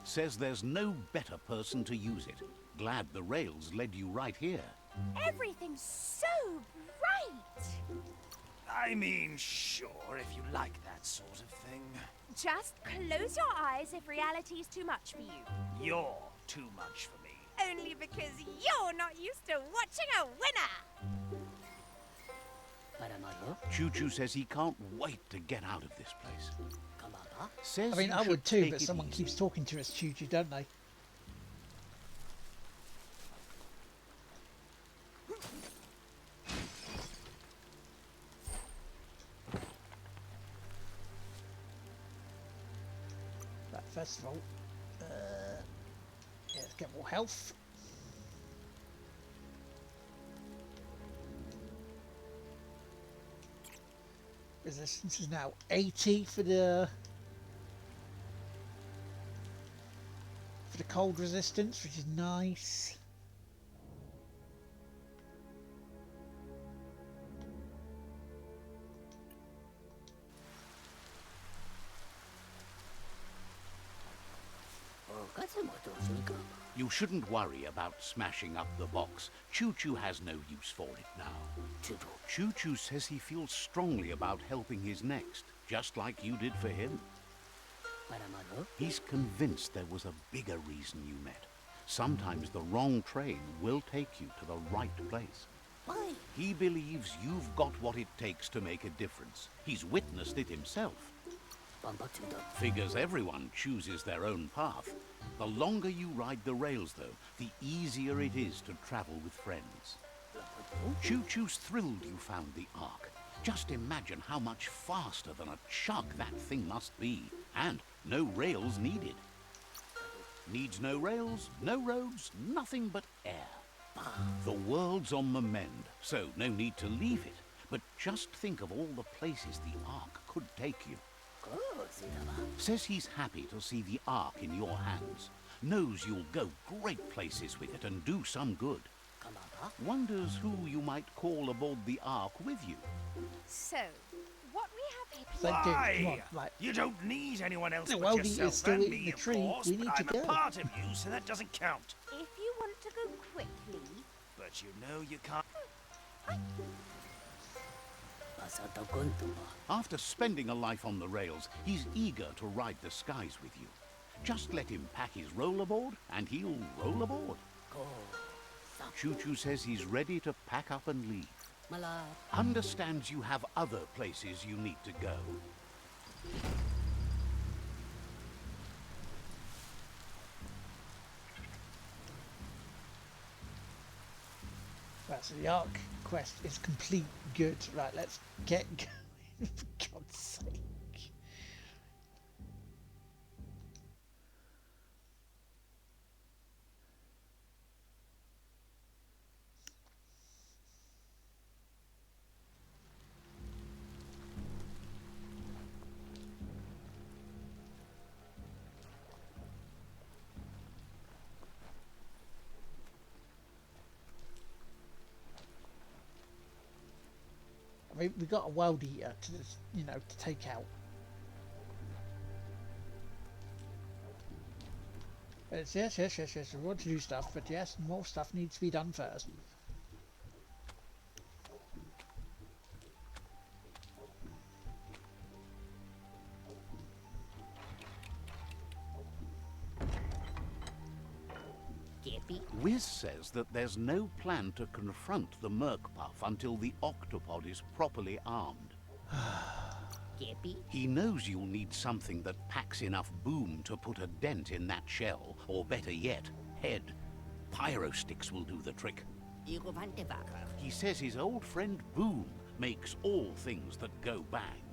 Says there's no better person to use it. Glad the rails led you right here. Everything's so bright. I mean, sure, if you like that sort of thing. Just close your eyes if reality's too much for you. You're too much for me. Only because you're not used to watching a winner. Choo Choo says he can't wait to get out of this place. Says I mean, you I should would too, take but it someone easy. keeps talking to us, Choo Choo, don't they? Right, first of all, yeah, let's get more health. Resistance is now 80 for the cold resistance, which is nice. You shouldn't worry about smashing up the box. Choo-Choo has no use for it now. Choo-Choo says he feels strongly about helping his next, just like you did for him. He's convinced there was a bigger reason you met. Sometimes the wrong train will take you to the right place. Why? He believes you've got what it takes to make a difference. He's witnessed it himself. Figures everyone chooses their own path. The longer you ride the rails, though, the easier it is to travel with friends. Choo-Choo's thrilled you found the Ark. Just imagine how much faster than a chug that thing must be. And no rails needed. Needs no rails, no roads, nothing but air. The world's on the mend, so no need to leave it. But just think of all the places the Ark could take you. Says he's happy to see the Ark in your hands. Knows you'll go great places with it and do some good. Wonders who you might call aboard the Ark with you. So, what we have here... Thank you. Come on, Why? right. You don't need anyone else The but welding yourself is still and eating me, the of tree. course, We need but to I'm go. a part of you, so that doesn't count. If you want to go quickly... But you know you can't. After spending a life on the rails, he's eager to ride the skies with you. Just let him pack his rollerboard, and he'll roll aboard. Choo-Choo says he's ready to pack up and leave. Understands you have other places you need to go. Right, so the Ark quest is complete. Good. Right, let's get going. For God's sake. I mean, we got a weld eater to, you know, to take out. It's yes. We want to do stuff, but yes, more stuff needs to be done first. Wiz says that there's no plan to confront the Merkpuff until the octopod is properly armed. He knows you'll need something that packs enough boom to put a dent in that shell, or better yet, head. Pyro sticks will do the trick. He says his old friend Boom makes all things that go bang.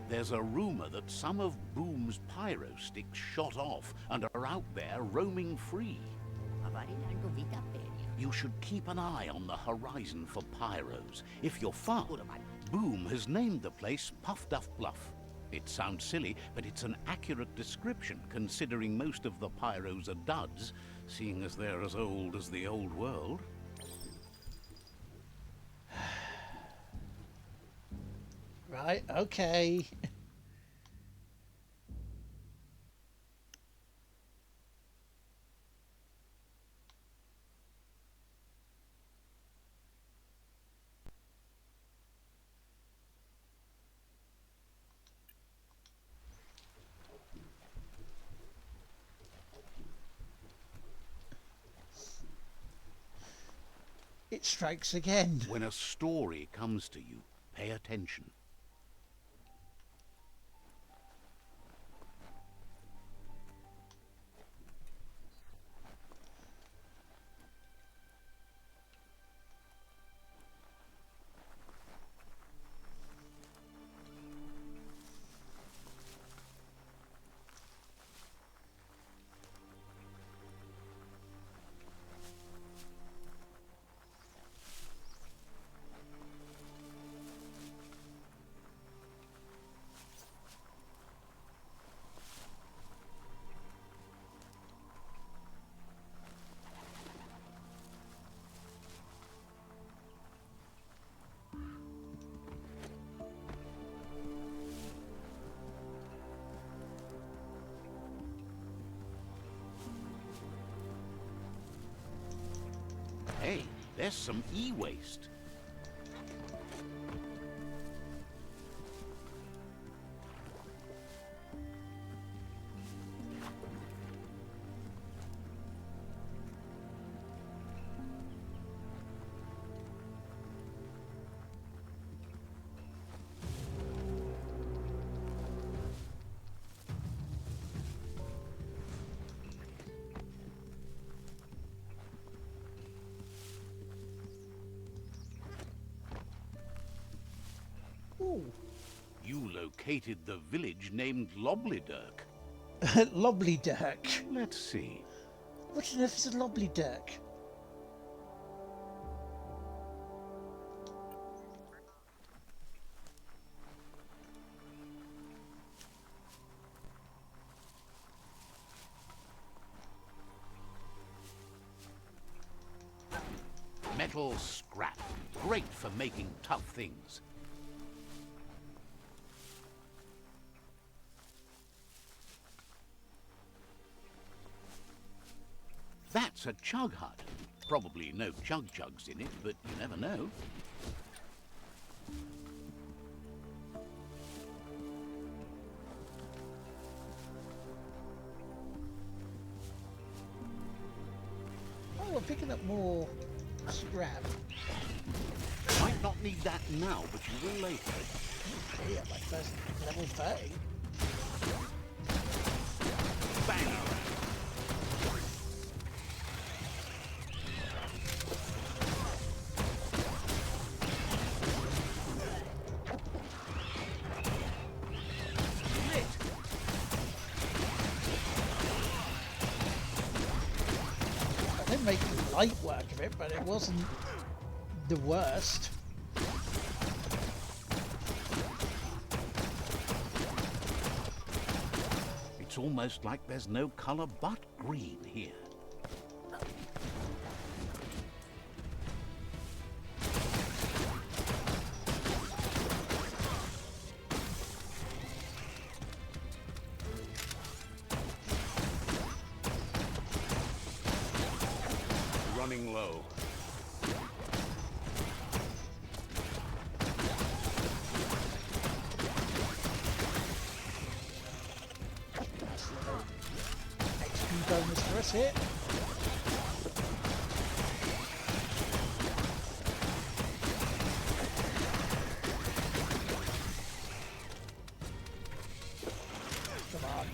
There's a rumor that some of Boom's pyro sticks shot off and are out there roaming free. You should keep an eye on the horizon for pyros. If you're far, Boom has named the place Puff Duff Bluff. It sounds silly, but it's an accurate description considering most of the pyros are duds, seeing as they're as old as the old world. Right, okay. It strikes again. When a story comes to you, pay attention. there's some e-waste. Ooh. You located the village named Loblydurk. Lobley Dirk. Let's see. What on earth is a Lobley Dirk? Metal scrap. Great for making tough things. That's a chug hut. Probably no chug-chugs in it, but you never know. Oh, we're picking up more scrap. Might not need that now, but you will later. Yeah, my first level 30. Bang around. I didn't make light work of it, but it wasn't the worst. It's almost like there's no color but green here. Running low. XP bonus for us here. Come on.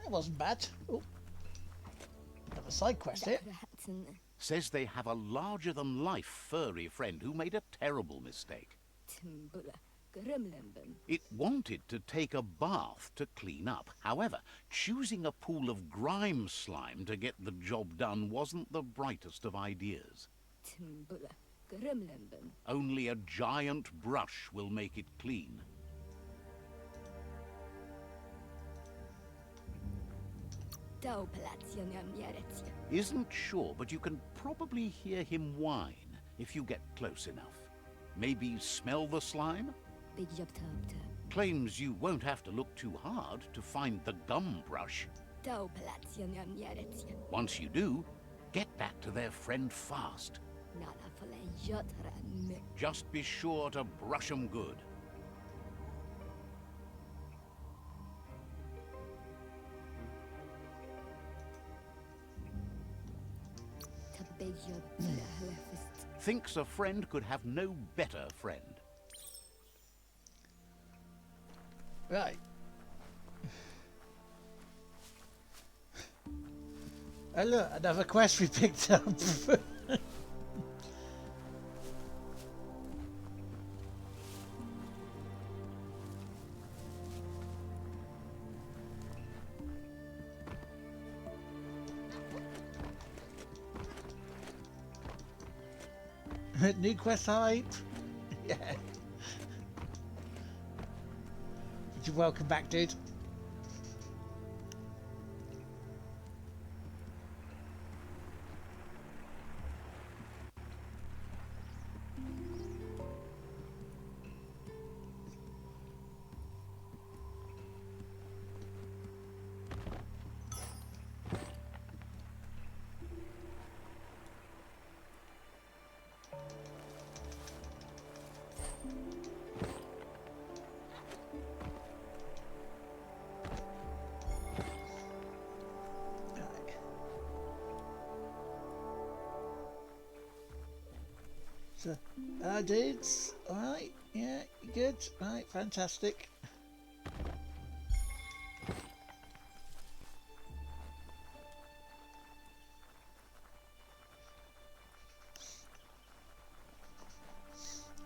That wasn't bad. Oh. Another side quest here. Says they have a larger-than-life furry friend who made a terrible mistake. It wanted to take a bath to clean up. However, choosing a pool of grime slime to get the job done wasn't the brightest of ideas. Only a giant brush will make it clean. Isn't sure, but you can probably hear him whine if you get close enough. Maybe smell the slime? Claims you won't have to look too hard to find the gum brush. Once you do, get back to their friend fast. Just be sure to brush 'em good. Thinks a friend could have no better friend. Right. Oh look, another quest we picked up. New quest hype. Yeah. You're welcome back, dude. So, dudes, alright, yeah, you good? Right, fantastic.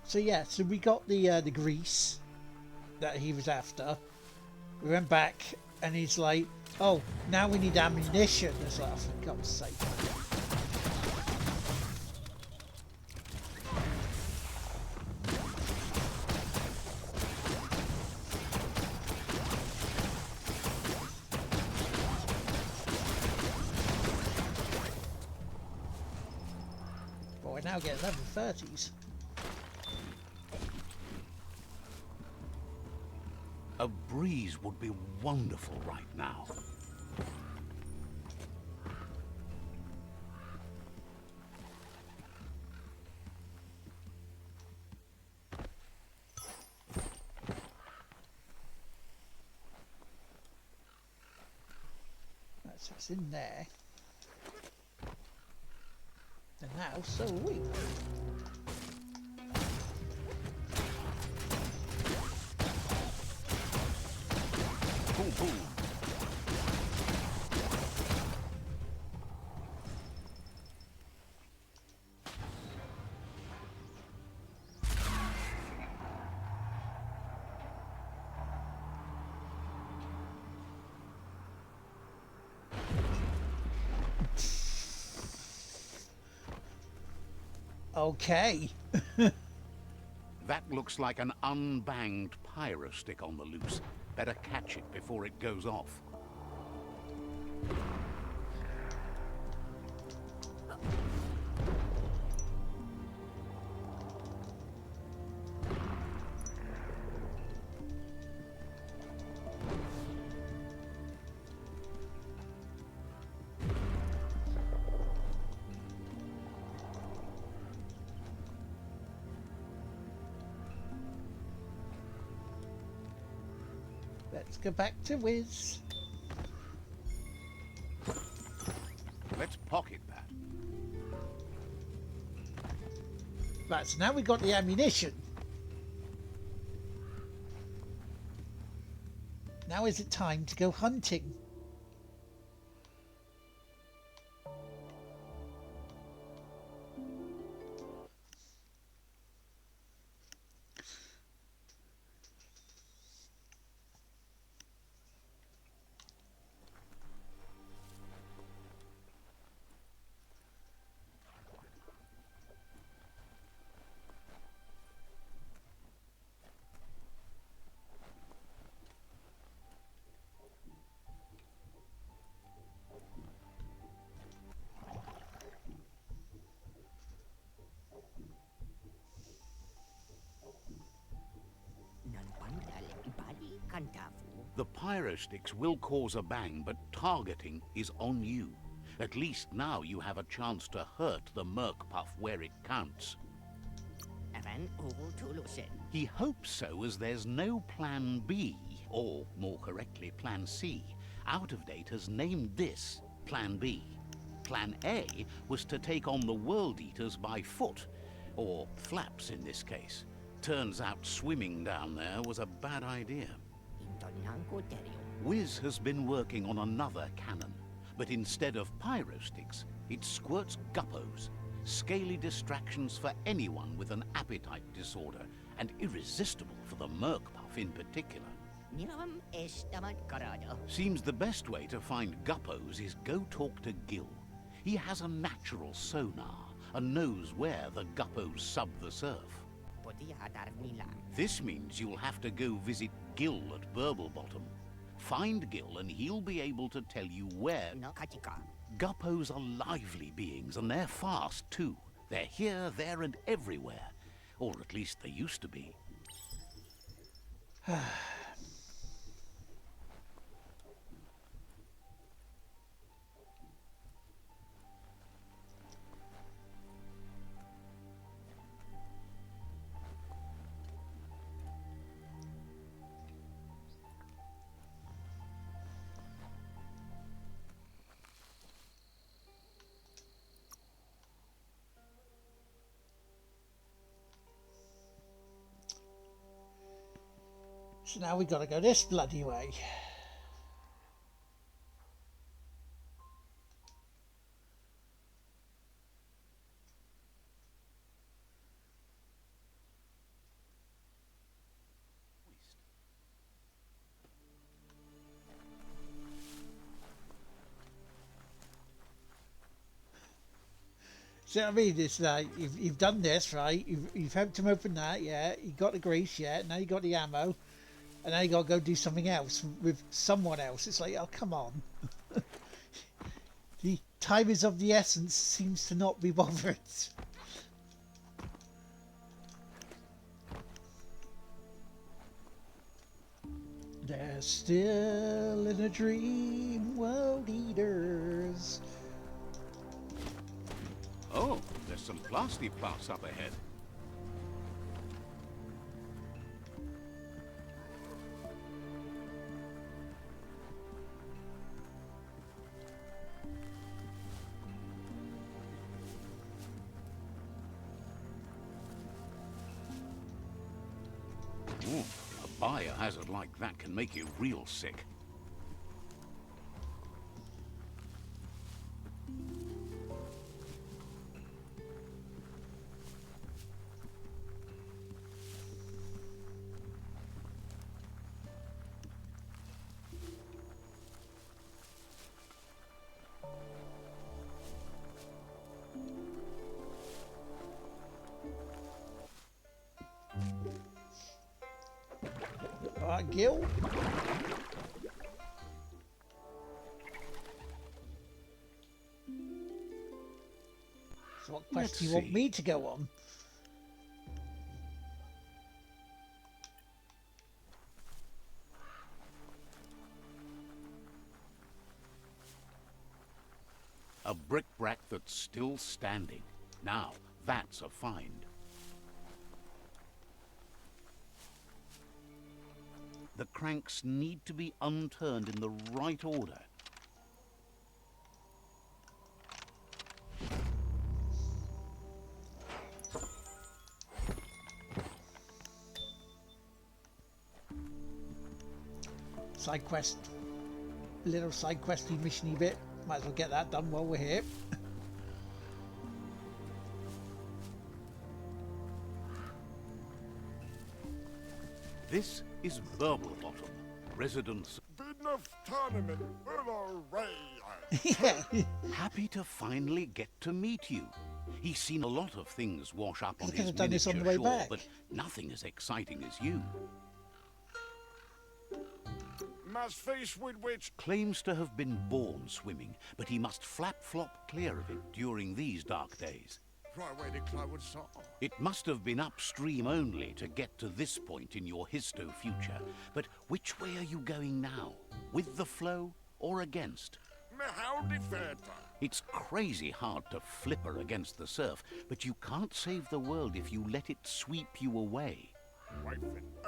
So yeah, so we got the grease that he was after. We went back and he's like, oh, now we need ammunition. It's like, oh, for God's sake. But we're now getting level 30s. A breeze would be wonderful right now. That's what's in there. And now, so are we. Boom, boom. Okay. That looks like an unbanged pyro stick on the loose. Better catch it before it goes off. Let's go back to Wiz. Let's pocket that. Right, so now we've got the ammunition. Now is it time to go hunting? The pyro sticks will cause a bang, but targeting is on you. At least now you have a chance to hurt the Merc Puff where it counts. He hopes so, as there's no plan B, or more correctly, plan C. Out of Date has named this plan B. Plan A was to take on the World Eaters by foot, or flaps in this case. Turns out swimming down there was a bad idea. Wiz has been working on another cannon, but instead of pyro sticks, it squirts guppos. Scaly distractions for anyone with an appetite disorder, and irresistible for the Merc Puff in particular. Seems the best way to find guppos is go talk to Gil. He has a natural sonar and knows where the guppos sub the surf. This means you'll have to go visit Gil at Burblebottom. Find Gil and he'll be able to tell you where... Guppos are lively beings, and they're fast too. They're here, there and everywhere. Or at least they used to be. So now we got to go this bloody way. See what I mean? It's like you've done this, right? You've helped him open that, yeah. You got the grease, yeah. Now you got the ammo, and now you got to go do something else with someone else. It's like, oh come on. The time is of the essence. Seems to not be bothered. They're still in a dream, world eaters. Oh, there's some plasty plots up ahead. Ooh, a biohazard like that can make you real sick. Alright, Gil. So what quest do you want me to go on? A brick-brack that's still standing. Now, that's a find. The cranks need to be unturned in the right order. Side quest. Little side questy missiony bit. Might as well get that done while we're here. This is Biomutant, residence. Enough tournament. Hooray! Yeah. Happy to finally get to meet you. He's seen a lot of things wash up on He could his have done this on miniature the way shore, back. but nothing as exciting as you. Must face with which Claims to have been born swimming, but he must flap-flop clear of it during these dark days. right way to cloud saw. It must have been upstream only to get to this point in your histo-future. But which way are you going now? With the flow or against? Howdy fair. It's crazy hard to flipper against the surf, but you can't save the world if you let it sweep you away. Wife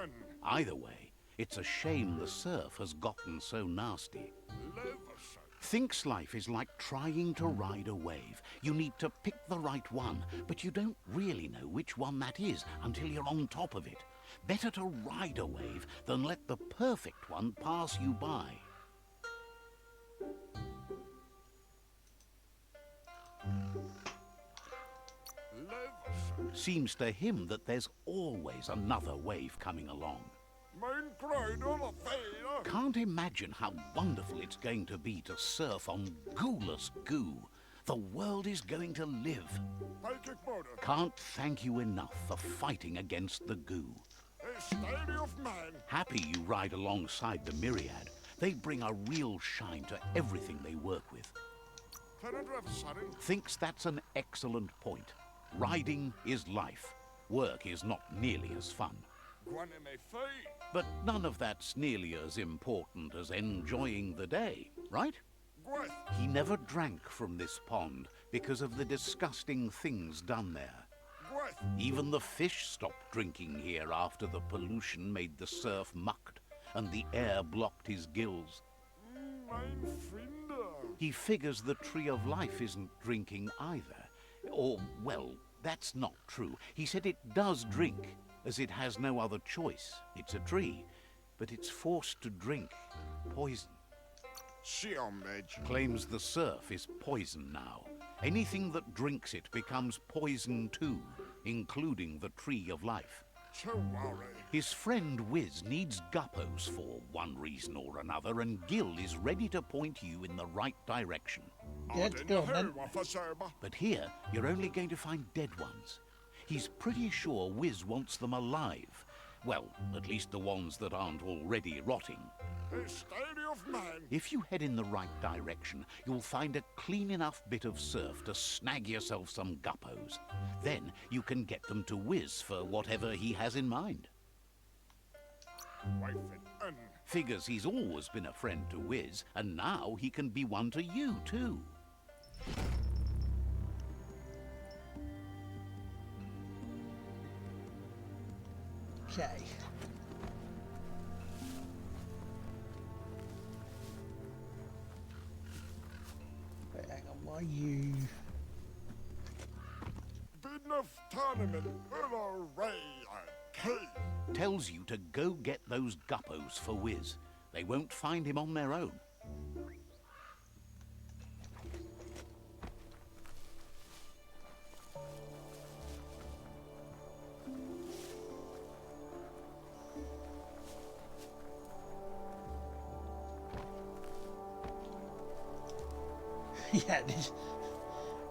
and Either way, it's a shame the surf has gotten so nasty. love so. Thinks life is like trying to ride a wave. You need to pick the right one, but you don't really know which one that is until you're on top of it. Better to ride a wave than let the perfect one pass you by. Love so. Seems to him that there's always another wave coming along. Main cried on a fair. Can't imagine how wonderful it's going to be to surf on gooless goo. The world is going to live. Take it border. Can't thank you enough for fighting against the goo. A steady of man. Happy you ride alongside the myriad. They bring a real shine to everything they work with. Cannot have sudden. Thinks that's an excellent point. Riding is life. Work is not nearly as fun. Guane me fee. But none of that's nearly as important as enjoying the day, right? Gueth. He never drank from this pond because of the disgusting things done there. Gueth. Even the fish stopped drinking here after the pollution made the surf mucked and the air blocked his gills. Mein Finder. He figures the Tree of Life isn't drinking either. Or, well, that's not true. He said it does drink, as it has no other choice. It's a tree. but it's forced to drink poison. Siomage. Claims the surf is poison now. Anything that drinks it becomes poison too, including the Tree of Life. To worry. His friend Wiz needs guppos for one reason or another, and Gil is ready to point you in the right direction. Good, go on then. But here, you're only going to find dead ones. He's pretty sure Wiz wants them alive. Well, at least the ones that aren't already rotting. of man. If you head in the right direction, you'll find a clean enough bit of surf to snag yourself some guppos. Then you can get them to Wiz for whatever he has in mind. Figures he's always been a friend to Wiz, and now he can be one to you too. Okay. Wait, hang on, why are you... Enough tournament, array key. Tells you to go get those guppos for Wiz. They won't find him on their own. Yeah,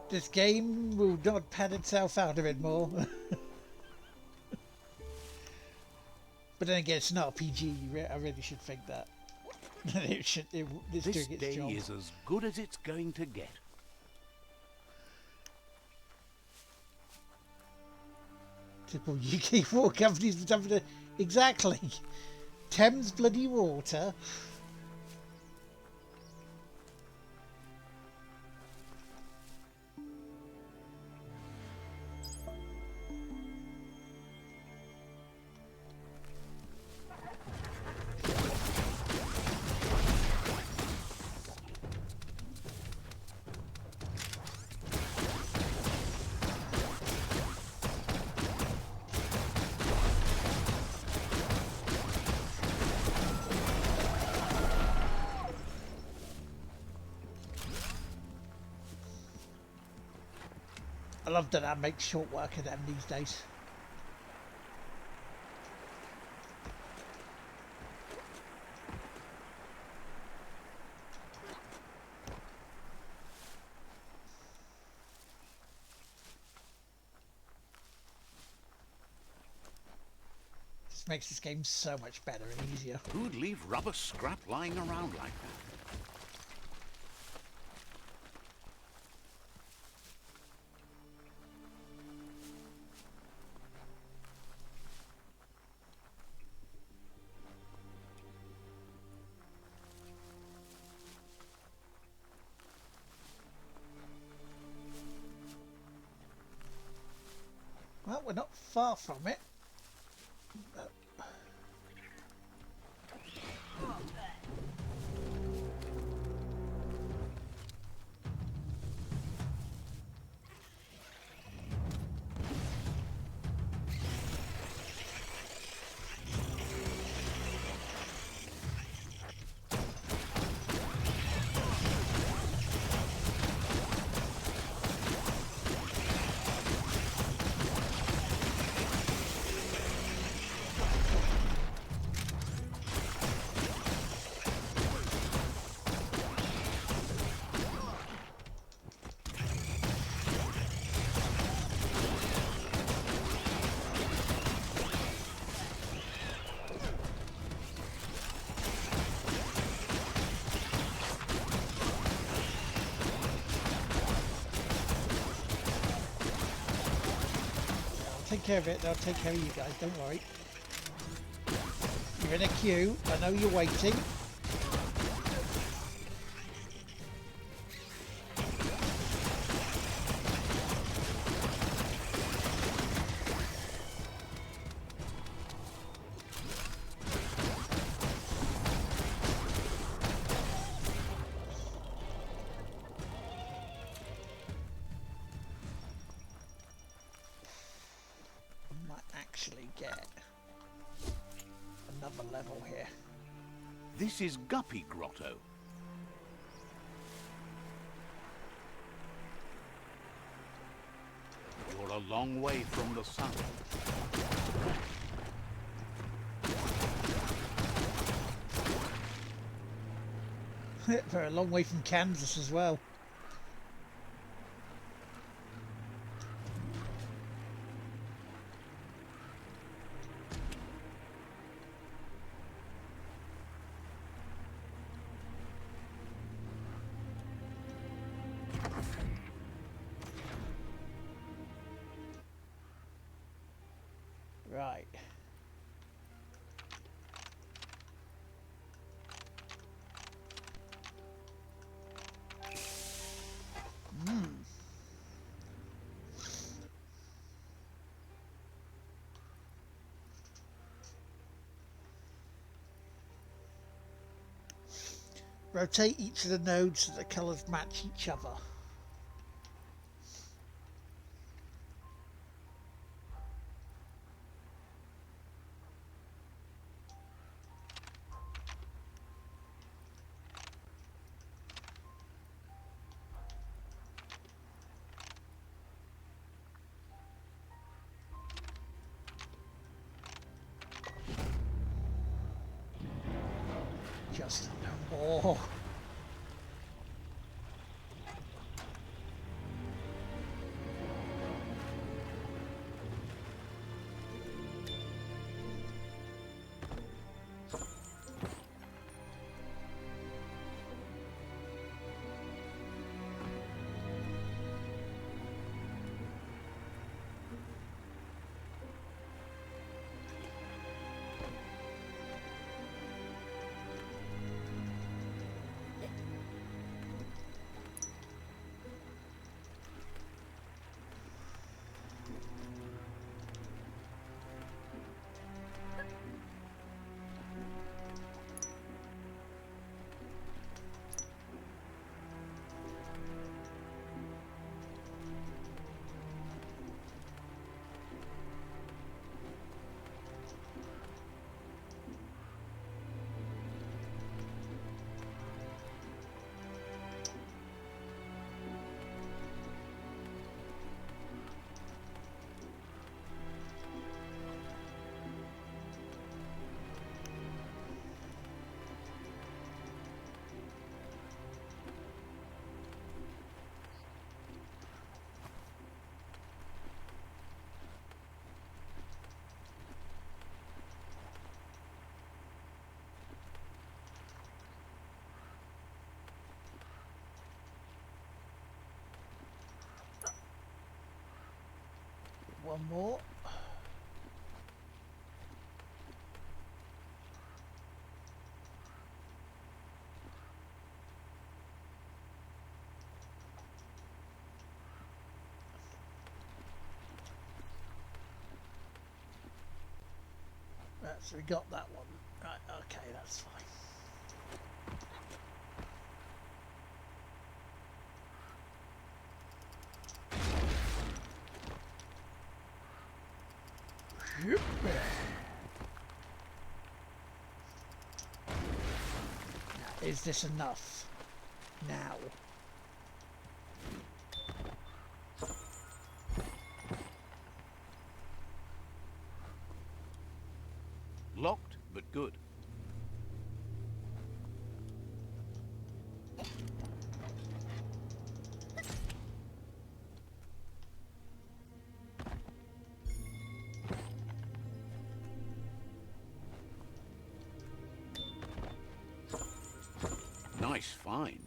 this game will not pad itself out a bit more. But then again, it's an RPG. I really should think that. It's This doing its day job. is as good as it's going to get. Typical UK war companies for something to... Exactly. Thames bloody water. I love that I make short work of them these days. Just makes this game so much better and easier. Who'd leave rubber scrap lying around like that? Well, we're not far from it. Take care of it, they'll take care of you guys, don't worry. You're in a queue, I know you're waiting. another level here. This is Guppy Grotto. You're a long way from the sun. We're a long way from Kansas as well. Right. Rotate each of the nodes so the colours match each other. Just no more. One more. Right, so we got that one. Right, okay, that's fine. Now, is this enough? Now. Locked, but good. Nice find.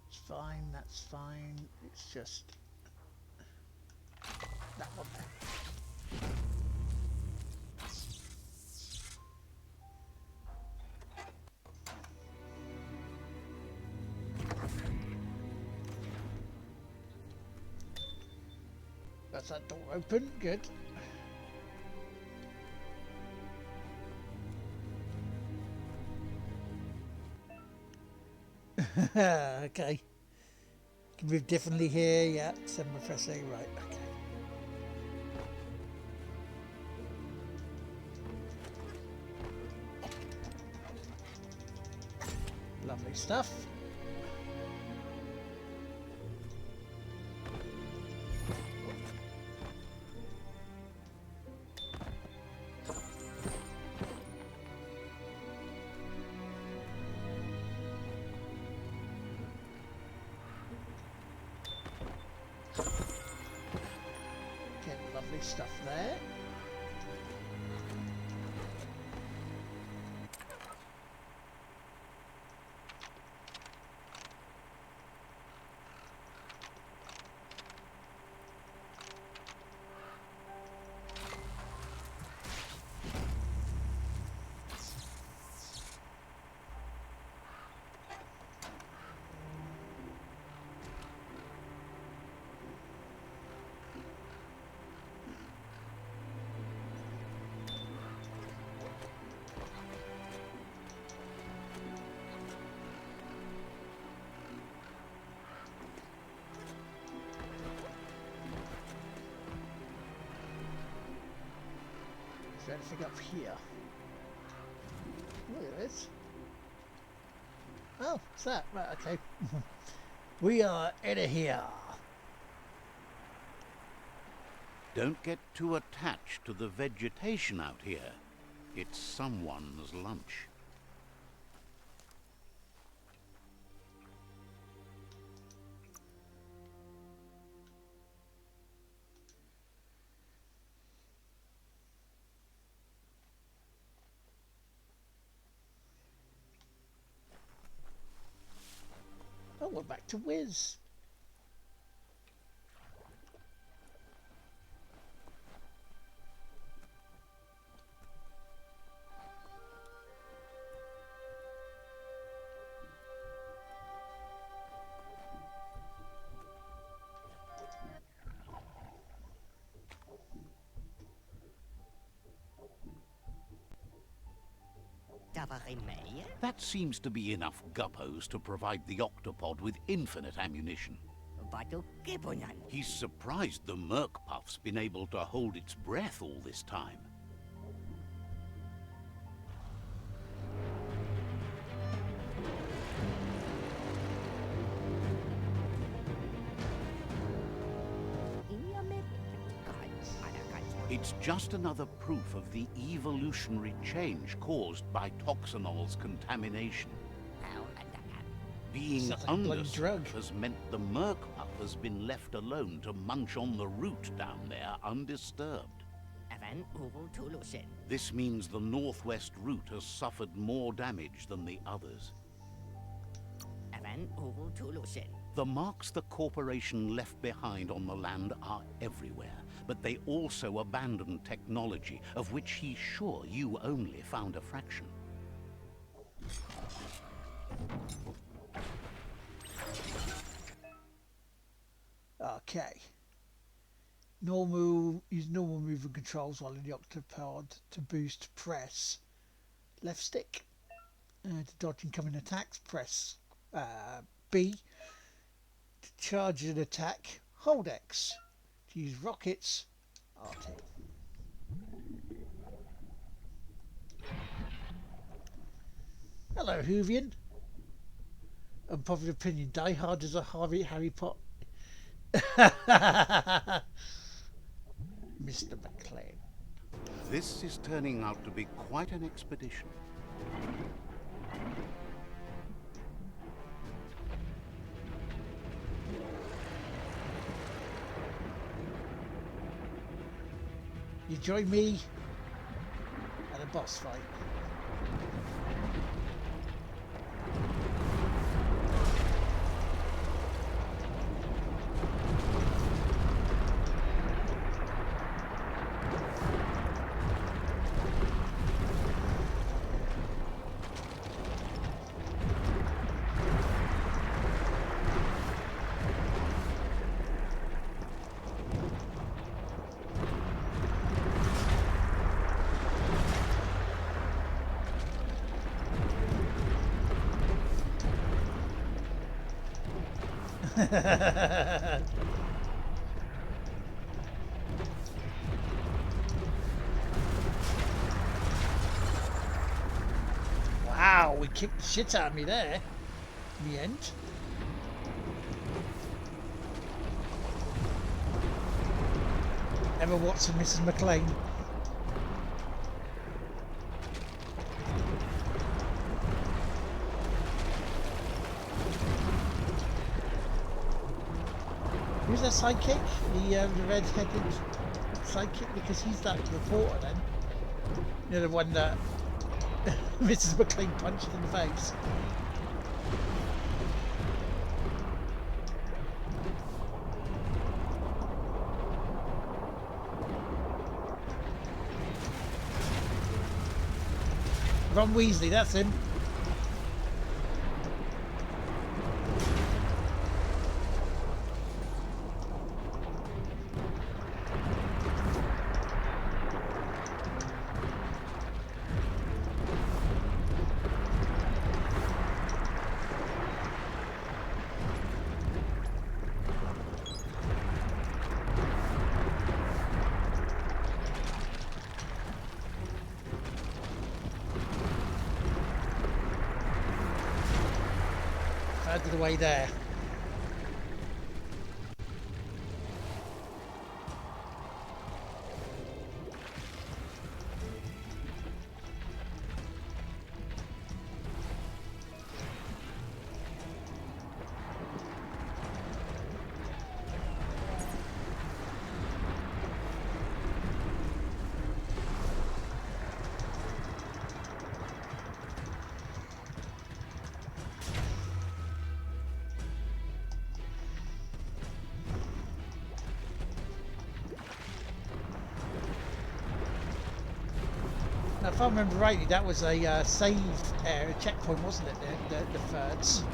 It's fine, that's fine. It's just that one there. That's that door open. Good. Okay. Can move differently here. Yeah. Send my press A. Right. Okay. Lovely stuff. Get lovely stuff there. Is there anything up here? Look at this. Oh, what's that? Right, okay. We are in here. Don't get too attached to the vegetation out here. It's someone's lunch. Oh, we're back to Wiz. That seems to be enough guppos to provide the octopod with infinite ammunition. He's surprised the Merc Puff's been able to hold its breath all this time. It's just another proof of the evolutionary change caused by toxinol's contamination. Being Sounds like a bloody underserved drug. has meant the Merc Puff has been left alone to munch on the root down there undisturbed. This means the northwest route has suffered more damage than the others. The marks the corporation left behind on the land are everywhere, but they also abandoned technology of which he's sure you only found a fraction. Okay. Use normal movement controls while in the octopod to boost press left stick. To dodge incoming attacks, press B. To charge an attack, hold X. To use rockets, RT. Hello, Hoovian. Unpopular opinion, Die Hard is a Harry Potter. Mr. McLean. This is turning out to be quite an expedition. You join me at a boss fight. Wow, we kicked the shit out of me there. In the end. Emma Watson, Mrs. McLean. Who's that sidekick? The red-headed sidekick, because he's that reporter then. You know, the one that Mrs. McLean punched in the face. Ron Weasley, that's him. Out of the way there. Now, if I remember rightly, that was a save area checkpoint, wasn't it? The thirds.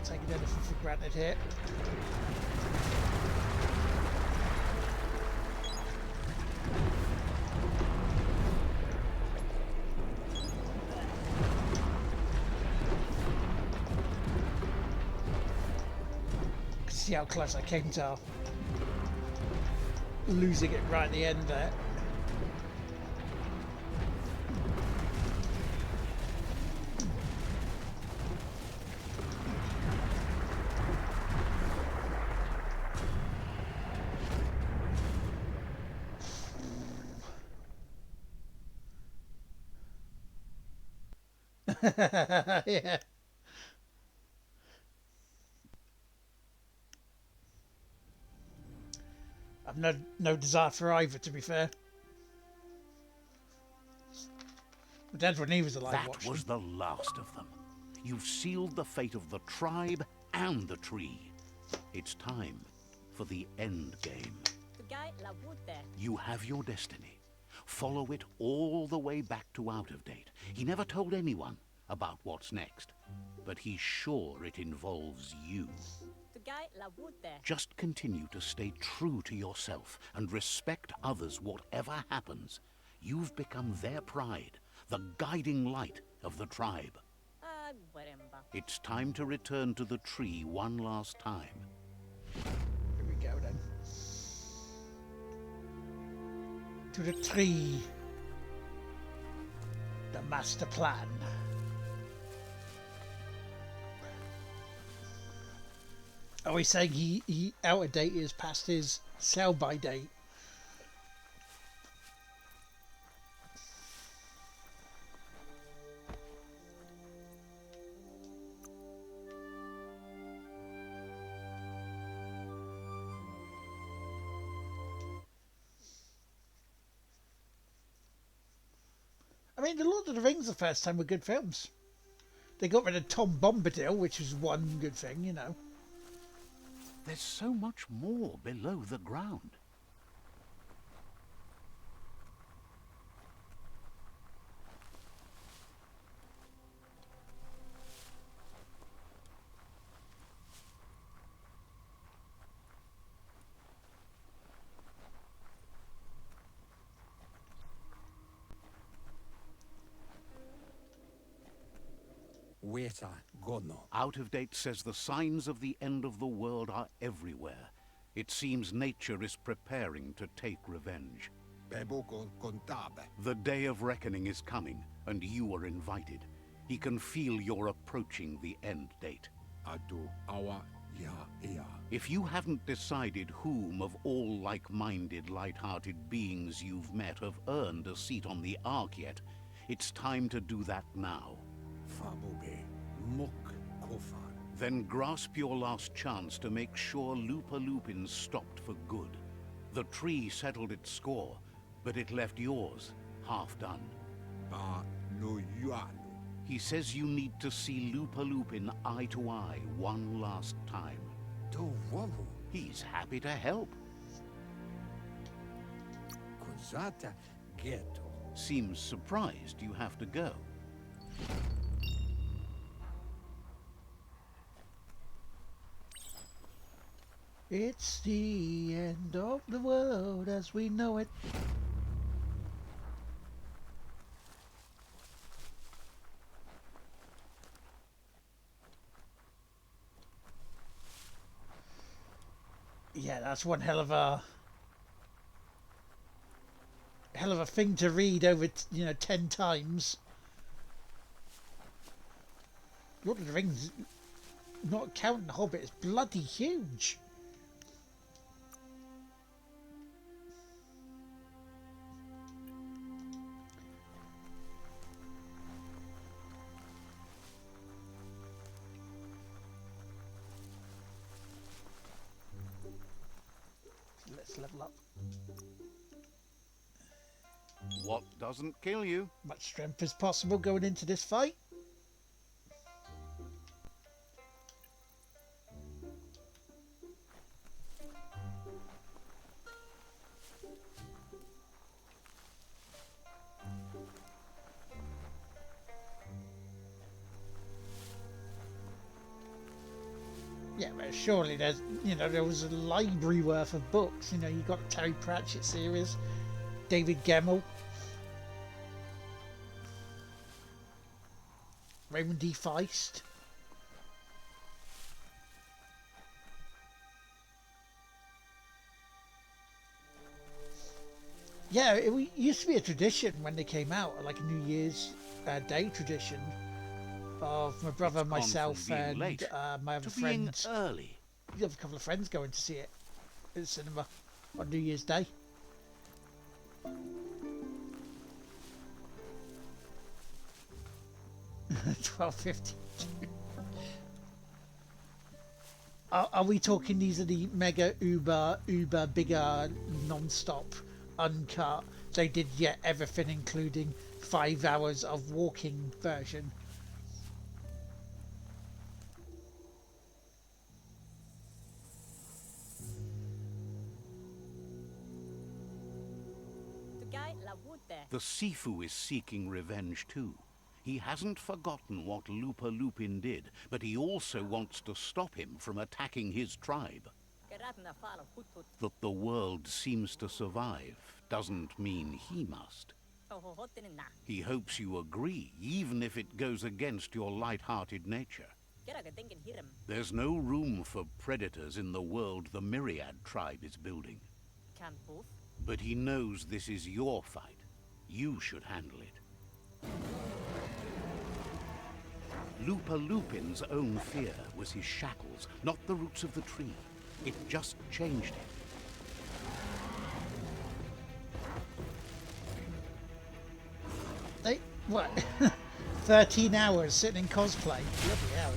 Taking anything for granted here. See how close I came to losing it right at the end there. Yeah. I've no desire for either, to be fair. But that's when he was alive. That was the last of them. You've sealed the fate of the tribe and the tree. It's time for the end game. You have your destiny. Follow it all the way back to Out of Date. He never told anyone about what's next, but he's sure it involves you. Just continue to stay true to yourself and respect others whatever happens. You've become their pride, the guiding light of the tribe. It's time to return to the tree one last time. Here we go then. To the tree. The master plan. Are we saying he out of date is past his sell by date? I mean, The Lord of the Rings the first time were good films. They got rid of Tom Bombadil, which was one good thing, you know. There's so much more below the ground. Weta gono. Out of Date says the signs of the end of the world are everywhere. It seems nature is preparing to take revenge. Beboko contabe. The day of reckoning is coming, and you are invited. He can feel you're approaching the end date. Adu awa ya ia. If you haven't decided whom of all like-minded, light-hearted beings you've met have earned a seat on the Ark yet, it's time to do that now. Fabobe. Mok kofar. Then grasp your last chance to make sure Lupa Lupin's stopped for good. The tree settled its score, but it left yours half done. Ba no yuanu. He says you need to see Lupa Lupin eye to eye one last time. Do wabu. He's happy to help. Kozata ghetto. Seems surprised you have to go. It's the end of the world as we know it. Yeah, that's one hell of a thing to read over, 10 times. Lord of the Rings, not counting Hobbit, is bloody huge. Let's level up. What doesn't kill you? Much strength as possible going into this fight. Yeah, but surely there's, there was a library worth of books. You got the Terry Pratchett series, David Gemmell, Raymond D. Feist. Yeah, it used to be a tradition when they came out, like a New Year's Day tradition, of my brother, myself, and my other friends. Early. You have a couple of friends going to see it at the cinema on New Year's Day. $12.50. Are we talking these are the mega uber bigger non-stop uncut? They did everything, including 5 hours of walking version. The Sifu is seeking revenge too. He hasn't forgotten what Lupa Lupin did, but he also wants to stop him from attacking his tribe. That the world seems to survive doesn't mean he must. He hopes you agree, even if it goes against your light-hearted nature. There's no room for predators in the world the Myriad tribe is building. But he knows this is your fight. You should handle it. Lupa Lupin's own fear was his shackles, not the roots of the tree. It just changed him. They, what? 13 hours sitting in cosplay. Bloody hell.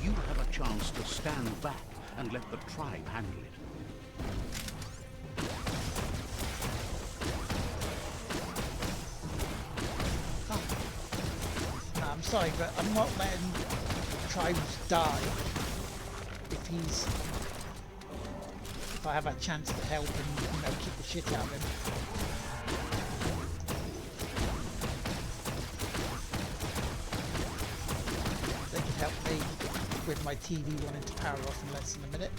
You have a chance to stand back and let the tribe handle it. No, I'm sorry, but I'm not letting tribes die if I have a chance to help and, kick the shit out of him. They can help me with my TV wanting to power off in less than a minute.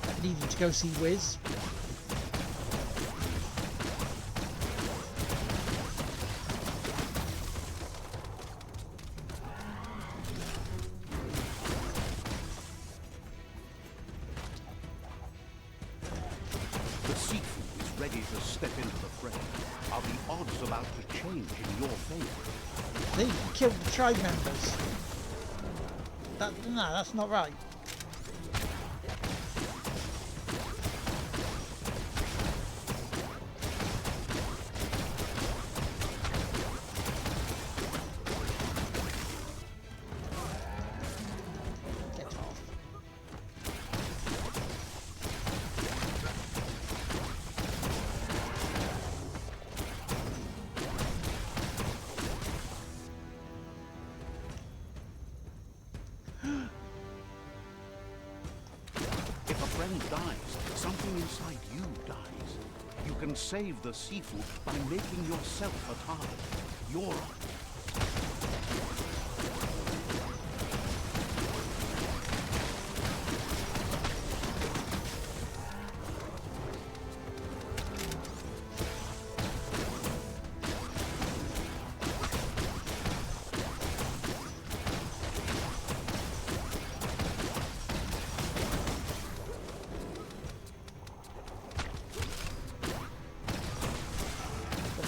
I needed to go see Wiz. You killed the tribe members. No, that's not right. Get off. Dies, something inside you dies. You can save the seafood by making yourself a target. You're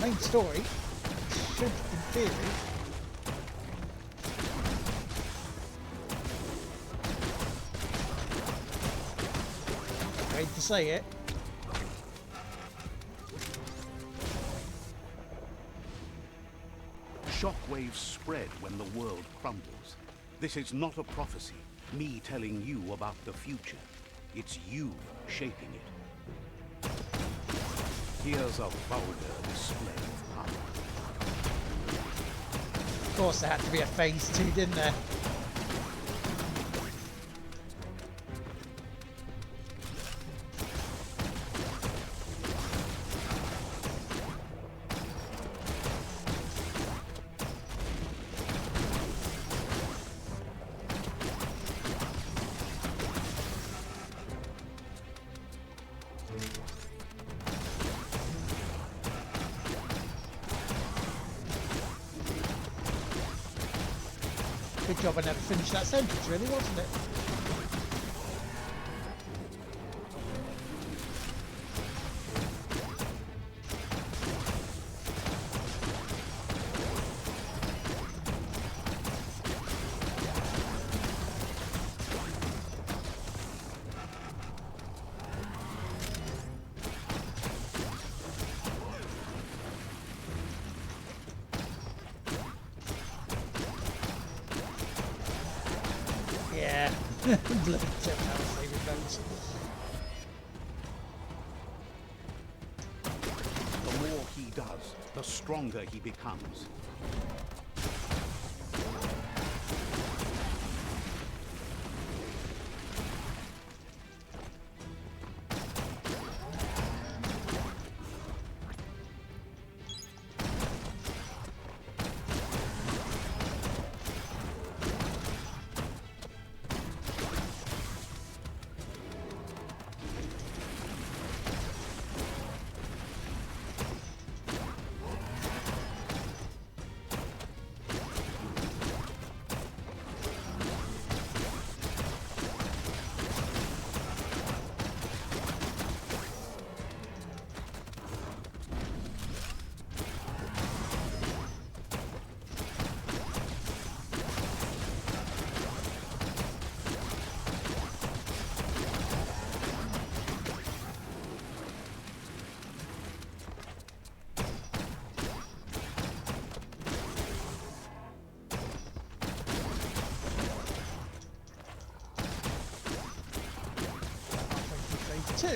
main story should, in theory, I hate to say it, shockwaves spread when the world crumbles. This is not a prophecy, me telling you about the future. It's you shaping it. Here's a vulgar display of power. of course there had to be a phase 2, didn't there? Good job I never finished that sentence, really, wasn't it? Yeah, bloody 7 hours saving those. The more he does, the stronger he becomes. 2.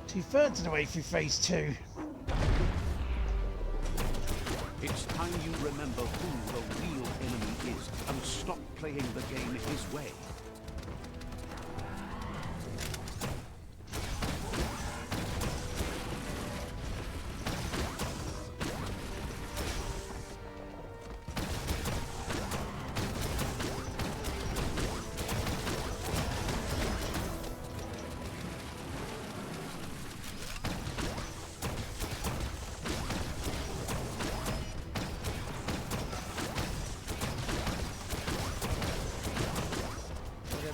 Two-thirds of the way through phase 2. It's time you remember who the real enemy is and stop playing the game his way.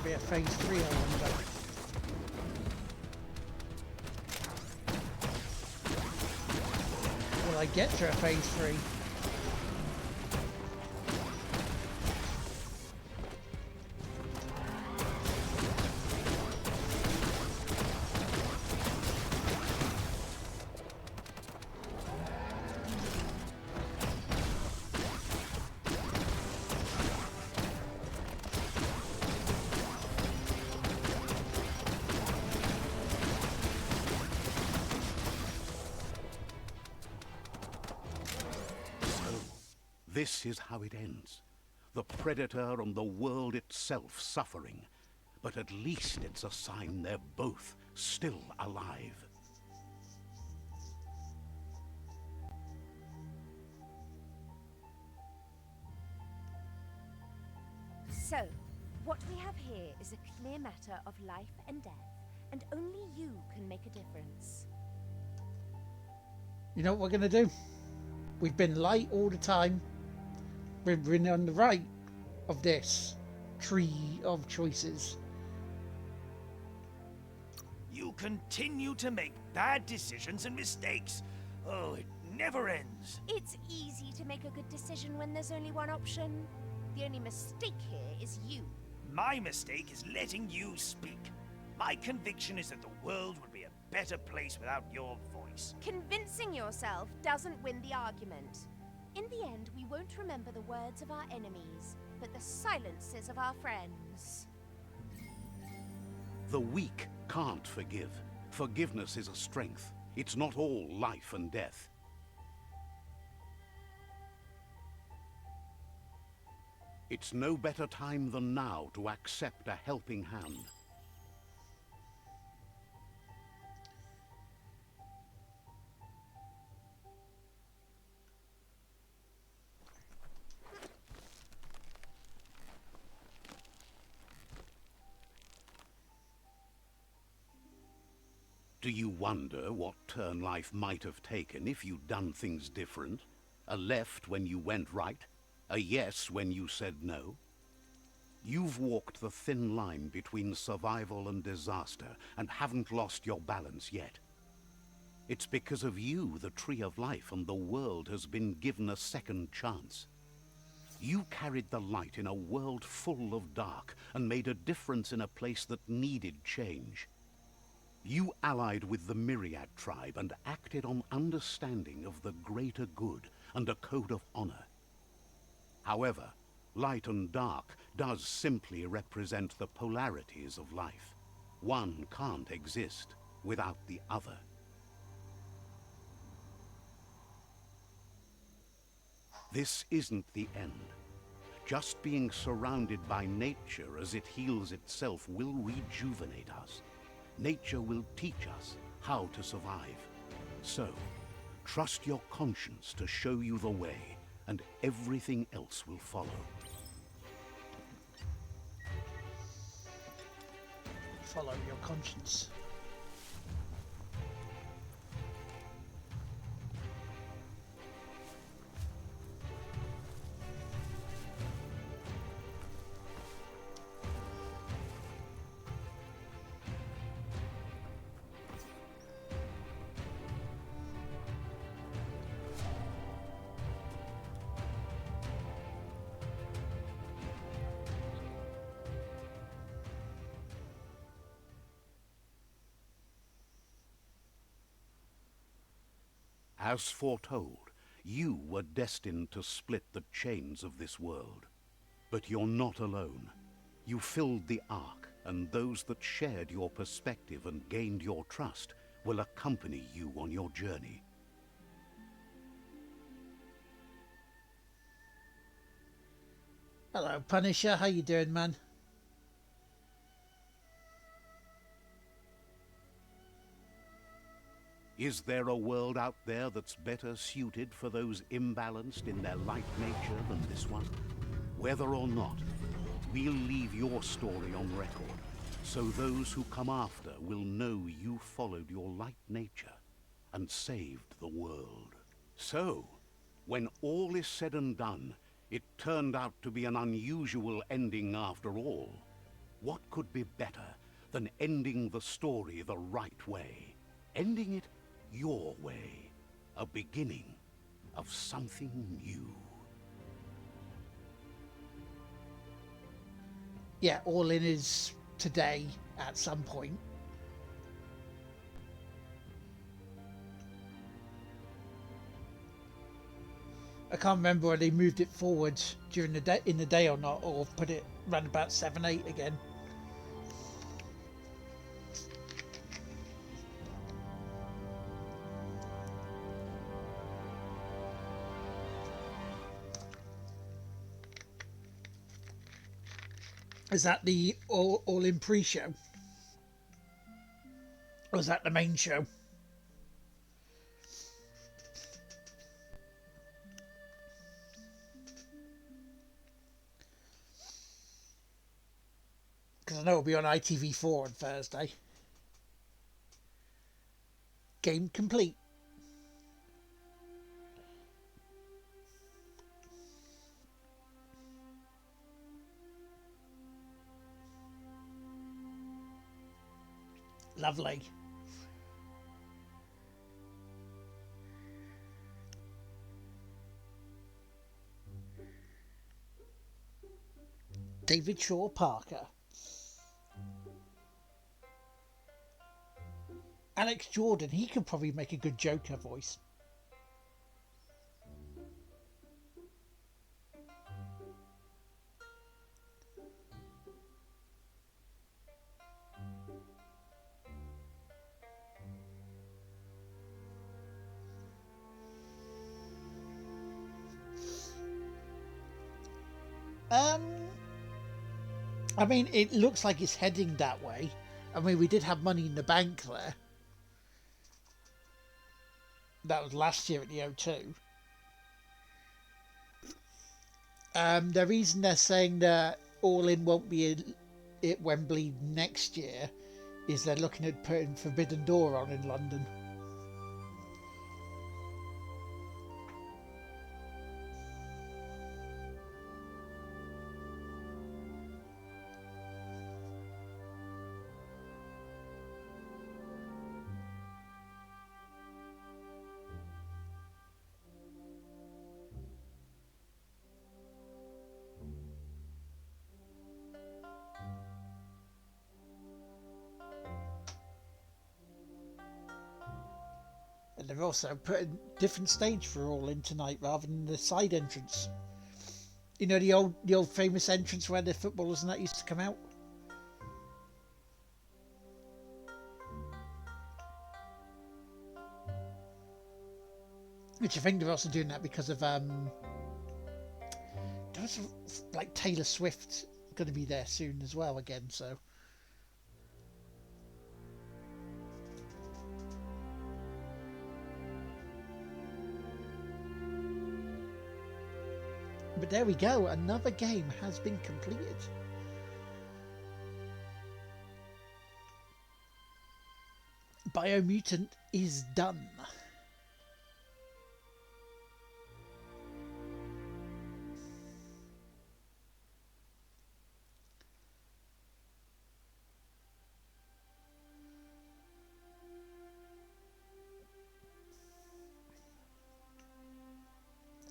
Be a phase 3, I wonder. Will I get to a phase 3? This is how it ends. The Predator and the world itself suffering. But at least it's a sign they're both still alive. So, what we have here is a clear matter of life and death, and only you can make a difference. You know what we're going to do? We've been light all the time. We've been on the right of this tree of choices. You continue to make bad decisions and mistakes. Oh, it never ends. It's easy to make a good decision when there's only one option. The only mistake here is you. My mistake is letting you speak. My conviction is that the world would be a better place without your voice. Convincing yourself doesn't win the argument. In the end, we won't remember the words of our enemies, but the silences of our friends. The weak can't forgive. Forgiveness is a strength. It's not all life and death. It's no better time than now to accept a helping hand. Do you wonder what turn life might have taken if you'd done things different? A left when you went right? A yes when you said no? You've walked the thin line between survival and disaster and haven't lost your balance yet. It's because of you the Tree of Life and the world has been given a second chance. You carried the light in a world full of dark and made a difference in a place that needed change. You allied with the Myriad tribe and acted on understanding of the greater good and a code of honor. However, light and dark does simply represent the polarities of life. One can't exist without the other. This isn't the end. Just being surrounded by nature as it heals itself will rejuvenate us. Nature will teach us how to survive. So, trust your conscience to show you the way, and everything else will follow. Follow your conscience. As foretold, you were destined to split the chains of this world. But you're not alone. You filled the Ark, and those that shared your perspective and gained your trust will accompany you on your journey. Hello, Punisher. How you doing, man? Is there a world out there that's better suited for those imbalanced in their light nature than this one? Whether or not, we'll leave your story on record, so those who come after will know you followed your light nature and saved the world. So, when all is said and done, it turned out to be an unusual ending after all. What could be better than ending the story the right way? Ending it your way. A beginning of something new. Yeah, All In is today at some point. I can't remember whether they moved it forward during the day, in the day or not, or put it round about 7, 8 again. Is that the All In pre-show? Or is that the main show? Because I know it'll be on ITV4 on Thursday. Game complete. Lovely. David Shaw Parker. Alex Jordan, he could probably make a good Joker voice. I mean, it looks like it's heading that way. I mean, we did have Money in the Bank there. That was last year at the O2. The reason they're saying that All In won't be at Wembley next year is they're looking at putting Forbidden Door on in London. And they're also putting different stage for All In tonight rather than the side entrance. You know, the old famous entrance where the footballers and that used to come out? Which I think they're also doing that because of there was like Taylor Swift going to be there soon as well again, so but there we go, another game has been completed. Biomutant is done.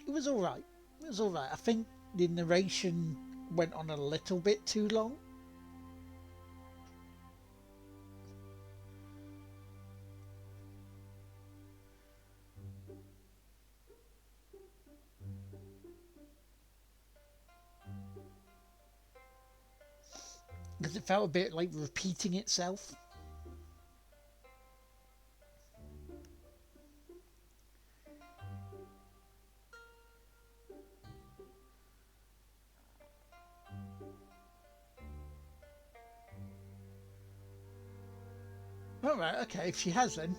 It was alright. It was alright. I think the narration went on a little bit too long. Because it felt a bit like repeating itself. Alright, okay, if she has then.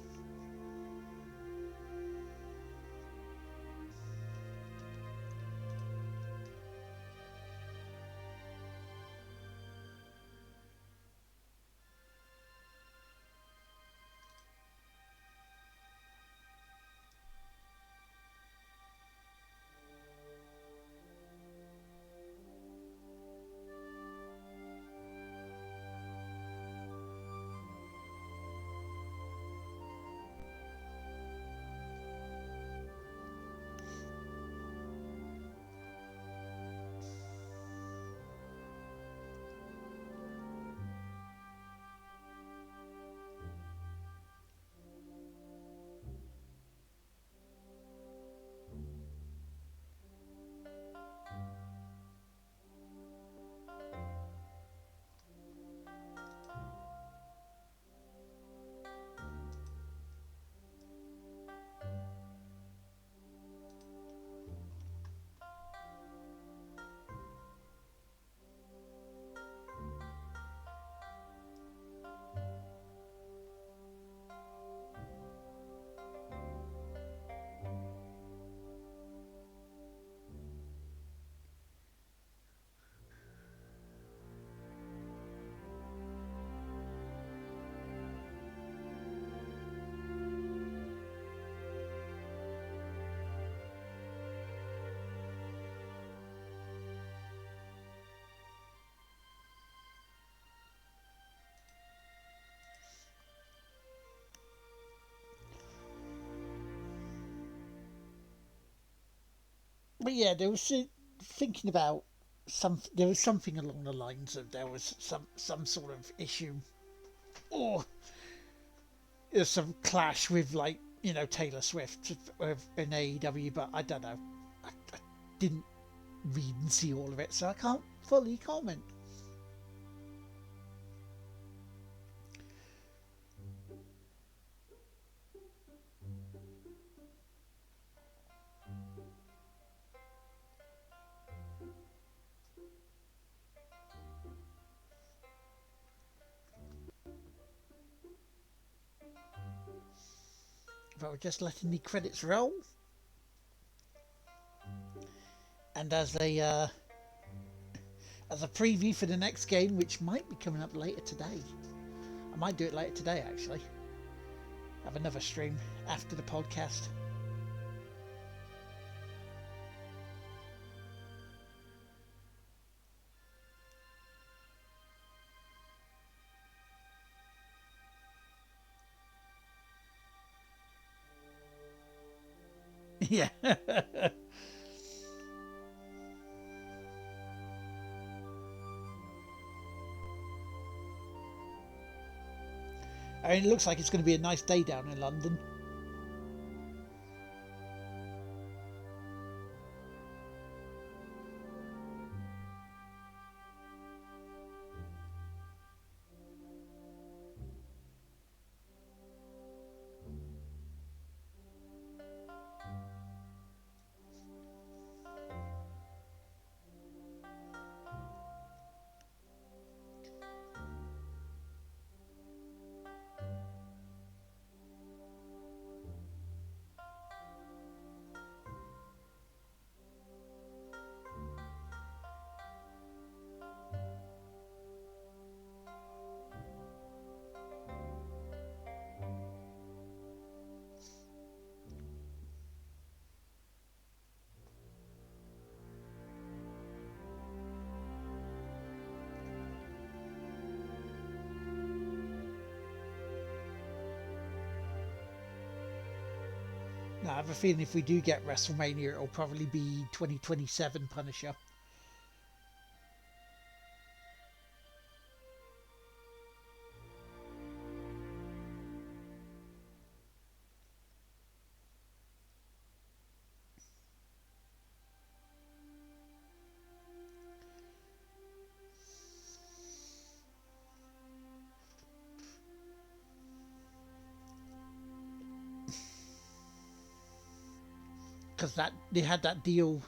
But yeah, there was thinking about there was something along the lines of there was some sort of issue, or there's some clash with, like, you know, Taylor Swift in AEW, but I don't know. I didn't read and see all of it, so I can't fully comment. But we're just letting the credits roll. And as a preview for the next game, which might be coming up later today. I might do it later today, actually. Have another stream after the podcast. Yeah. I mean, it looks like it's going to be a nice day down in London. Now, I have a feeling if we do get WrestleMania, it'll probably be 2027 Punisher. because that they had that deal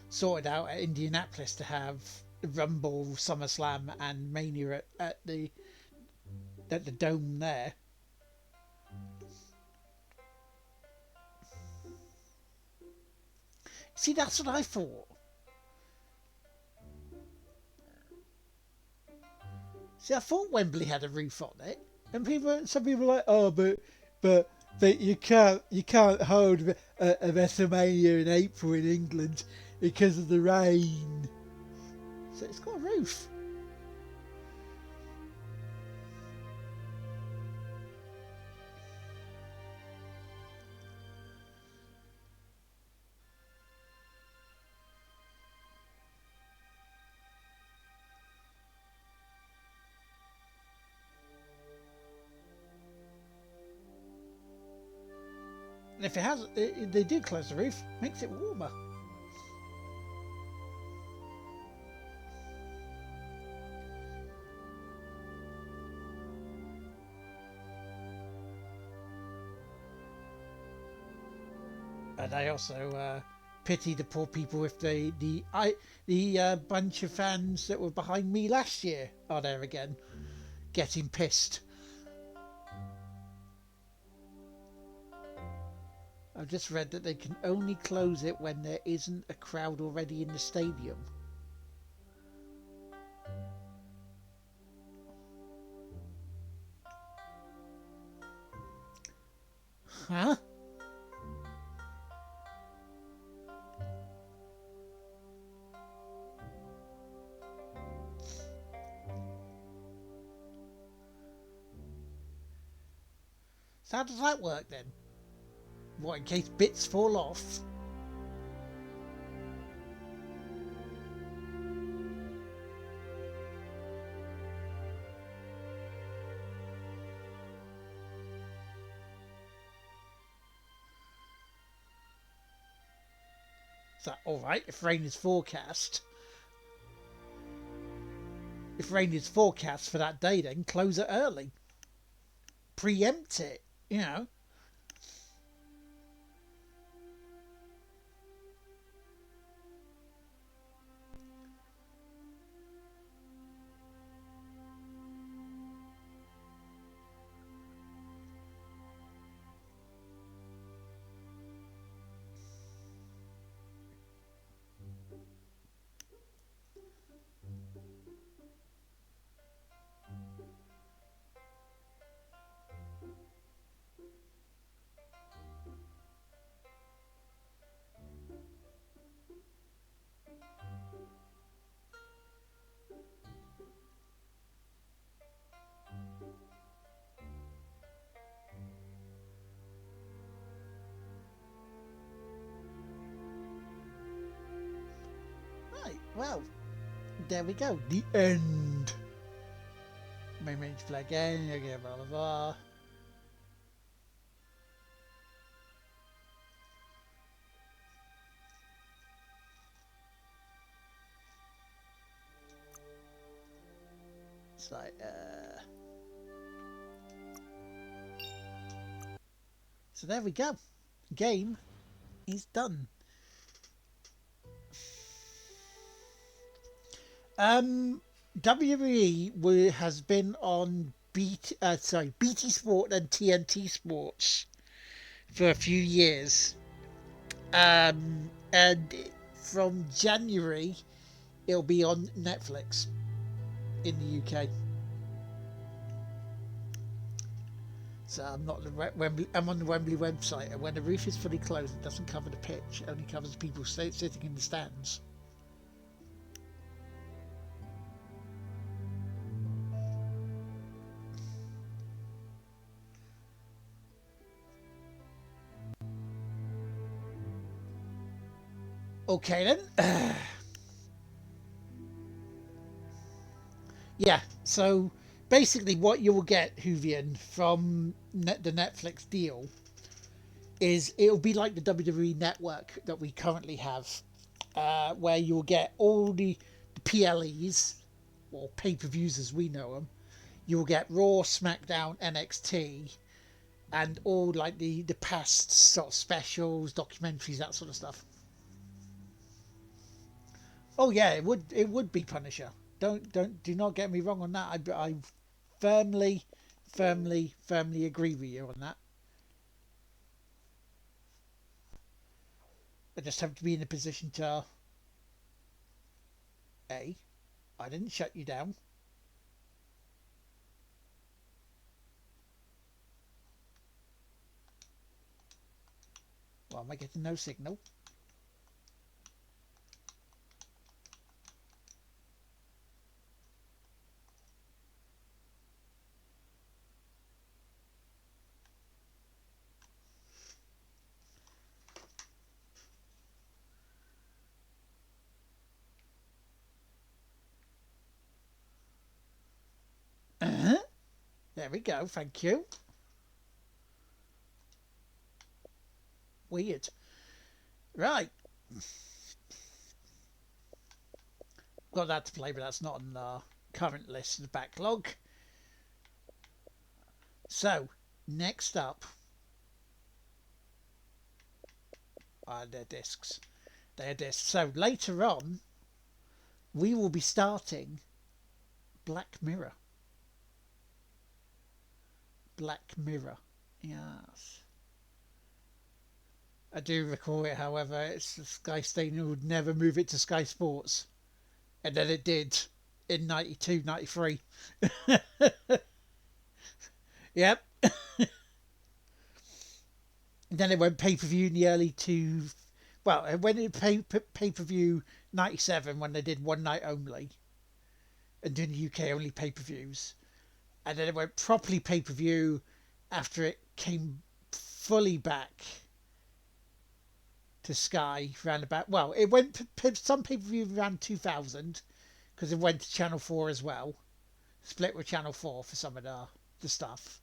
sorted out at Indianapolis to have Rumble, SummerSlam, and Mania at the Dome there. See, that's what I thought. See, I thought Wembley had a roof on it, and some people were like, oh, but you can't hold a WrestleMania in April in England because of the rain. So it's got a roof. And if it has, they do close the roof, makes it warmer. And I also pity the poor people if the bunch of fans that were behind me last year are there again, getting pissed. I've just read that they can only close it when there isn't a crowd already in the stadium. Huh? So how does that work then? What, in case bits fall off? Is that alright if rain is forecast? If rain is forecast for that day, then close it early. Preempt it, you know. Well, there we go. The end. Main range flag again. Okay, blah blah blah. It's like, so there we go. Game is done. WWE has been on BT Sport and TNT Sports for a few years, and from January it'll be on Netflix in the UK. So I'm not the Wembley. I'm on the Wembley website, and when the roof is fully closed, it doesn't cover the pitch; it only covers people sitting in the stands. Okay then. Yeah, so basically what you will get, Hoovian, from the Netflix deal is it'll be like the WWE network that we currently have, where you'll get all the PLEs, or pay-per-views as we know them. You'll get Raw, SmackDown, NXT, and all like the past sort of specials, documentaries, that sort of stuff. Oh yeah, it would be Punisher. Do not get me wrong on that. I firmly, firmly agree with you on that. I just have to be in a position to A, I didn't shut you down. Well, am I getting no signal? There we go, thank you. Weird. Right. Got that to play, but that's not on the current list of the backlog. So, next up are their discs. They are discs. So, later on, we will be starting Black Mirror. Black Mirror. Yes. I do recall it, however. It's the Sky Station would never move it to Sky Sports. And then it did in 92, 93. Yep. Then it went pay-per-view in the early two... Well, it went in pay-per-view 97 when they did one night only. And doing the UK only pay-per-views. And then it went properly pay-per-view after it came fully back to Sky round about... Well, it went some pay-per-view around 2000 because it went to Channel 4 as well. Split with Channel 4 for some of the stuff.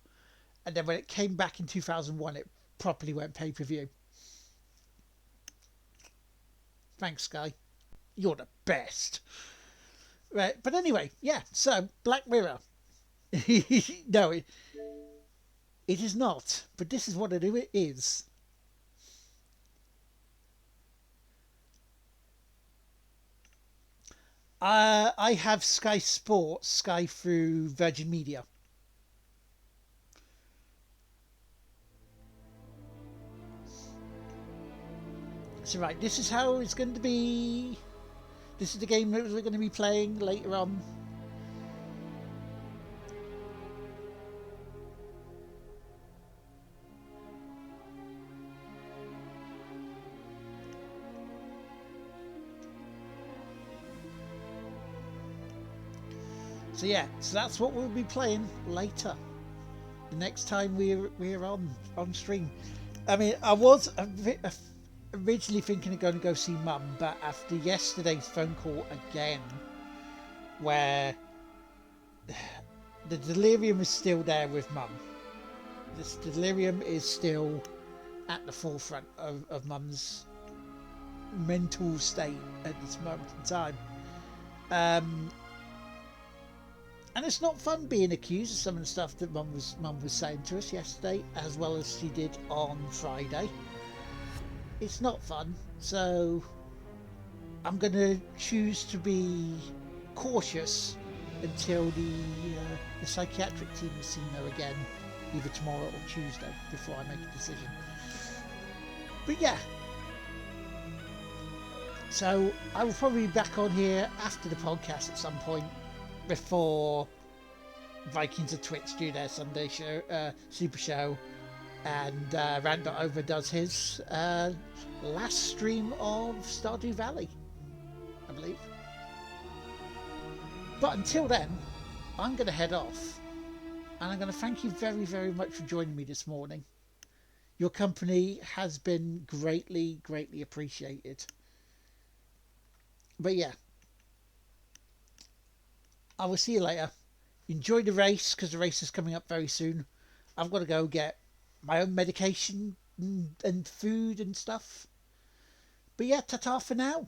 And then when it came back in 2001, it properly went pay-per-view. Thanks, Sky. You're the best. Right, but anyway, yeah, so Black Mirror. No, it is not. But this is what it is. I have Sky Sports, Sky through Virgin Media. So right, this is how it's going to be. This is the game that we're going to be playing later on. So yeah, so that's what we'll be playing later. The next time we're on stream. I mean, I was originally thinking of going to go see Mum, but after yesterday's phone call again, where the delirium is still there with Mum. This delirium is still at the forefront of Mum's mental state at this moment in time. And it's not fun being accused of some of the stuff that Mum was saying to us yesterday, as well as she did on Friday. It's not fun, so I'm going to choose to be cautious until the psychiatric team has seen her again, either tomorrow or Tuesday, before I make a decision. But yeah, so I will probably be back on here after the podcast at some point, before Vikings of Twitch do their Sunday show, Super Show, and Rant.Over does his last stream of Stardew Valley, I believe. But until then, I'm going to head off, and I'm going to thank you very, very much for joining me this morning. Your company has been greatly, greatly appreciated. But yeah, I will see you later. Enjoy the race, because the race is coming up very soon. I've got to go get my own medication and food and stuff. But yeah, ta-ta for now.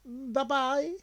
Bye-bye.